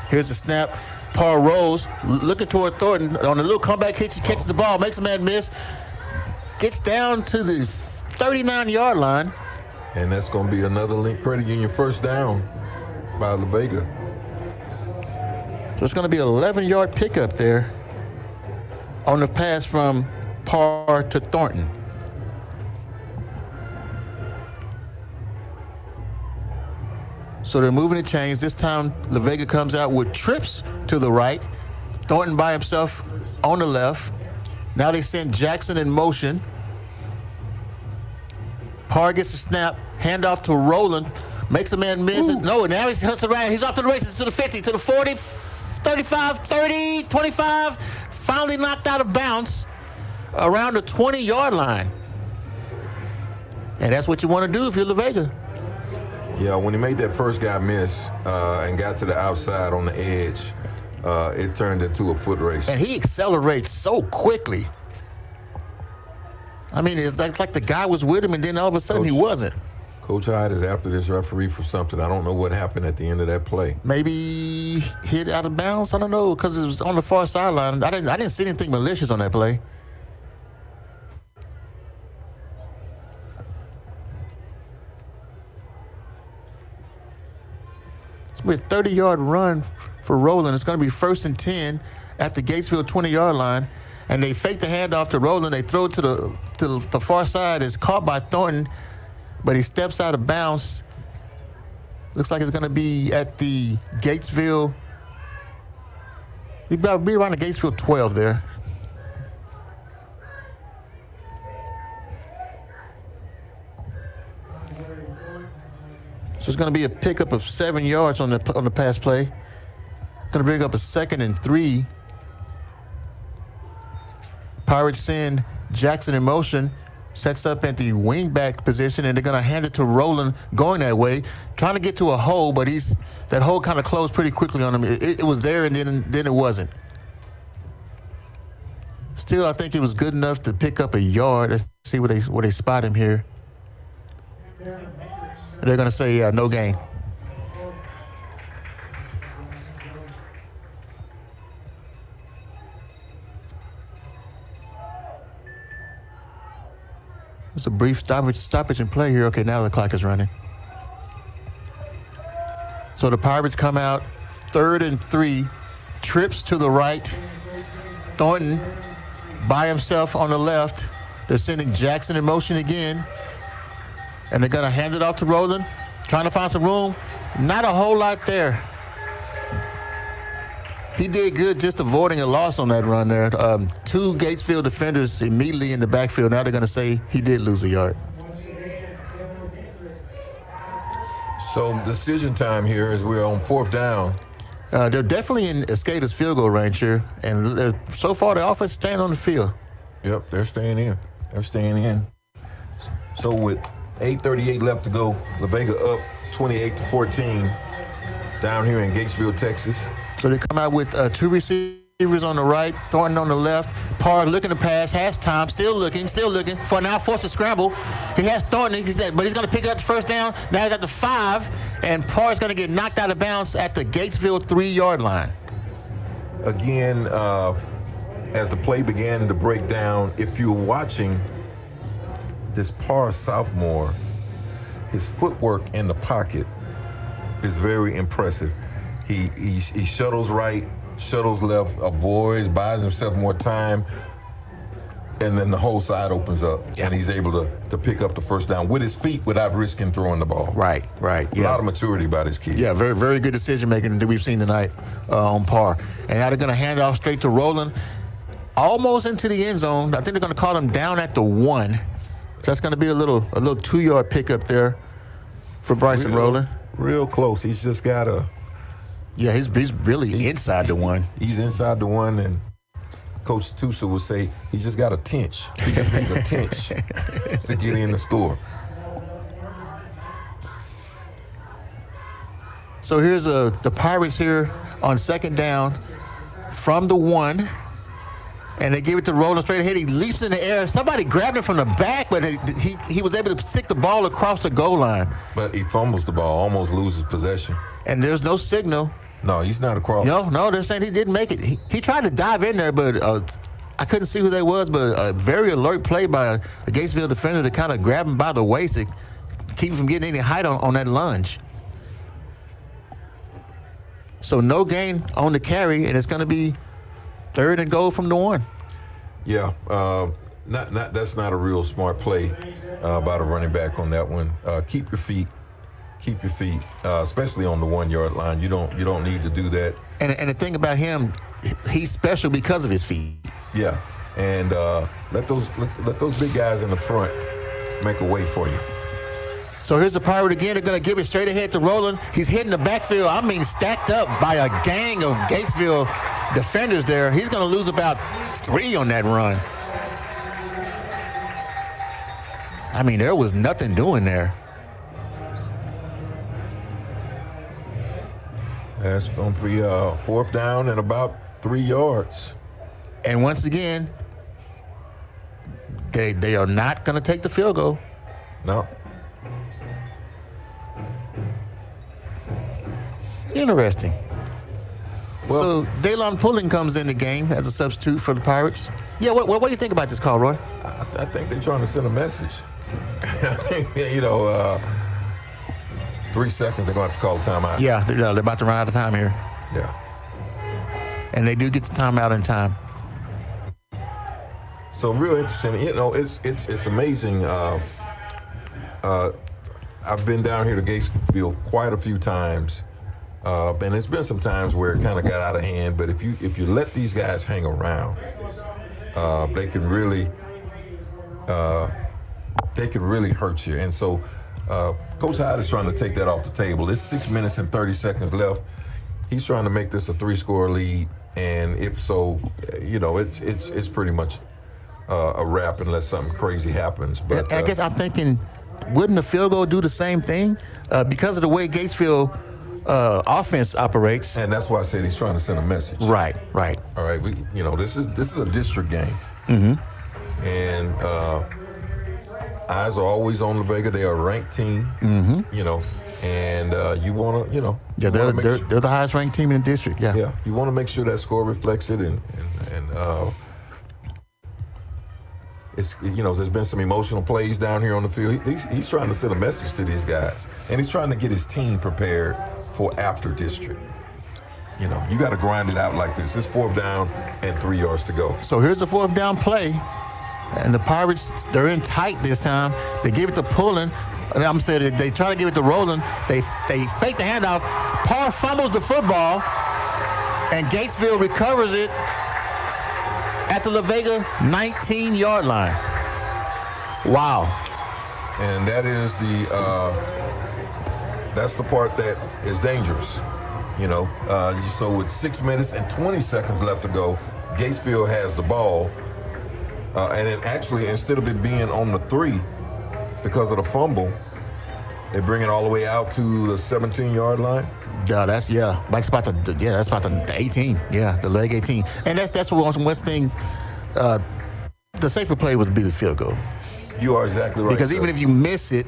Here's the snap. Parr rolls, looking toward Thornton. On a little comeback hitch, he catches the ball, makes a man miss. Gets down to the 39-yard line. And that's going to be another Link Credit Union first down by La Vega. So it's going to be an 11-yard pickup there on the pass from Parr to Thornton. So they're moving the chains. This time, Vega comes out with trips to the right. Thornton by himself on the left. Now they send Jackson in motion. Parr gets a snap. Handoff to Rowland. Makes a man miss. No, now he's hustling around. He's off to the races, to the 50, to the 40, 35, 30, 25. Finally knocked out of bounds around the 20-yard line. And that's what you want to do if you're Vega. Yeah, when he made that first guy miss and got to the outside on the edge, it turned into a foot race. And he accelerates so quickly. I mean, it's like the guy was with him, and then all of a sudden he wasn't. Coach Hyde is after this referee for something. I don't know what happened at the end of that play. Maybe hit out of bounds? I don't know, because it was on the far sideline. I didn't see anything malicious on that play. It's a 30-yard run for Rowland. It's going to be 1st and 10 at the Gatesville 20-yard line. And they fake the handoff to Rowland. They throw it to the far side. It's caught by Thornton, but he steps out of bounds. Looks like it's going to be at the Gatesville. He'll be around the Gatesville 12 there. So it's going to be a pickup of 7 yards on the pass play. Going to bring up a 2nd and 3. Pirates send Jackson in motion, sets up at the wingback position, and they're going to hand it to Rowland going that way, trying to get to a hole, but that hole kind of closed pretty quickly on him. It was there, and then it wasn't. Still, I think it was good enough to pick up a yard. Let's see where they spot him here. They're going to say no gain. It's a brief stoppage in play here. Okay, now the clock is running. So the Pirates come out 3rd and 3, trips to the right. Thornton by himself on the left. They're sending Jackson in motion again. And they're going to hand it off to Rowland, trying to find some room. Not a whole lot there. He did good just avoiding a loss on that run there. 2 Gatesville defenders immediately in the backfield. Now they're going to say he did lose a yard. So decision time here as we're on 4th down. They're definitely in Escada's field goal range here. And so far the offense is staying on the field. Yep, they're staying in. They're staying in. So with 8:38 left to go, Vega up 28-14 down here in Gatesville, Texas. So they come out with 2 receivers on the right, Thornton on the left. Parr looking to pass, has time, still looking for now forced a scramble. He has Thornton, but he's going to pick up the first down. Now he's at the 5, and Parr's going to get knocked out of bounds at the Gatesville 3-yard line. Again, as the play began to break down, if you're watching this Parr sophomore, his footwork in the pocket is very impressive. He shuttles right, shuttles left, avoids, buys himself more time, and then the whole side opens up, and he's able to pick up the first down with his feet without risking throwing the ball. Right. A lot of maturity by this kid. Yeah, very, very good decision-making that we've seen tonight on Parr. And now they're going to hand off straight to Rowland, almost into the end zone. I think they're going to call him down at the 1. So that's going to be a little 2-yard pickup there for Bryson Rowland. Real close. He's just got a... Yeah, he's really inside the 1. He's inside the 1, and Coach Tusa would say he just got a tinch. He just needs a tinch to get in the store. So here's the Pirates here on 2nd down from the 1. And they give it to Rowland straight ahead. He leaps in the air. Somebody grabbed him from the back, but he was able to stick the ball across the goal line. But he fumbles the ball, almost loses possession. And there's no signal. No, he's not across. No, they're saying he didn't make it. He tried to dive in there, but I couldn't see who that was. But a very alert play by a Gatesville defender to kind of grab him by the waist to keep him from getting any height on that lunge. So no gain on the carry, and it's going to be 3rd and goal from the 1. Yeah, that's not a real smart play by the running back on that one. Keep your feet keep your feet, especially on the 1 yard line. You don't need to do that. And the thing about him, he's special because of his feet. Yeah, and let those big guys in the front make a way for you. So here's the Pirate again. They're going to give it straight ahead to Roland. He's hitting the backfield. I mean, stacked up by a gang of Gatesville defenders there. He's going to lose about 3 on that run. I mean, there was nothing doing there. That's going to be 4th down and about 3 yards. And once again, they are not going to take the field goal. No. Interesting. Well, so Daylon Pulling comes in the game as a substitute for the Pirates. Yeah, what do you think about this call, Roy? I think they're trying to send a message. I think, 3 seconds, they're going to have to call timeout. Yeah, they're about to run out of time here. Yeah. And they do get the timeout in time. So real interesting. It's amazing. I've been down here to Gatesville quite a few times. And there's been some times where it kind of got out of hand, but if you let these guys hang around, they can really hurt you. And so Coach Hyde is trying to take that off the table. It's 6 minutes and 30 seconds left. He's trying to make this a 3-score lead, and if so, it's pretty much a wrap unless something crazy happens. But I guess I'm thinking, wouldn't the field goal do the same thing because of the way Gatesville offense operates? And that's why I said he's trying to send a message. Right. All right, this is a district game. Mm-hmm. And eyes are always on La Vega. They are a ranked team. Mm-hmm. And you want to, Yeah, they're the highest ranked team in the district. Yeah. Yeah, you want to make sure that score reflects it, and it's there's been some emotional plays down here on the field. He's trying to send a message to these guys, and he's trying to get his team prepared for after district. You got to grind it out like this. It's 4th down and 3 yards to go. So here's the 4th down play, and the Pirates, they're in tight this time. They give it to Pullen. I'm saying they try to give it to Roland. They fake the handoff. Parr fumbles the football, and Gatesville recovers it at the La Vega 19-yard line. Wow. And that is that's the part that is dangerous. So with 6 minutes and 20 seconds left to go, Gatesville has the ball. And it actually, instead of it being on the 3, because of the fumble, they bring it all the way out to the 17-yard line. That's about the 18. Yeah, the leg 18. And that's one thing. The safer play would be the field goal. You are exactly right. Because even if you miss it,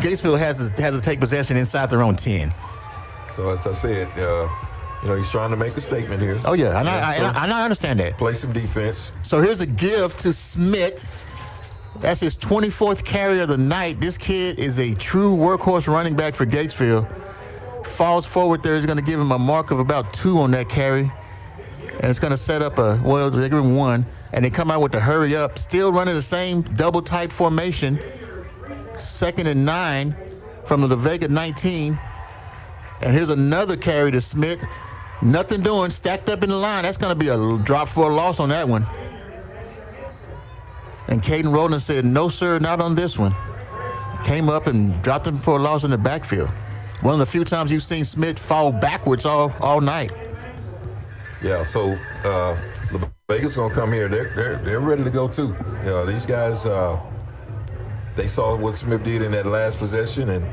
Gatesville has to take possession inside their own 10. So as I said, he's trying to make a statement here. Oh yeah, and I understand that. Play some defense. So here's a give to Smith. That's his 24th carry of the night. This kid is a true workhorse running back for Gatesville. Falls forward there. He's going to give him a mark of about 2 on that carry. And it's going to set up they give him 1. And they come out with the hurry up. Still running the same double tight formation. 2nd and 9 from the Vega 19. And here's another carry to Smith. Nothing doing. Stacked up in the line. That's going to be a drop for a loss on that one. And Caden Rowland said, no, sir, not on this one. Came up and dropped him for a loss in the backfield. One of the few times you've seen Smith fall backwards all night. Yeah, so Vegas going to come here. They're ready to go, too. These guys, they saw what Smith did in that last possession, and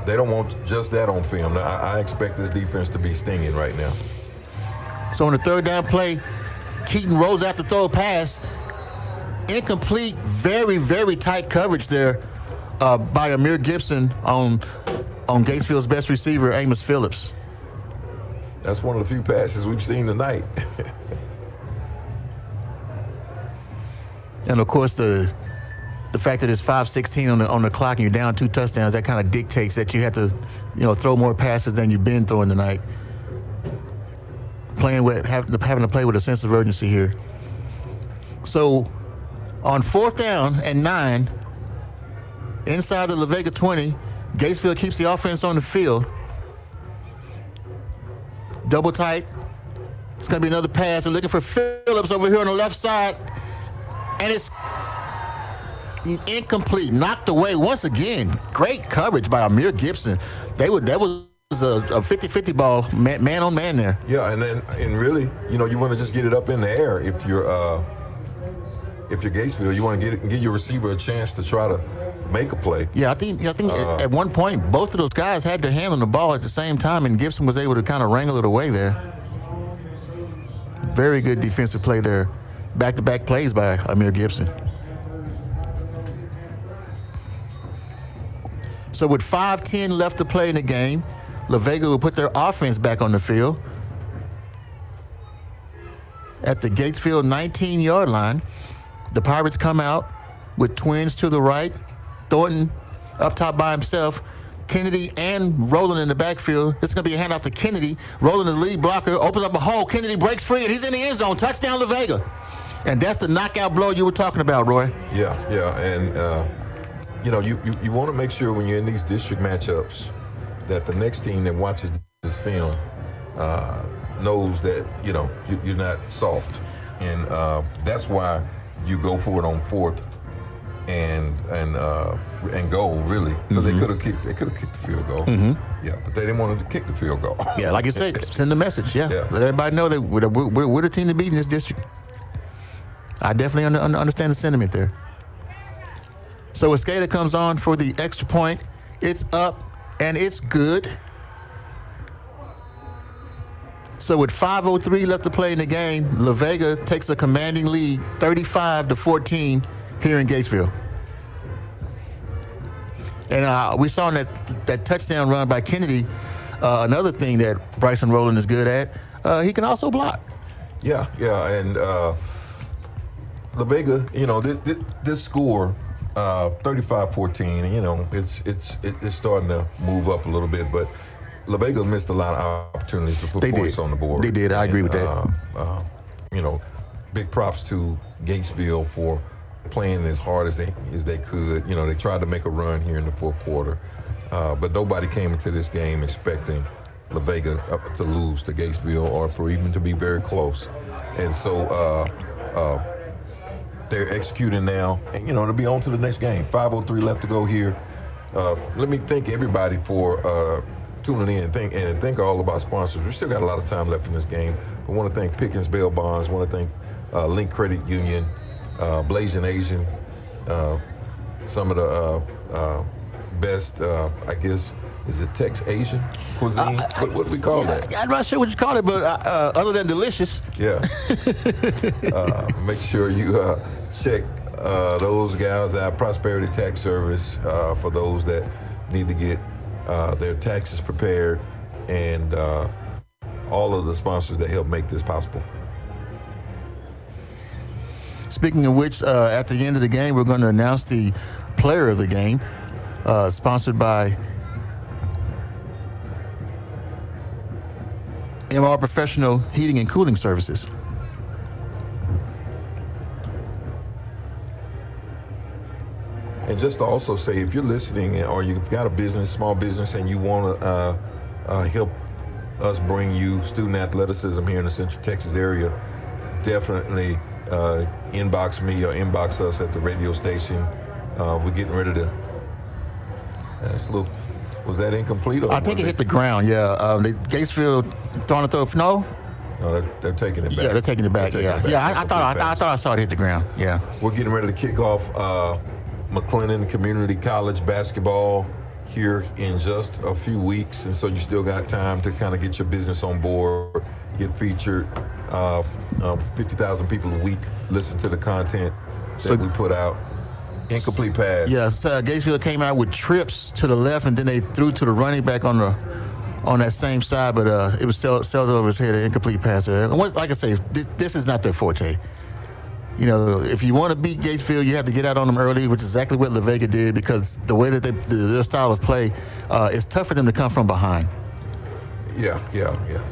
they don't want just that on film. Now, I expect this defense to be stinging right now. So on the 3rd down play, Keaton rolls out to throw a pass. Incomplete, very, very tight coverage there by Amir Gibson on Gatesville's best receiver, Amos Phillips. That's one of the few passes we've seen tonight. And of course, the fact that it's 5:16 on the clock and you're down 2 touchdowns, that kind of dictates that you have to, throw more passes than you've been throwing tonight. Having to play with a sense of urgency here. So on 4th down and 9, inside the La Vega 20. Gatesville keeps the offense on the field. Double tight. It's going to be another pass. They're looking for Phillips over here on the left side. And it's incomplete. Knocked away once again. Great coverage by Amir Gibson. That was a 50-50 ball, man on man there. Yeah, and really, you want to just get it up in the air. If you're Gatesville, you want to give your receiver a chance to try to make a play. Yeah, I think at one point both of those guys had their hand on the ball at the same time, and Gibson was able to kind of wrangle it away there. Very good defensive play there. Back-to-back plays by Amir Gibson. So with 5:10 left to play in the game, La Vega will put their offense back on the field at the Gatesville 19-yard line. The Pirates come out with twins to the right, Thornton up top by himself, Kennedy and Rowland in the backfield. This is going to be a handoff to Kennedy. Rowland, the lead blocker, opens up a hole. Kennedy breaks free, and he's in the end zone. Touchdown, La Vega. And that's the knockout blow you were talking about, Roy. Yeah, and you want to make sure when you're in these district matchups that the next team that watches this film knows that you're not soft, and that's why you go for it on fourth and goal, really, because they could have kicked the field goal. Yeah, but they didn't want to kick the field goal. Yeah, like you said, send a message. Yeah, let everybody know that we're the team to beat in this district. I definitely understand the sentiment there. So Escada comes on for the extra point. It's up and it's good. So with 5:03 left to play in the game, La Vega takes a commanding lead, 35-14 here in Gatesville. And we saw in that touchdown run by Kennedy, another thing that Bryson Rowland is good at, he can also block. Yeah, and La Vega, this score, 35-14, it's starting to move up a little bit, but La Vega missed a lot of opportunities to put points on the board. They did. I agree with that. Big props to Gatesville for playing as hard as they could. They tried to make a run here in the fourth quarter, but nobody came into this game expecting La Vega to lose to Gatesville or for even to be very close. And so they're executing now, and to be on to the next game. 5:03 left to go here. Let me thank everybody for tuning in and think all of our sponsors. We still got a lot of time left in this game. I want to thank Pickens Bail Bonds. I want to thank Link Credit Union, Blazing Asian, some of the best, I guess, is it Tex Asian cuisine? What do we call that? I'm not sure what you call it, but other than delicious. Yeah. Make sure you check those guys out. Prosperity Tax Service for those that need to get their taxes prepared, and all of the sponsors that help make this possible. Speaking of which, at the end of the game, we're going to announce the player of the game, sponsored by MR Professional Heating and Cooling Services. And just to also say, if you're listening or you've got a business, small business, and you want to help us bring you student athleticism here in the Central Texas area, definitely inbox me or inbox us at the radio station. We're getting ready to. Was that incomplete? Or I think it hit the ground. Yeah, Gatesville throwing a throw. No. No, they're taking it back. Yeah, they're taking it back. I thought I saw it hit the ground. Yeah. We're getting ready to kick off McLennan Community College basketball here in just a few weeks, and so you still got time to kind of get your business on board, get featured. 50,000 people a week listen to the content that we put out. Incomplete pass. Yes, Gatesville came out with trips to the left, and then they threw to the running back on that same side, but it was sailed over his head, an incomplete pass. And like I say, this is not their forte. If you want to beat Gatesville, you have to get out on them early, which is exactly what La Vega did, because the way that their style of play, it's tough for them to come from behind. Yeah.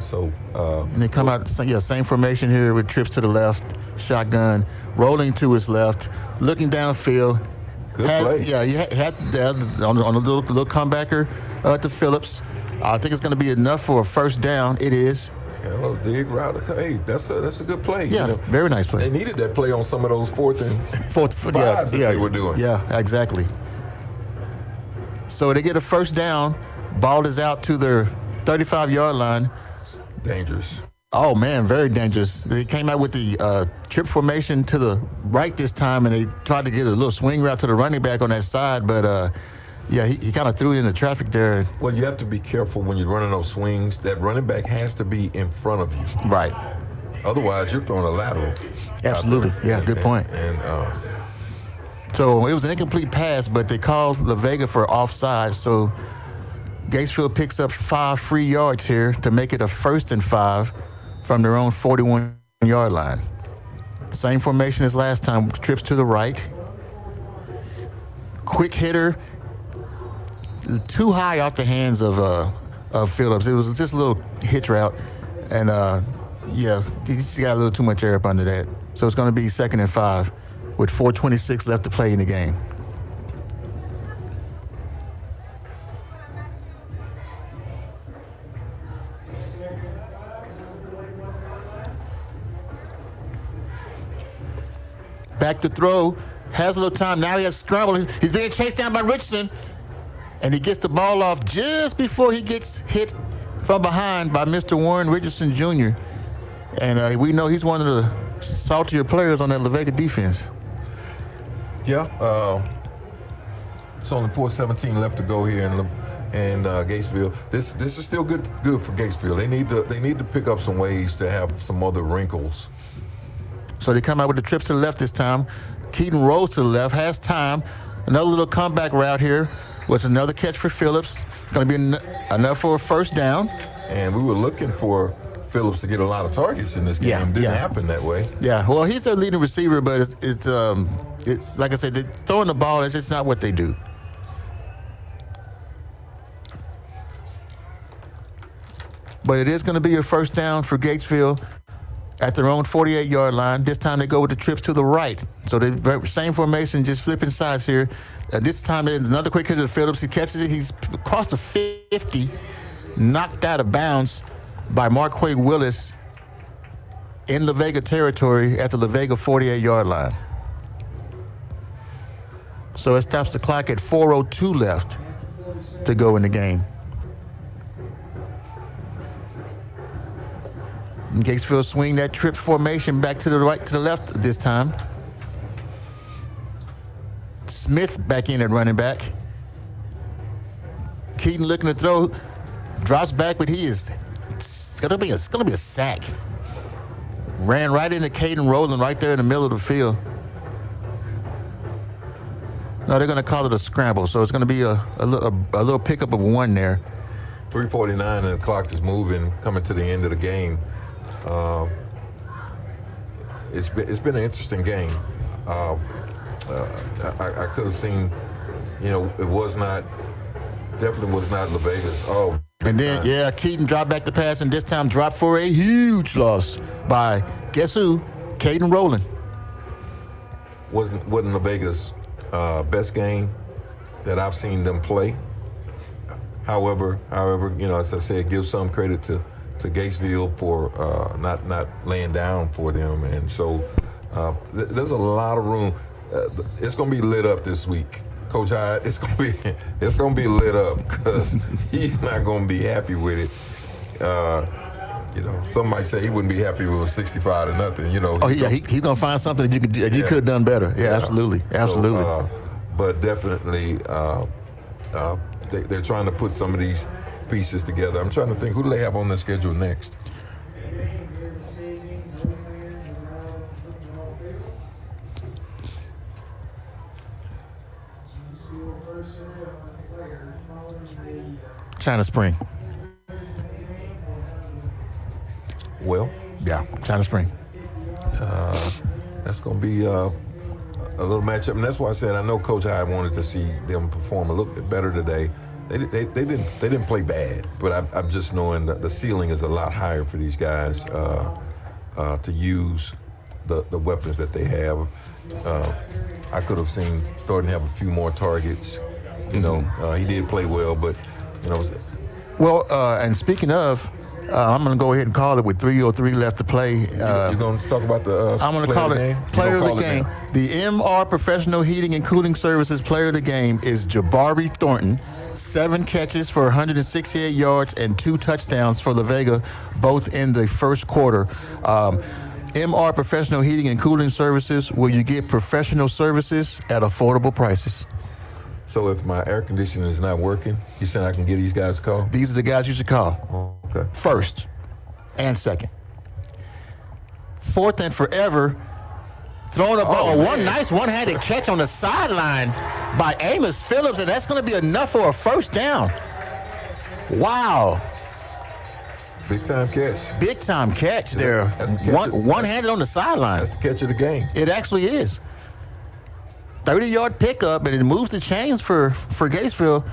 So and they come out, same formation here with trips to the left, shotgun, rolling to his left, looking downfield, Good play. Yeah, he had on a little comebacker to Phillips. I think it's going to be enough for a first down. It is. Yeah, a little dig route. Hey, that's a good play. Yeah, very nice play. They needed that play on some of those fourth fives that they were doing. Yeah, exactly. So they get a first down. Ball is out to their 35-yard line. Dangerous. Oh, man, very dangerous. They came out with the trip formation to the right this time, and they tried to get a little swing route to the running back on that side, but he kind of threw it in the traffic there. Well, you have to be careful when you're running those swings. That running back has to be in front of you. Right. Otherwise, you're throwing a lateral. Absolutely. Yeah, good point. So it was an incomplete pass, but they called La Vega for offside, so Gatesville picks up 5 free yards here to make it a 1st and 5 from their own 41-yard line. Same formation as last time, trips to the right. Quick hitter, too high off the hands of Phillips. It was just a little hitch route, and he just got a little too much air up under that. So it's going to be 2nd and 5 with 4:26 left to play in the game. Back to throw, has a little time. Now he has scrambled. He's being chased down by Richardson, and he gets the ball off just before he gets hit from behind by Mr. Warren Richardson Jr. And we know he's one of the saltier players on that La Vega defense. Yeah, it's only 4:17 left to go here in Gatesville. This is still good for Gatesville. They need to pick up some ways to have some other wrinkles. So they come out with the trips to the left this time. Keaton rolls to the left, has time. Another little comeback route here was another catch for Phillips. It's going to be enough for a first down. And we were looking for Phillips to get a lot of targets in this game. Didn't happen that way. Yeah, well, he's their leading receiver, but it's like I said, they're throwing the ball. That's just not what they do. But it is going to be a first down for Gatesville at their own 48-yard line. This time they go with the trips to the right. So the same formation, just flipping sides here. This time there's another quick hit to Phillips. He catches it. He's across the 50, knocked out of bounds by Marquay Willis in La Vega territory at the La Vega 48-yard line. So it stops the clock at 4:02 left to go in the game. And Gatesville swing that trip formation back to the right, to the left this time. Smith back in at running back. Keaton looking to throw, drops back, but it's gonna be a sack. Ran right into Caden Rowland right there in the middle of the field. No, they're gonna call it a scramble, so it's gonna be a little pickup of 1 there. 3:49 and the clock is moving, coming to the end of the game. It's been an interesting game. I could have seen, it definitely was not La Vega's. And then, Keaton dropped back the pass, and this time dropped for a huge loss by, guess who? Caden Rowland. Wasn't La Vega's best game that I've seen them play. However, as I said, give some credit to Gatesville for not laying down for them, and so there's a lot of room. It's going to be lit up this week, Coach Hyde. It's going to be lit up because he's not going to be happy with it. Some might say he wouldn't be happy with 65-0. He's going to find something that you could have done better. Yeah, absolutely. So, but definitely, they're trying to put some of these pieces together. I'm trying to think, who do they have on the schedule next? China Spring. Well, yeah, China Spring. That's going to be a little matchup, and that's why I said I know Coach Hyde wanted to see them perform a little bit better today. They didn't play bad, but I'm just knowing that the ceiling is a lot higher for these guys to use the weapons that they have. I could have seen Thornton have a few more targets. You know, he did play well, but you know. Well, and speaking of, I'm going to go ahead and call it with 3:03 left to play. You're going to talk about the I'm going to call it player of the game. The MR Professional Heating and Cooling Services player of the game is Jabari Thornton. 7 catches for 168 yards and 2 touchdowns for La Vega, both in the first quarter. MR Professional Heating and Cooling Services, where you get professional services at affordable prices. So if my air conditioning is not working, you said I can give these guys a call? These are the guys you should call. Okay. First and second. Fourth and forever, throwing a ball. One nice one-handed catch on the sideline by Amos Phillips, and that's going to be enough for a first down. Wow. Big time catch. Big time catch there. One-handed on the sideline. That's the catch of the game. It actually is. 30-yard pickup, and it moves the chains for Gatesville.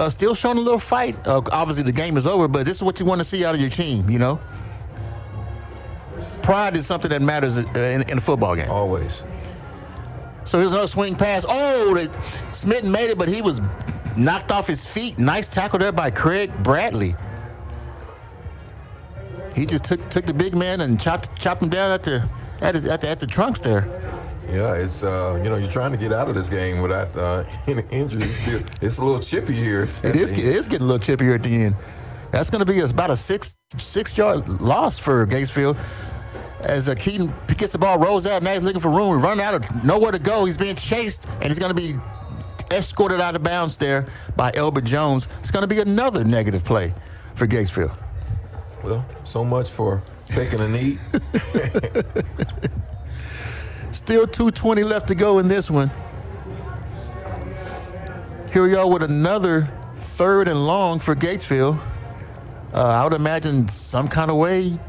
Still showing a little fight. Obviously, the game is over, but this is what you want to see out of your team, you know? Pride is something that matters in a football game. Always. So here's another swing pass. Oh, Smith made it, but he was knocked off his feet. Nice tackle there by Craig Bradley. He just took the big man and chopped him down at the trunks there. Yeah, it's you know, you're trying to get out of this game without any injuries. It's a little chippy here. It is getting a little chippy here at the end. That's going to be about a six-yard loss for Gatesville. As Keaton gets the ball, rolls out, now he's looking for room, running out of nowhere to go. He's being chased, and he's going to be escorted out of bounds there by Elbert Jones. It's going to be another negative play for Gatesville. Well, so much for taking a knee. Still 2:20 left to go in this one. Here we are with another 3rd and long for Gatesville. I would imagine some kind of way,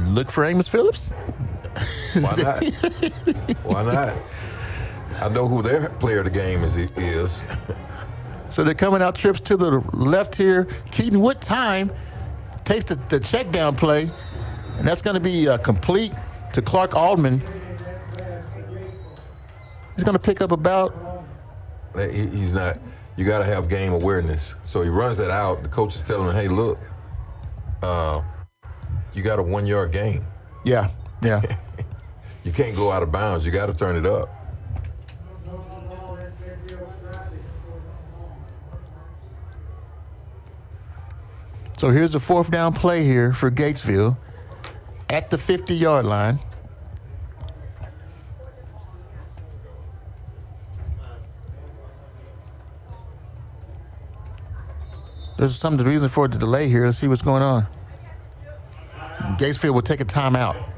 look for Amos Phillips. Why not? Why not? I know who their player of the game is. So they're coming out trips to the left here. Keaton with time takes the check down play, and that's going to be complete to Clark Aldman. He's going to pick up about. He's not. You got to have game awareness. So he runs that out. The coach is telling him, "Hey, look, you got a 1-yard gain. Yeah. You can't go out of bounds. You got to turn it up." So here's a 4th down play here for Gatesville at the 50-yard line. There's some reason for the delay here. Let's see what's going on. Gatesville will take a timeout.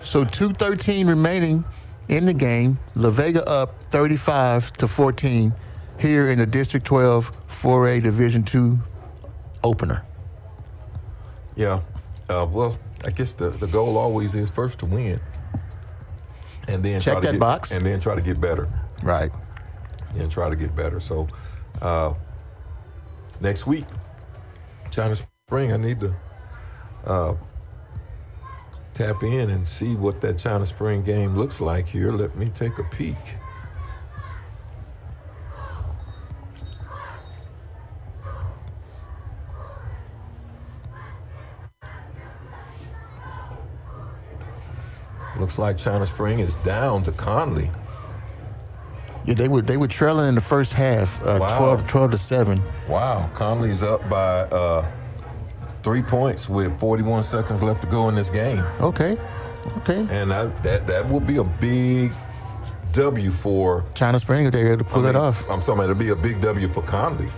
So 2:13 remaining in the game. La Vega up 35-14 here in the District 12 4A Division II opener. Yeah. Well, I guess the goal always is first to win, and then check that box, and then try to get better. Right. And try to get better. So next week, China Spring, I need to tap in and see what that China Spring game looks like here. Let me take a peek. Looks like China Spring is down to Conley. Yeah, they were trailing in the first half, 12-7. Wow, Conley's up by 3 points with 41 seconds left to go in this game. Okay. And that will be a big W for China Spring if they're able to pull that off. I'm talking about it'll be a big W for Conley.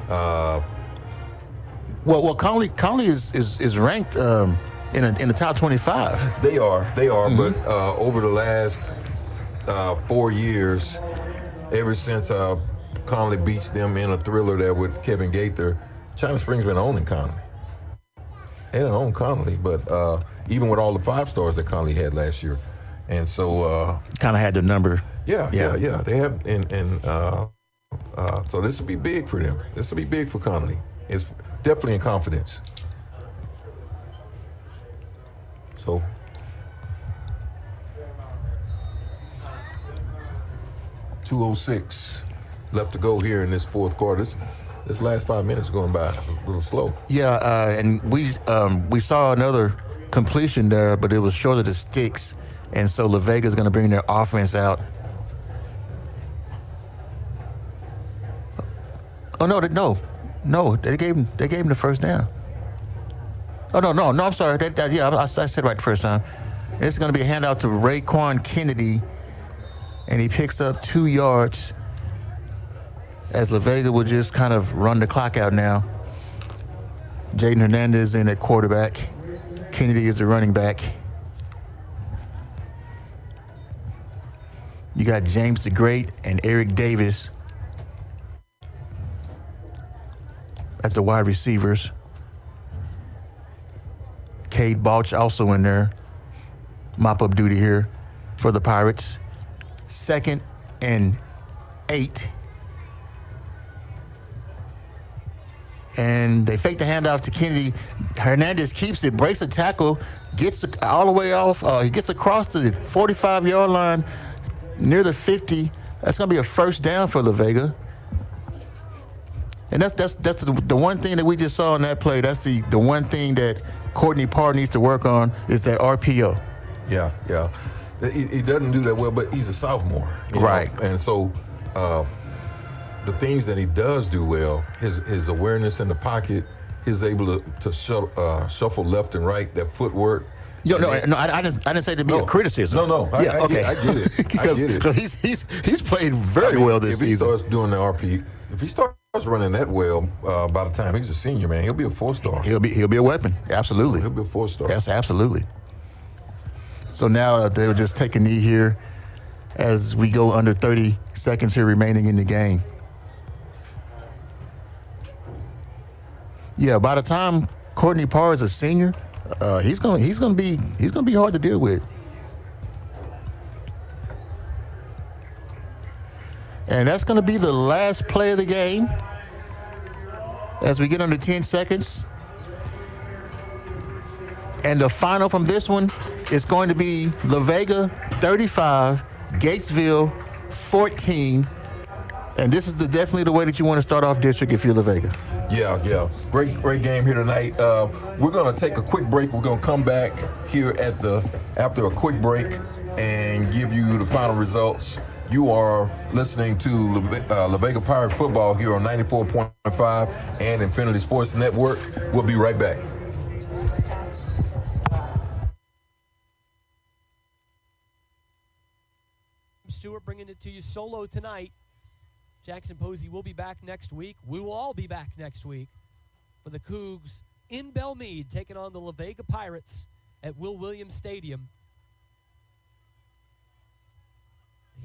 Well, Conley is ranked in the top 25. They are, but over the last 4 years, ever since Conley beats them in a thriller there with Kevin Gaither, China Spring's been owning Conley. They didn't own Conley, but even with all the 5 stars that Conley had last year, and so kind of had the number. Yeah. They have, and so this will be big for them. This will be big for Conley. It's definitely in confidence. So 2:06 left to go here in this fourth quarter. This last 5 minutes going by a little slow. Yeah, and we saw another completion there, but it was short of the sticks, and so La Vega's going to bring their offense out. Oh no, they gave him the first down. Oh no, I'm sorry. I said it right the first time. It's going to be a handout to Raekwon Kennedy, and he picks up 2 yards. As La Vega will just kind of run the clock out now. Jaden Hernandez in at quarterback. Kennedy is the running back. You got James the Great and Eric Davis as the wide receivers. Cade Balch also in there. Mop-up duty here for the Pirates. 2nd and 8. And they fake the handoff to Kennedy. Hernandez keeps it, breaks a tackle, gets all the way off. He gets across to the 45-yard line near the 50. That's going to be a first down for La Vega. And that's the one thing that we just saw in that play. That's the one thing that Courtney Parr needs to work on is that RPO. Yeah. He doesn't do that well, but he's a sophomore. Right. Know? And so the things that he does do well, his awareness in the pocket, he's able to shuffle left and right, that footwork. I didn't say to be a criticism. No. I get it. Because he's played very well this season. If he starts doing the RP, if he starts running that well, by the time he's a senior, man, he'll be a 4-star. He'll be a weapon. Absolutely. He'll be a 4-star. Yes, absolutely. So now they'll just take a knee here as we go under 30 seconds here remaining in the game. Yeah, by the time Courtney Parr is a senior, he's gonna be hard to deal with. And that's gonna be the last play of the game as we get under 10 seconds. And the final from this one is going to be La Vega 35, Gatesville 14. And this is definitely the way that you want to start off district if you're La Vega. Yeah. Great game here tonight. We're going to take a quick break. We're going to come back here after a quick break and give you the final results. You are listening to La Vega Pirate Football here on 94.5 and Infinity Sports Network. We'll be right back. Stewart bringing it to you solo tonight. Jackson Posey will be back next week. We will all be back next week for the Cougs in Belmead, taking on the La Vega Pirates at Will Williams Stadium.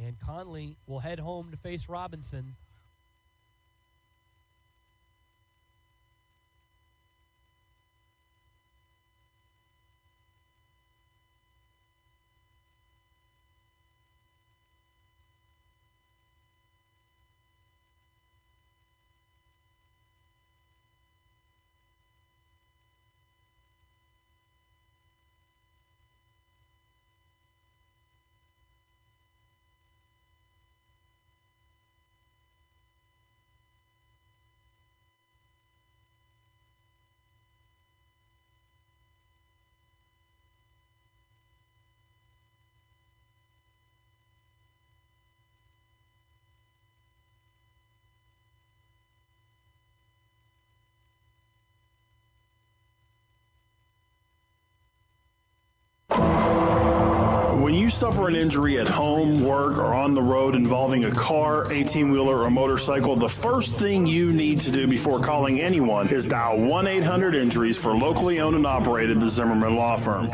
And Conley will head home to face Robinson. When you suffer an injury at home, work, or on the road involving a car, 18-wheeler, or motorcycle, the first thing you need to do before calling anyone is dial 1-800-INJURIES for locally owned and operated the Zimmerman Law Firm.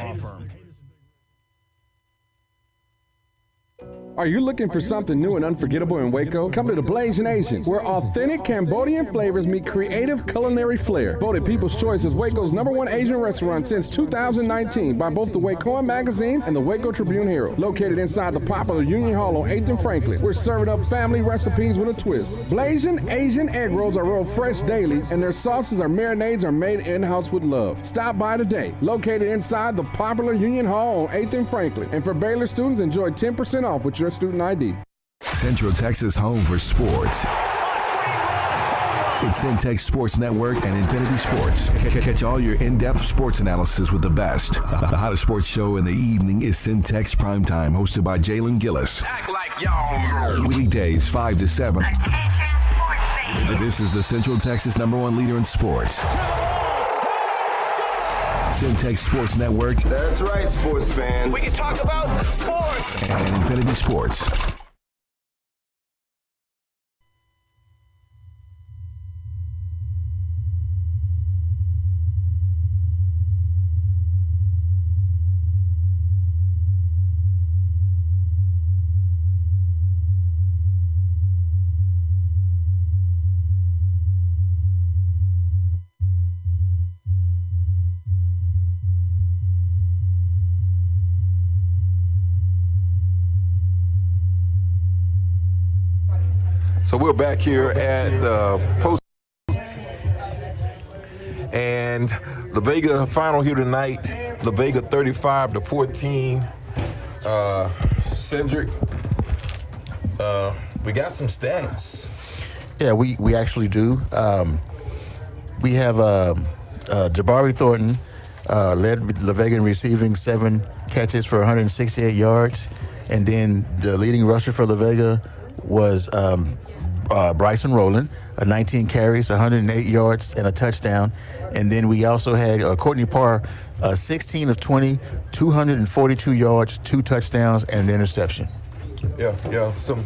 Are you looking for something new and unforgettable in Waco? Come to the Blazing Asian, where authentic Cambodian flavors meet creative culinary flair. Voted People's Choice as Waco's #1 Asian restaurant since 2019 by both the Wacoan Magazine and the Waco Tribune Herald. Located inside the popular Union Hall on 8th and Franklin, we're serving up family recipes with a twist. Blazing Asian egg rolls are rolled fresh daily, and their sauces or marinades are made in-house with love. Stop by today. Located inside the popular Union Hall on 8th and Franklin. And for Baylor students, enjoy 10% off with your student ID. Central Texas home for sports. It's Centex Sports Network and Infinity Sports. Catch all your in-depth sports analysis with the best. The hottest sports show in the evening is Centex Primetime, hosted by Jalen Gillis. Act like y'all. Weekdays 5 to 7. This is the Central Texas #1 leader in sports. Centex Sports Network. That's right, sports fans. We can talk about sports. And Infinity Sports. So we're back here at the post, and the Vega final here tonight. The Vega 35-14. Cedric, we got some stats. Yeah, we actually do. We have Jabari Thornton led La Vega in receiving, 7 catches for 168 yards, and then the leading rusher for La Vega was Bryson Rowland, 19 carries, 108 yards, and a touchdown. And then we also had Courtney Parr, 16 of 20, 242 yards, 2 touchdowns, and an interception. Yeah, some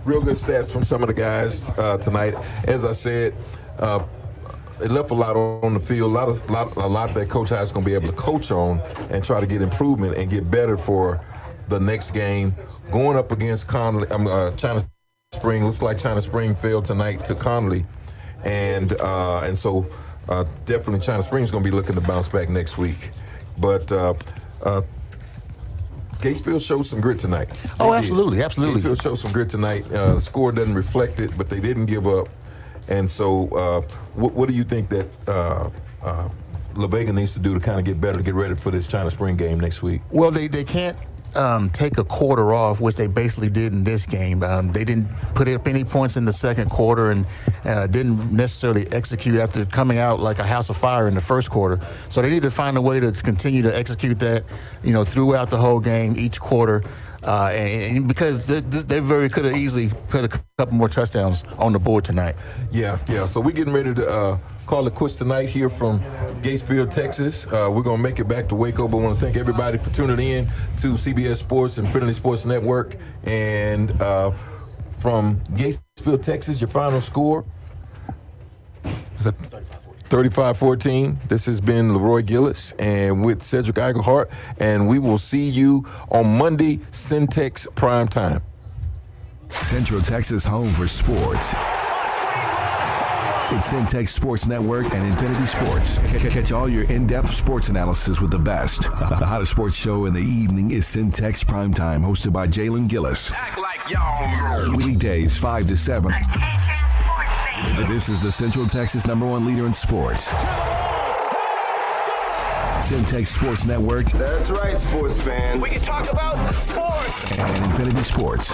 real good stats from some of the guys tonight. As I said, it left a lot on the field, a lot that Coach Hyde's going to be able to coach on and try to get improvement and get better for the next game. Going up against China Spring, looks like China Spring failed tonight to Connolly, and so definitely China Spring's going to be looking to bounce back next week. But Gatesville showed some grit tonight. Oh, absolutely. Gatesville showed some grit tonight. The score doesn't reflect it, but they didn't give up. And so what do you think that La Vega needs to do to kind of get better, to get ready for this China Spring game next week? Well, they can't take a quarter off, which they basically did in this game. They didn't put up any points in the second quarter and didn't necessarily execute after coming out like a house of fire in the first quarter. So they need to find a way to continue to execute that, throughout the whole game, each quarter. And because they very could have easily put a couple more touchdowns on the board tonight. Yeah. So we're getting ready to call it quits tonight here from Gatesville, Texas. We're going to make it back to Waco, but I want to thank everybody for tuning in to CBS Sports, Infinity Sports Network. And from Gatesville, Texas, your final score is that 35-14. This has been Leroy Gillis and with Cedric Eichelhart, and we will see you on Monday, Centex Prime Time. Central Texas home for sports. It's Centex Sports Network and Infinity Sports. Catch all your in-depth sports analysis with the best. The hottest sports show in the evening is Centex Primetime, hosted by Jalen Gillis. Act like y'all. Weekdays 5 to 7. This is the Central Texas #1 leader in sports. Centex Sports Network. That's right, sports fans. We can talk about sports. And Infinity Sports.